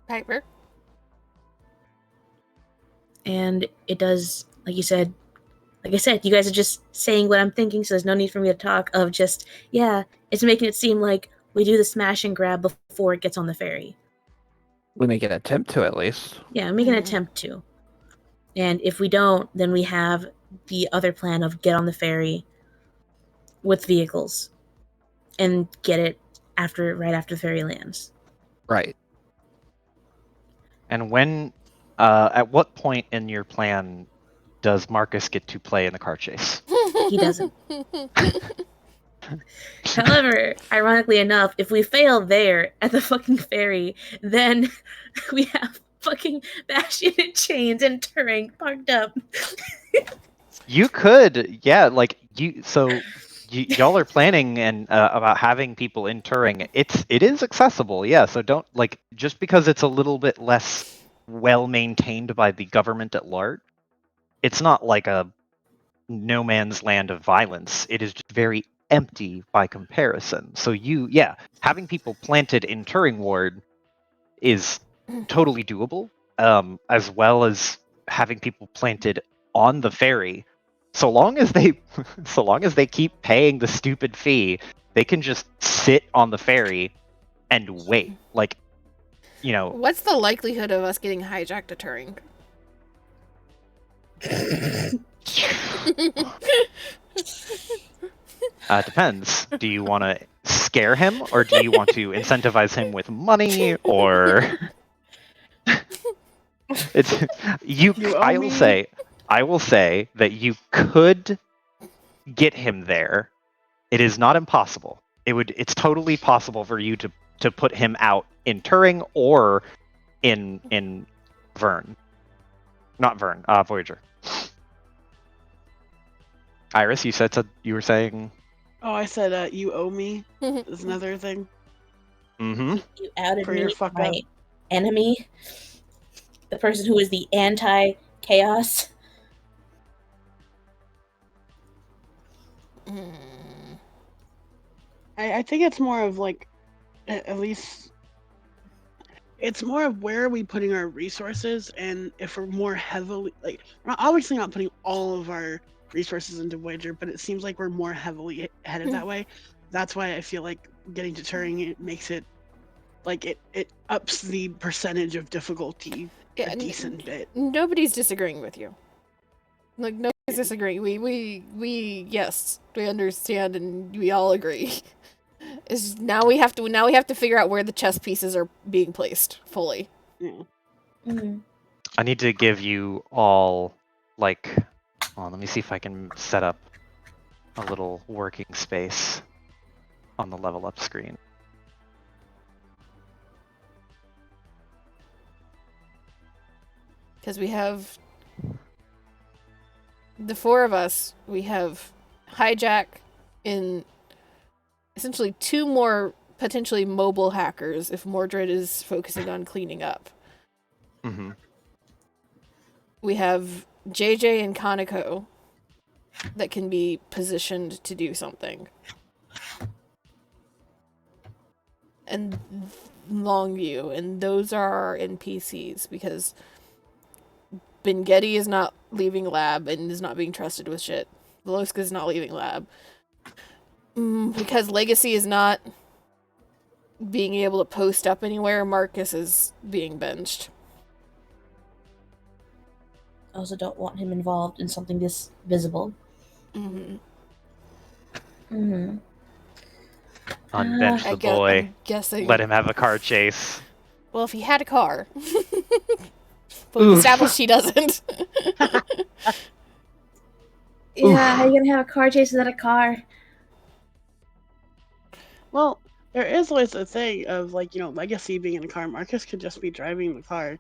Piper? And it does, like I said, you guys are just saying what I'm thinking, so there's no need for me to talk of just, it's making it seem like we do the smash and grab before it gets on the ferry. We make an attempt to, at least. Yeah, make an attempt to. And if we don't, then we have the other plan of get on the ferry with vehicles and get it right after the ferry lands. Right. And at what point in your plan does Marcus get to play in the car chase? He doesn't. However, ironically enough, if we fail there at the fucking ferry, then we have fucking Bastion in chains and Turing parked up. You could, yeah, like you. So y'all are planning and about having people in Turing. It is accessible, yeah. So don't like just because it's a little bit less well maintained by the government at large. It's not like a no man's land of violence. It is just very empty by comparison. So having people planted in Turing Ward is totally doable, as well as having people planted on the ferry. So long as they, so long as they keep paying the stupid fee, they can just sit on the ferry and wait. Like, What's the likelihood of us getting hijacked to Turing? Depends. Do you want to scare him, or do you want to incentivize him with money, or it's you? I will say that you could get him there. It is not impossible. It's totally possible for you to put him out in Turing or in Vern. Not Vern, Voyager. Iris, you were saying. Oh, I said you owe me is another thing. Mm-hmm. You outed For me, your fuck my up. enemy, the person who is the anti-chaos. I think it's more of like, at least, it's more of where are we putting our resources, and if we're more heavily, like, we're obviously not putting all of our resources into Voyager, but it seems like we're more heavily headed that way. That's why I feel like getting to Turing, it makes it, like, it ups the percentage of difficulty a decent bit. Nobody's disagreeing with you. Like, nobody's disagreeing. We yes, we understand and we all agree. Is now we have to figure out where the chess pieces are being placed fully. Yeah. Mm-hmm. I need to give you all, like, well, let me see if I can set up a little working space on the level up screen. Because we have the four of us, we have Hijack in essentially 2 more potentially mobile hackers if Mordred is focusing on cleaning up. Mm-hmm. We have JJ and Kaneko that can be positioned to do something. And Longview, and those are our NPCs because Bengetti is not leaving lab and is not being trusted with shit. Veloska is not leaving lab. Because Legacy is not being able to post up anywhere, Marcus is being benched. I also don't want him involved in something this visible. Mm-hmm. Mm-hmm. Unbench the boy. I'm guessing. Let him have a car chase. Well, if he had a car. But we established he doesn't. Yeah, how are you gonna have a car chase without a car? Well, there is always a thing of, like, Legacy being in a car. Marcus could just be driving the car.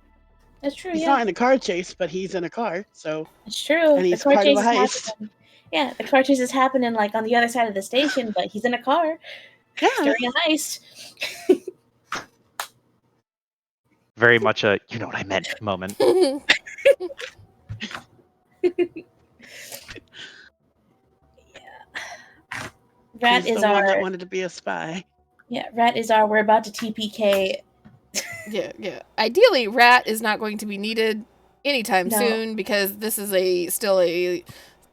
That's true. He's Yeah, not in a car chase, but he's in a car. So it's true. and he's the car part of chase the is heist. happening. Yeah, the car chase is happening like on the other side of the station, but he's in a car Yeah. during a heist. Very much a you know what I meant moment. Rat He's is the one that our wanted to be a spy. Rat is our we're about to TPK. Yeah. Ideally, Rat is not going to be needed anytime soon because this is still a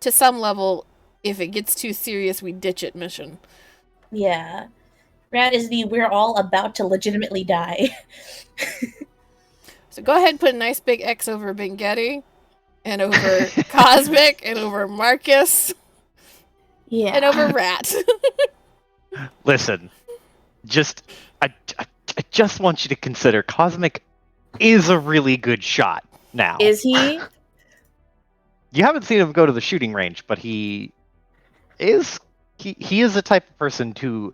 to some level, if it gets too serious, we ditch it mission. Yeah. Rat is the we're all about to legitimately die. So go ahead and put a nice big X over Bengetti and over Cosmic and over Marcus Yeah. and over Rat. Listen, I just want you to consider Cosmic is a really good shot now. Is he? You haven't seen him go to the shooting range, but he's he is the type of person who,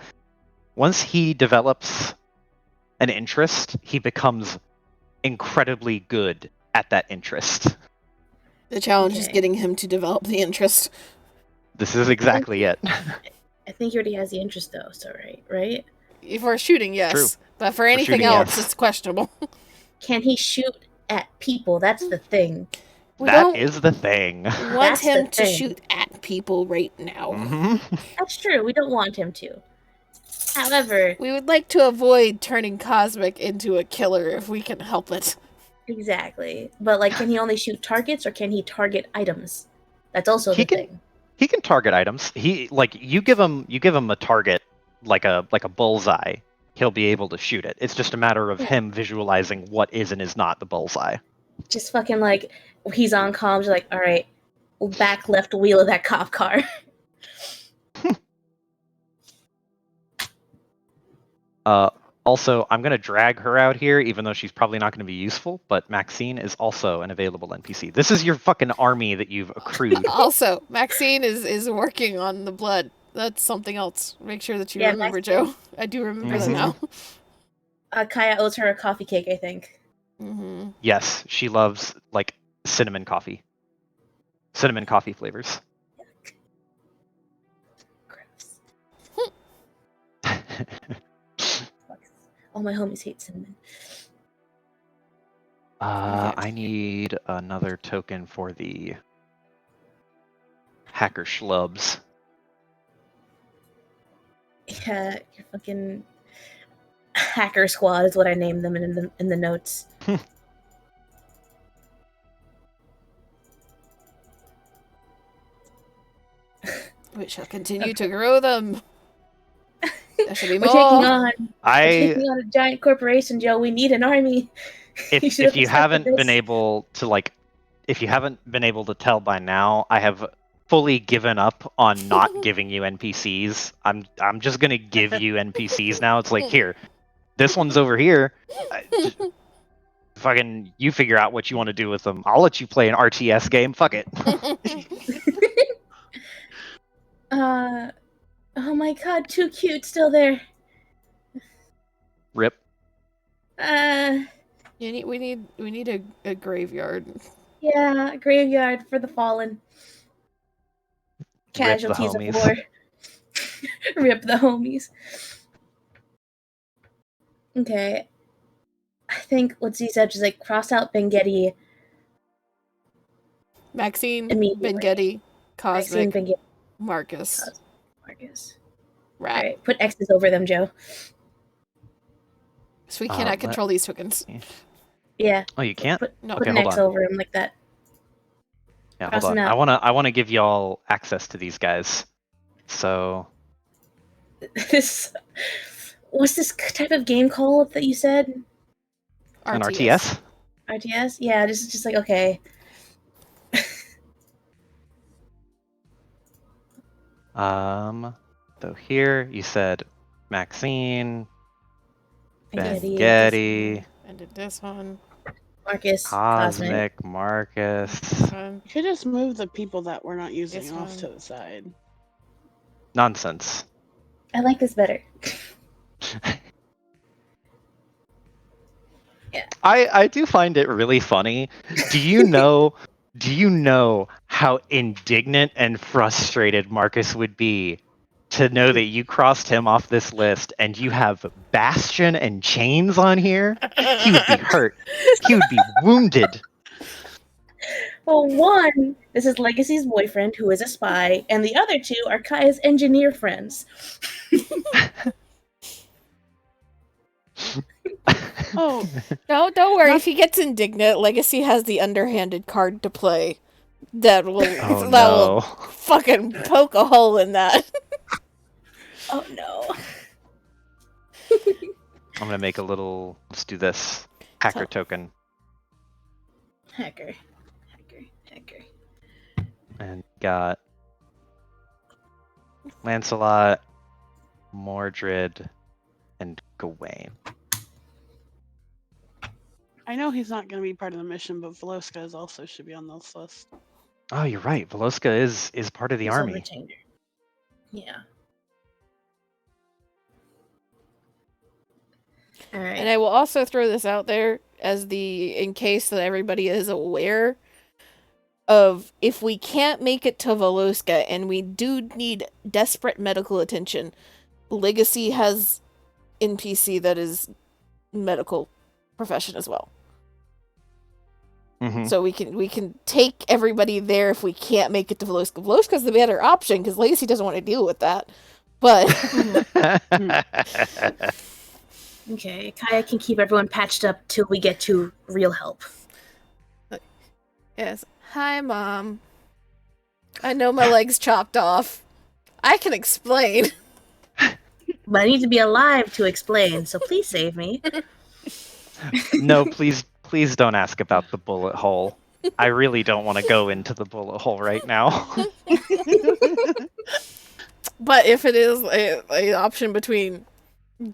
once he develops an interest, he becomes incredibly good at that interest. The challenge is Okay. getting him to develop the interest. This is exactly it. I think he already has the interest though, so right? For shooting, yes. True. But for anything shooting, else, yes. it's questionable. Can he shoot at people? That's the thing. We That don't is the thing. want That's the him to thing. shoot at people right now. Mhm. That's true. We don't want him to. However, We would like to avoid turning Cosmic into a killer if we can help it. exactly. But like, can he only shoot targets or can he target items? That's also He the can- thing. He can target items. He like you give him a target like a bullseye. He'll be able to shoot it. It's just a matter of Yeah. him visualizing what is and is not the bullseye. Just fucking like he's on comms, like, all right, back left wheel of that cop car. Also, I'm going to drag her out here, even though she's probably not going to be useful, but Maxine is also an available NPC. This is your fucking army that you've accrued. Also, Maxine is working on the blood. That's something else. Make sure that you Yeah, remember, Maxine. Joe. I do remember that Mhm. now. Kaya owes her a coffee cake, I think. Mm-hmm. Yes, she loves, like, cinnamon coffee. Cinnamon coffee flavors. Gross. All my homies hate cinnamon. I need another token for the hacker schlubs. Yeah, your fucking hacker squad is what I named them in the notes. We shall continue to grow them. There should be We're more. we're taking on a giant corporation, Joe. We need an army. If should if have you expected haven't this. been able to like, if you haven't been able to tell by now, I have fully given up on not giving you NPCs. I'm just gonna give you NPCs now. It's like, here, this one's over here. Fucking, you figure out what you want to do with them. I'll let you play an RTS game. Fuck it. Oh my god, too cute still there. Rip. We need a graveyard. Yeah, graveyard for the fallen. Casualties of homies. war. Rip the homies. Okay. I think what Z said is like cross out Bengetti. Maxine, Immediately. Bengetti, Cosmic, Bengetti, Marcus, Marcus. Rat. Alright, put X's over them, Joe. So we cannot control these tokens. Yeah. Oh, you can't? No. Put Okay, an hold X on. over him like that. Yeah, hold Crossing on. out. I wanna give y'all access to these guys. So This. What's this type of game called that you said? an RTS? RTS? Yeah, just like, okay. So here you said Maxine, Bengetti, Bengetti, And did this one. Marcus, Cosmic, Marcus. This one. You could just move the people that we're not using This off one. to the side. Nonsense. I like this better. I do find it really funny. Do you know how indignant and frustrated Marcus would be to know that you crossed him off this list and you have Bastion and Chains on here? He would be hurt. He would be wounded. Well, one, this is Legacy's boyfriend, who is a spy, and the other two are Kaya's engineer friends. Oh, No, don't worry. If he gets indignant, Legacy has the underhanded card to play. That will Oh will no. fucking poke a hole in that. Oh no. I'm gonna make a little. Let's do this. Hacker token. Hacker. And got Lancelot, Mordred, and Gawain. I know he's not going to be part of the mission, but Veloska is also should be on this list. Oh, you're right. Veloska is part of the He's a army. retainer. Yeah. All right. And I will also throw this out there in case that everybody is aware of, if we can't make it to Veloska and we do need desperate medical attention, Legacy has NPC that is medical profession as well. Mhm. So we can take everybody there if we can't make it to Veloska. Veloska's the better option because Legacy doesn't want to deal with that. But Okay, Kaya can keep everyone patched up till we get to real help. yes, hi mom. I know my leg's chopped off. I can explain. But I need to be alive to explain, so please save me. No, please don't ask about the bullet hole. I really don't want to go into the bullet hole right now. But if it is a option between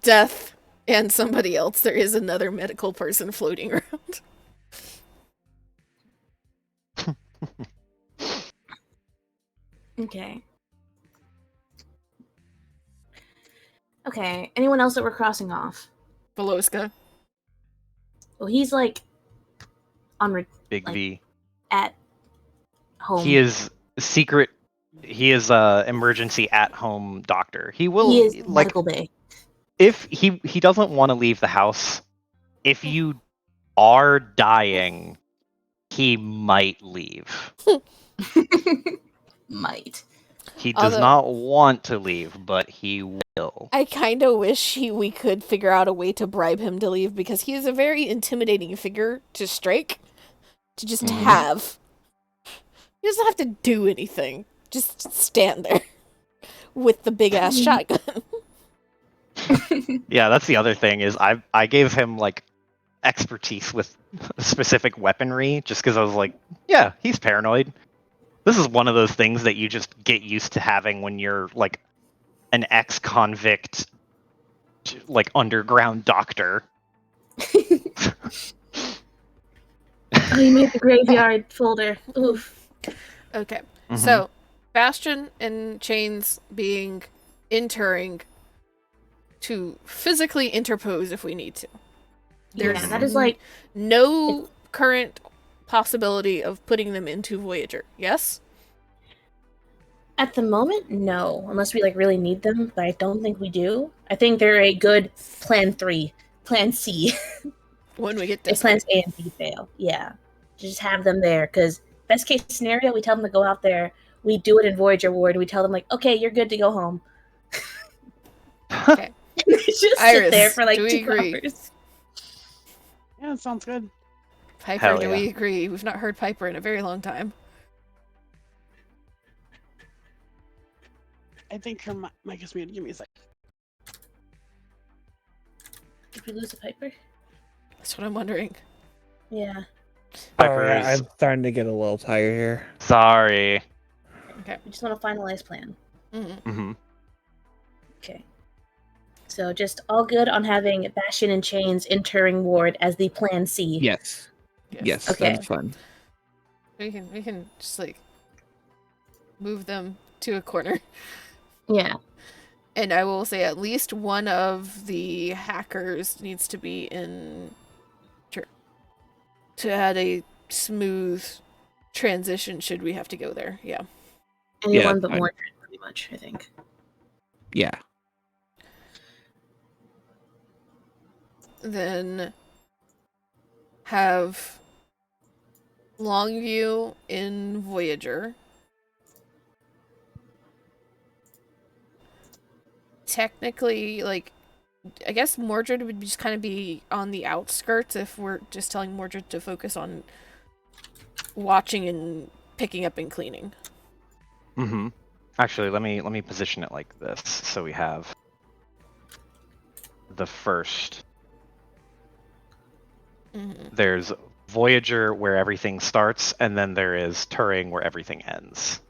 death and somebody else, there is another medical person floating around. Okay. Okay, anyone else that we're crossing off? Veloska. Well, he's like Big Like, V. at home. He is secret. He is emergency at home doctor. He will He is like medical bay. if he doesn't want to leave the house. If you are dying, he might leave. Might. He does Although- not want to leave, but he will. I kind of wish we could figure out a way to bribe him to leave because he is a very intimidating figure to strike, to just Mhm. have. He doesn't have to do anything. Just stand there with the big ass shotgun. Yeah, that's the other thing is I gave him like expertise with specific weaponry just because I was like, yeah, he's paranoid. This is one of those things that you just get used to having when you're like an ex-convict, like underground doctor. Oh, you made the graveyard folder. Oof. Okay, Mhm. so Bastion and Chains being interring to physically interpose if we need to. There's Yeah, that is like no current possibility of putting them into Voyager. Yes? at the moment, no, unless we like really need them. But I don't think we do. I think they're a good plan 3, plan C. When we get If this plans A and B fail, yeah, just have them there. Because best case scenario, we tell them to go out there. We do it in Voyager Ward. We tell them like, okay, you're good to go home. Okay. Just sit Iris, there for like do we 2 agree? hours. Yeah, it sounds good. Piper, Hell do yeah. we agree? We've not heard Piper in a very long time. I think her mic is muted. Give me a sec. Did we lose a Piper? That's what I'm wondering. Yeah. Piper's I'm starting to get a little tired here. sorry. We just want to finalize plan. Mm-hmm. Hmm. Okay. So just all good on having Bastion and Chains entering Ward as the plan C. Yes. Yes, Okay. that's fun. We can just like move them to a corner. Yeah. And I will say at least one of the hackers needs to be in to add a smooth transition should we have to go there. Yeah. Anyone but fine. Mordred, pretty much, I think. Yeah. Then have Longview in Voyager. Technically, like, I guess Mordred would just kind of be on the outskirts if we're just telling Mordred to focus on watching and picking up and cleaning. Hmm. Actually, let me position it like this so we have the first. Mm-hmm. There's Voyager where everything starts, and then there is Turing where everything ends.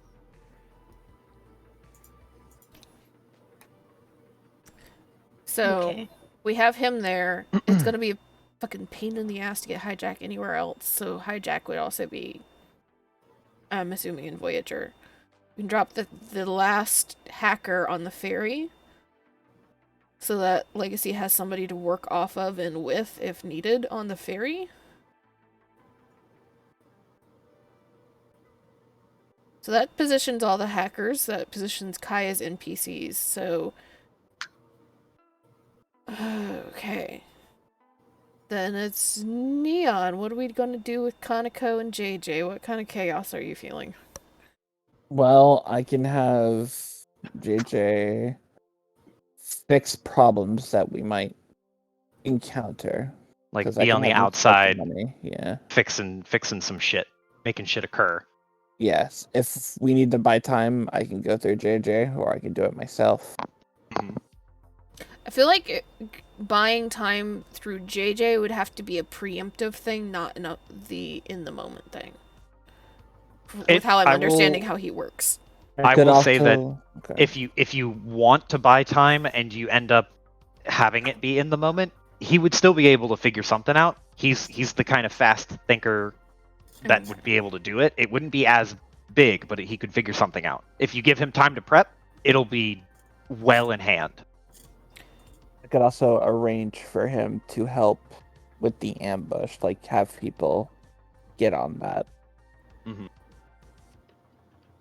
So Okay. we have him there. It's gonna be a fucking pain in the ass to get Hijack anywhere else. So Hijack would also be, I'm assuming, in Voyager. We can drop the last hacker on the ferry. so that Legacy has somebody to work off of and with if needed on the ferry. So that positions all the hackers, that positions Kai as NPCs, so... Okay. Then it's Neon. What are we gonna do with Kaneko and JJ? What kind of chaos are you feeling? Well, I can have JJ fix problems that we might encounter. Like 'Cause be I on can the have him spend the outside, money. Yeah. fixing some shit, making shit occur. Yes. If we need to buy time, I can go through JJ, or I can do it myself. Mhm. I feel like buying time through JJ would have to be a preemptive thing, not the in the moment thing. With how I'm understanding how he works. I could will say that okay. if you want to buy time and you end up having it be in the moment, he would still be able to figure something out. He's the kind of fast thinker that would be able to do it. It wouldn't be as big, but he could figure something out. If you give him time to prep, it'll be well in hand. I could also arrange for him to help with the ambush, like have people get on that.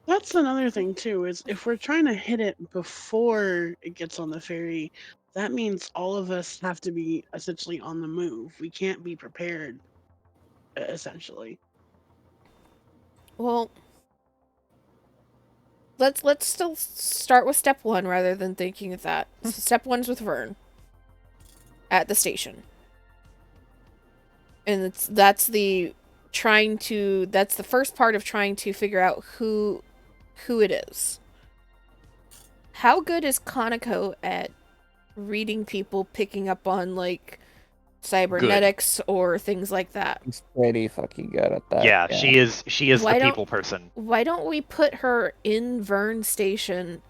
That's another thing too, is if we're trying to hit it before it gets on the ferry, that means all of us have to be essentially on the move. We can't be prepared, essentially. Well, let's still start with step 1 rather than thinking of that. So step 1's with Vern at the station, and that's the first part of trying to figure out who it is. How good is Kaneko at reading people, picking up on like cybernetics or things like that? He's pretty fucking good at that. Yeah, she is the people person. Why don't we put her in Vern Station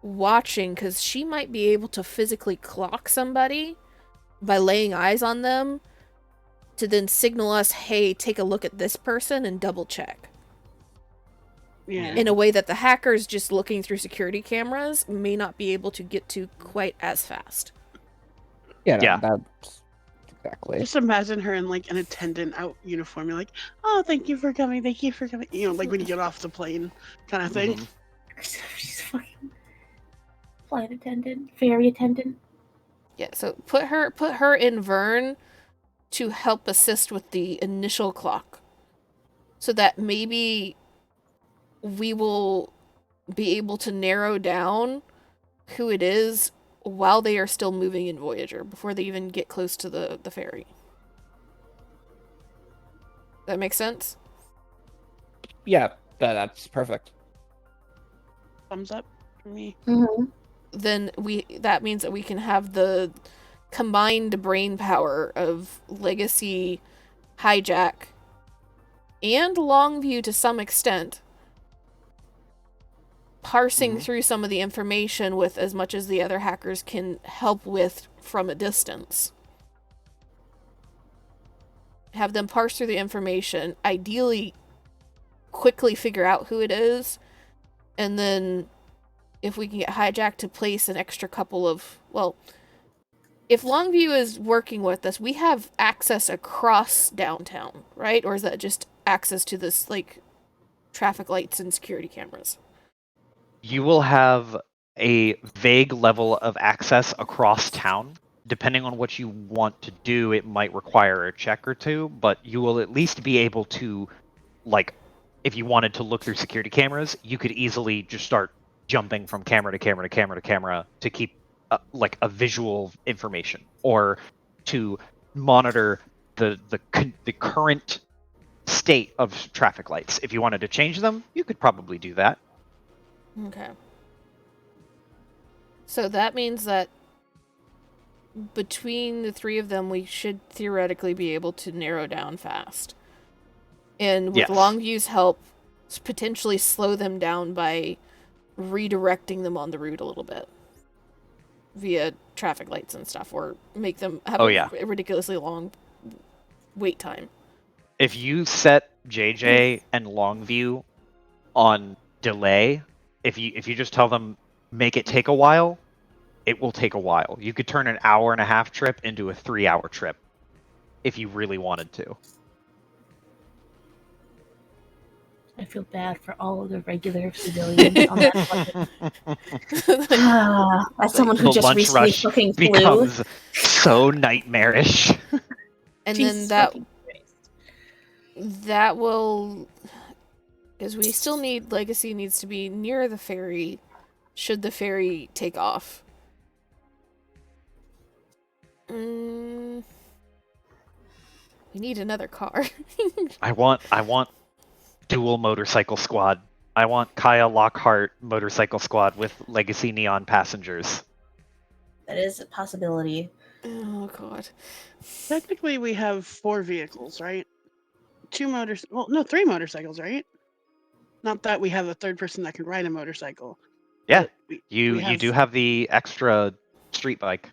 watching, because she might be able to physically clock somebody by laying eyes on them to then signal us, hey, take a look at this person and double check. Yeah. In a way that the hackers just looking through security cameras may not be able to get to quite as fast. Yeah, no, Yeah. that's exactly. Just imagine her in like an attendant out uniform. You're like, oh, thank you for coming. Thank you for coming. You know, like when you get off the plane, kind of thing. She's fucking flight attendant, ferry attendant. Yeah, so put her in Vern to help assist with the initial clock, so that maybe we will be able to narrow down who it is while they are still moving in Voyager, before they even get close to the ferry. That makes sense? Yeah, that's perfect. Thumbs up for me. Mm-hmm. Then that means that we can have the combined brain power of Legacy, Hijack, and Longview to some extent, parsing through some of the information with as much as the other hackers can help with from a distance. Have them parse through the information, ideally quickly figure out who it is, and then if we can get Hijack to place an extra couple of, well, if Longview is working with us, we have access across downtown, right? Or is that just access to this, like, traffic lights and security cameras? You will have a vague level of access across town. Depending on what you want to do, it might require a check or two, but you will at least be able to, like, if you wanted to look through security cameras, you could easily just start jumping from camera to camera to camera to camera to keep like a visual information, or to monitor the current state of traffic lights. If you wanted to change them, you could probably do that. Okay. So that means that between the three of them, we should theoretically be able to narrow down fast. And with Yes. Longview's help, potentially slow them down by redirecting them on the route a little bit via traffic lights and stuff, or make them have a ridiculously long wait time. If you set JJ and Longview on delay, if you just tell them make it take a while, it will take a while. You could turn an hour and a half trip into a 3-hour trip if you really wanted to. I feel bad for all of the regular civilians on that fucking... As someone who The just lunch recently rush fucking flew. becomes so nightmarish. And Jesus then fucking Christ. that will, because we still need Legacy needs to be near the ferry, should the ferry take off. We need another car. I want dual motorcycle squad. I want Kaya Lockhart motorcycle squad with Legacy Neon passengers. That is a possibility. Oh god. Technically, we have 4 vehicles, right? 3 motorcycles, right? Not that we have a third person that can ride a motorcycle. Yeah, but you do have the extra street bike.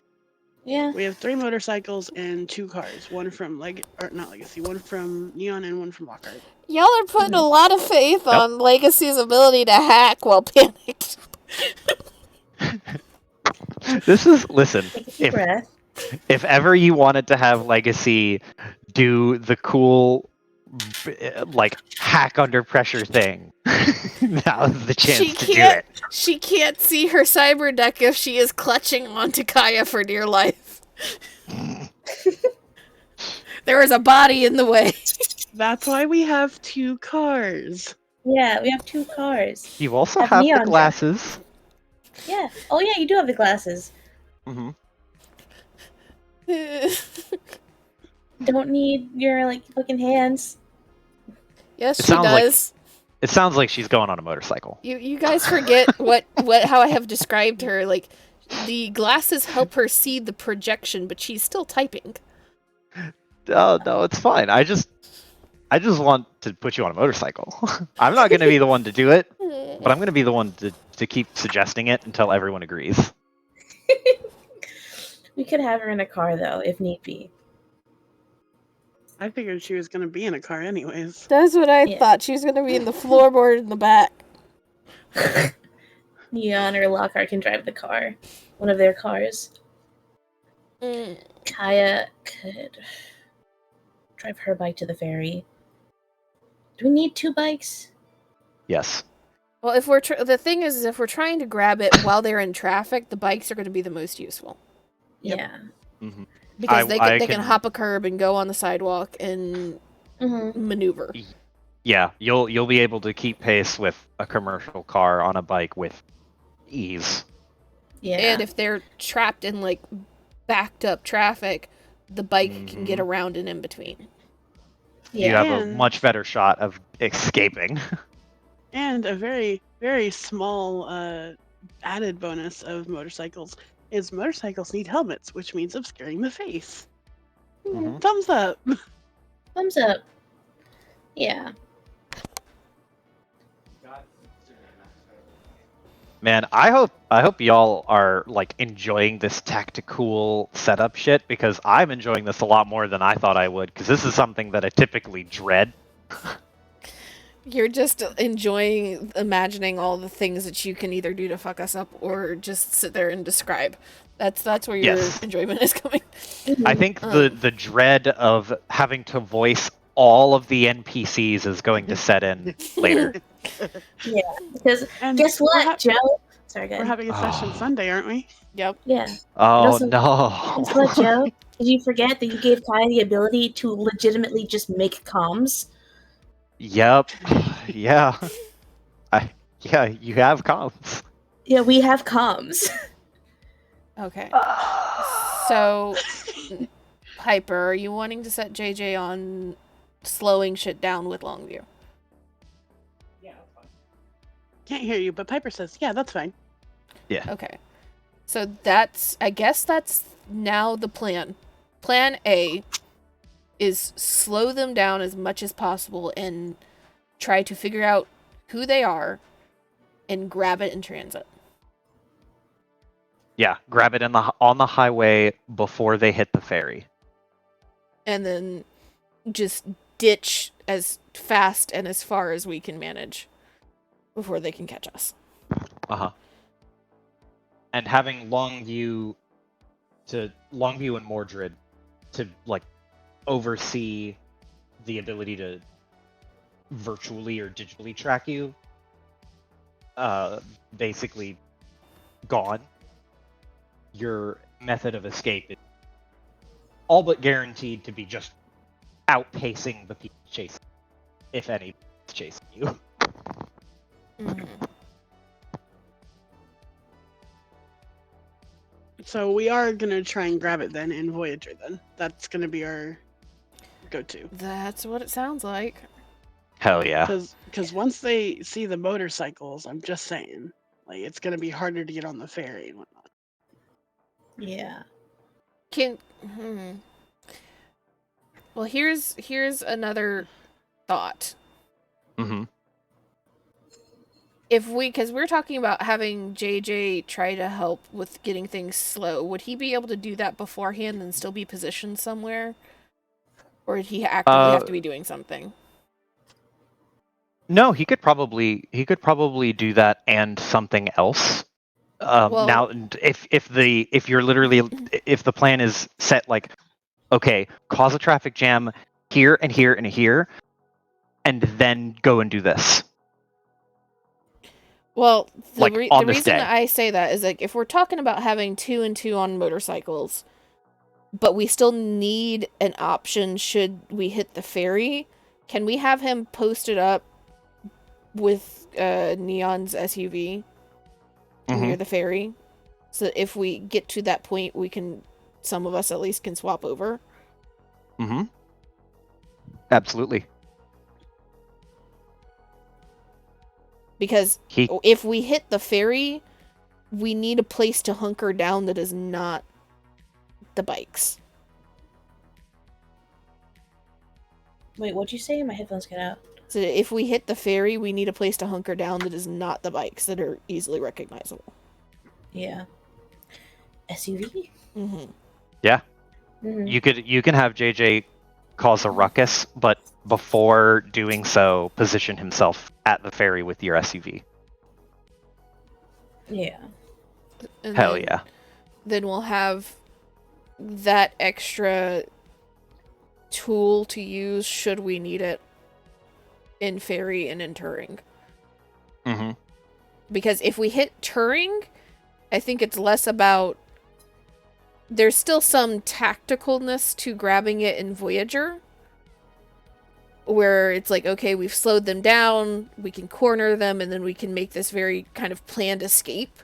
Yeah. We have 3 motorcycles and 2 cars. One from not Legacy, one from Neon and one from Lockhart. Y'all are putting a lot of faith Yep. on Legacy's ability to hack while panicked. Listen, Take a deep breath. if ever you wanted to have Legacy do the cool hack under pressure thing, that was the chance to do it. She can't see her cyber deck if she is clutching onto Kaya for dear life. There is a body in the way. That's why we have 2 cars. Yeah, we have 2 cars. You also Have have the Neon glasses. Yeah. Oh yeah, you do have the glasses. Mm-hmm. Don't need your fucking hands. Yes, It she sounds like- does. It sounds like she's going on a motorcycle. You guys forget how I have described her. The glasses help her see the projection, but she's still typing. Oh, no, it's fine. I just want to put you on a motorcycle. I'm not going to be the one to do it, but I'm going to be the one to keep suggesting it until everyone agrees. We could have her in a car though, if need be. I figured she was going to be in a car anyways. That's what I Yeah. thought. She was going to be in the floorboard in the back. Neon or Lockhart can drive the car. One of their cars. Kaya could drive her bike to the ferry. Do we need 2 bikes? Yes. Well, if we're the thing is, if we're trying to grab it while they're in traffic, the bikes are going to be the most useful Yep. Yeah. Mm-hmm. because they I can can- hop a curb and go on the sidewalk and Mm-hmm. maneuver. Yeah, you'll be able to keep pace with a commercial car on a bike with ease. Yeah. And if they're trapped in backed up traffic, the bike can get around and in between. You yeah. have a And- much better shot of escaping. And a very, very small added bonus of motorcycles is motorcycles need helmets, which means obscuring the face. Mhm. Thumbs up. Thumbs up. Yeah. Man, I hope y'all are enjoying this tactical setup shit, because I'm enjoying this a lot more than I thought I would, because this is something that I typically dread. You're just enjoying imagining all the things that you can either do to fuck us up or just sit there and describe. That's where your Yes. enjoyment is coming. I think the dread of having to voice all of the NPCs is going to set in later. Because And guess we're what, Joe? Sorry, We're guys. having a session Sunday, aren't we? Yep. Yeah. Oh also- no. Guess what, Joe? Did you forget that you gave Kaya the ability to legitimately just make comms? Yep. Yeah. Yeah, you have comms. Yeah, we have comms. Okay. So, Hyper, are you wanting to set JJ on slowing shit down with Longview? Can't hear you, but Piper says, yeah, that's fine. Okay. So I guess that's now the plan. Plan A is slow them down as much as possible and try to figure out who they are and grab it in transit. Yeah, grab it on the highway before they hit the ferry. And then just ditch as fast and as far as we can manage before they can catch us. Uh-huh. and having Longview and Mordred to like oversee the ability to virtually or digitally track you, basically gone. Your method of escape is all but guaranteed to be just outpacing the people chasing, if anybody's chasing you. Mhm. So we are gonna try and grab it then in Voyager then. That's gonna be our go-to. That's what it sounds like. Hell yeah. Because once they see the motorcycles, I'm just saying, like it's gonna be harder to get on the ferry and whatnot. Yeah. Hmm. Well, here's another thought. Mm-hmm. Because we're talking about having JJ try to help with getting things slow, would he be able to do that beforehand and still be positioned somewhere? Or would he actively have to be doing something? No, he could probably do that and something else. Well- Now, if the plan is set like, okay, cause a traffic jam here and here and here, and then go and do this. Well, Like, the on this reason day. that I say that is like if we're talking about having 2 and 2 on motorcycles, but we still need an option should we hit the ferry, can we have him posted up with Neon's SUV near the ferry? So that if we get to that point, some of us at least can swap over. Mm-hmm. Absolutely. Because if we hit the ferry, we need a place to hunker down that is not the bikes. Wait, what'd you say? My headphones cut out. So if we hit the ferry, we need a place to hunker down that is not the bikes that are easily recognizable. Yeah. SUV? Mm-hmm. Yeah. Mm-hmm. You can have JJ cause a ruckus, but before doing so, position himself at the ferry with your SUV. Yeah. And Hell then, yeah. Then we'll have that extra tool to use should we need it in ferry and in Turing. Mm-hmm. Because if we hit Turing, I think it's less about... There's still some tacticalness to grabbing it in Voyager, where it's like, okay, we've slowed them down, we can corner them, and then we can make this very kind of planned escape.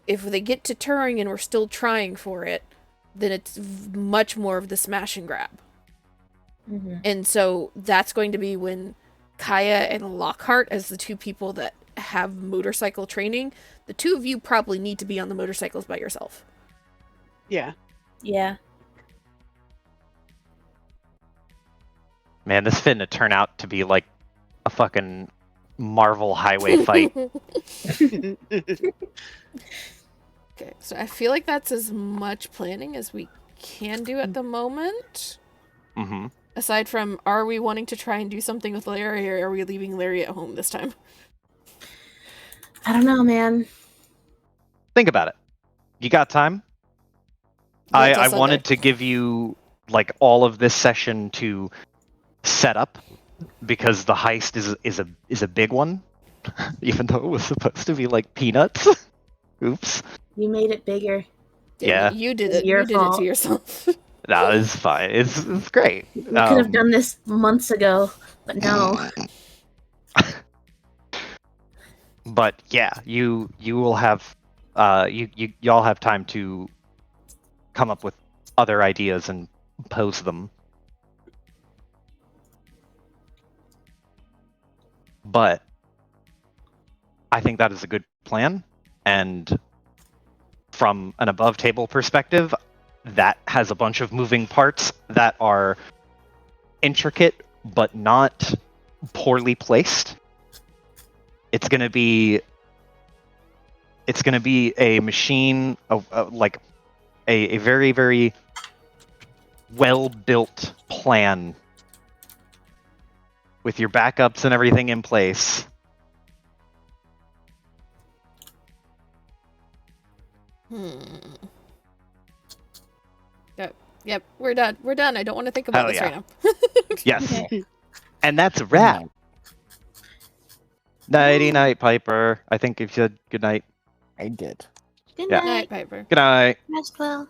If they get to Turing and we're still trying for it, then it's much more of the smash and grab. Mm-hmm. And so that's going to be when Kaya and Lockhart, as the two people that have motorcycle training, the two of you probably need to be on the motorcycles by yourself. Yeah. Yeah. Man, this finna turn out to be like a fucking Marvel highway fight. Okay, so I feel like that's as much planning as we can do at the moment. Mm-hmm. Aside from, are we wanting to try and do something with Larry, or are we leaving Larry at home this time? I don't know, man. Think about it. You got time? Not till I Sunday. wanted to give you like all of this session to set up because the heist is a big one, even though it was supposed to be like peanuts. Oops. You made it bigger. Yeah. You did It's it. your You did it fault. to yourself. No, it's fine. It's great. We could have done this months ago, but no. But yeah, you will have y'all have time to come up with other ideas and pose them. But I think that is a good plan, and from an above table perspective, that has a bunch of moving parts that are intricate but not poorly placed. It's gonna be a machine of like a very, very well built plan with your backups and everything in place. Yep, we're done. We're done. I don't want to think about Hell this yeah. right now. Yes. Okay. And that's a wrap. Nighty night, Piper. I think you said good night. I did. Good Yeah. night, Night, Piper. Good night. Rest well.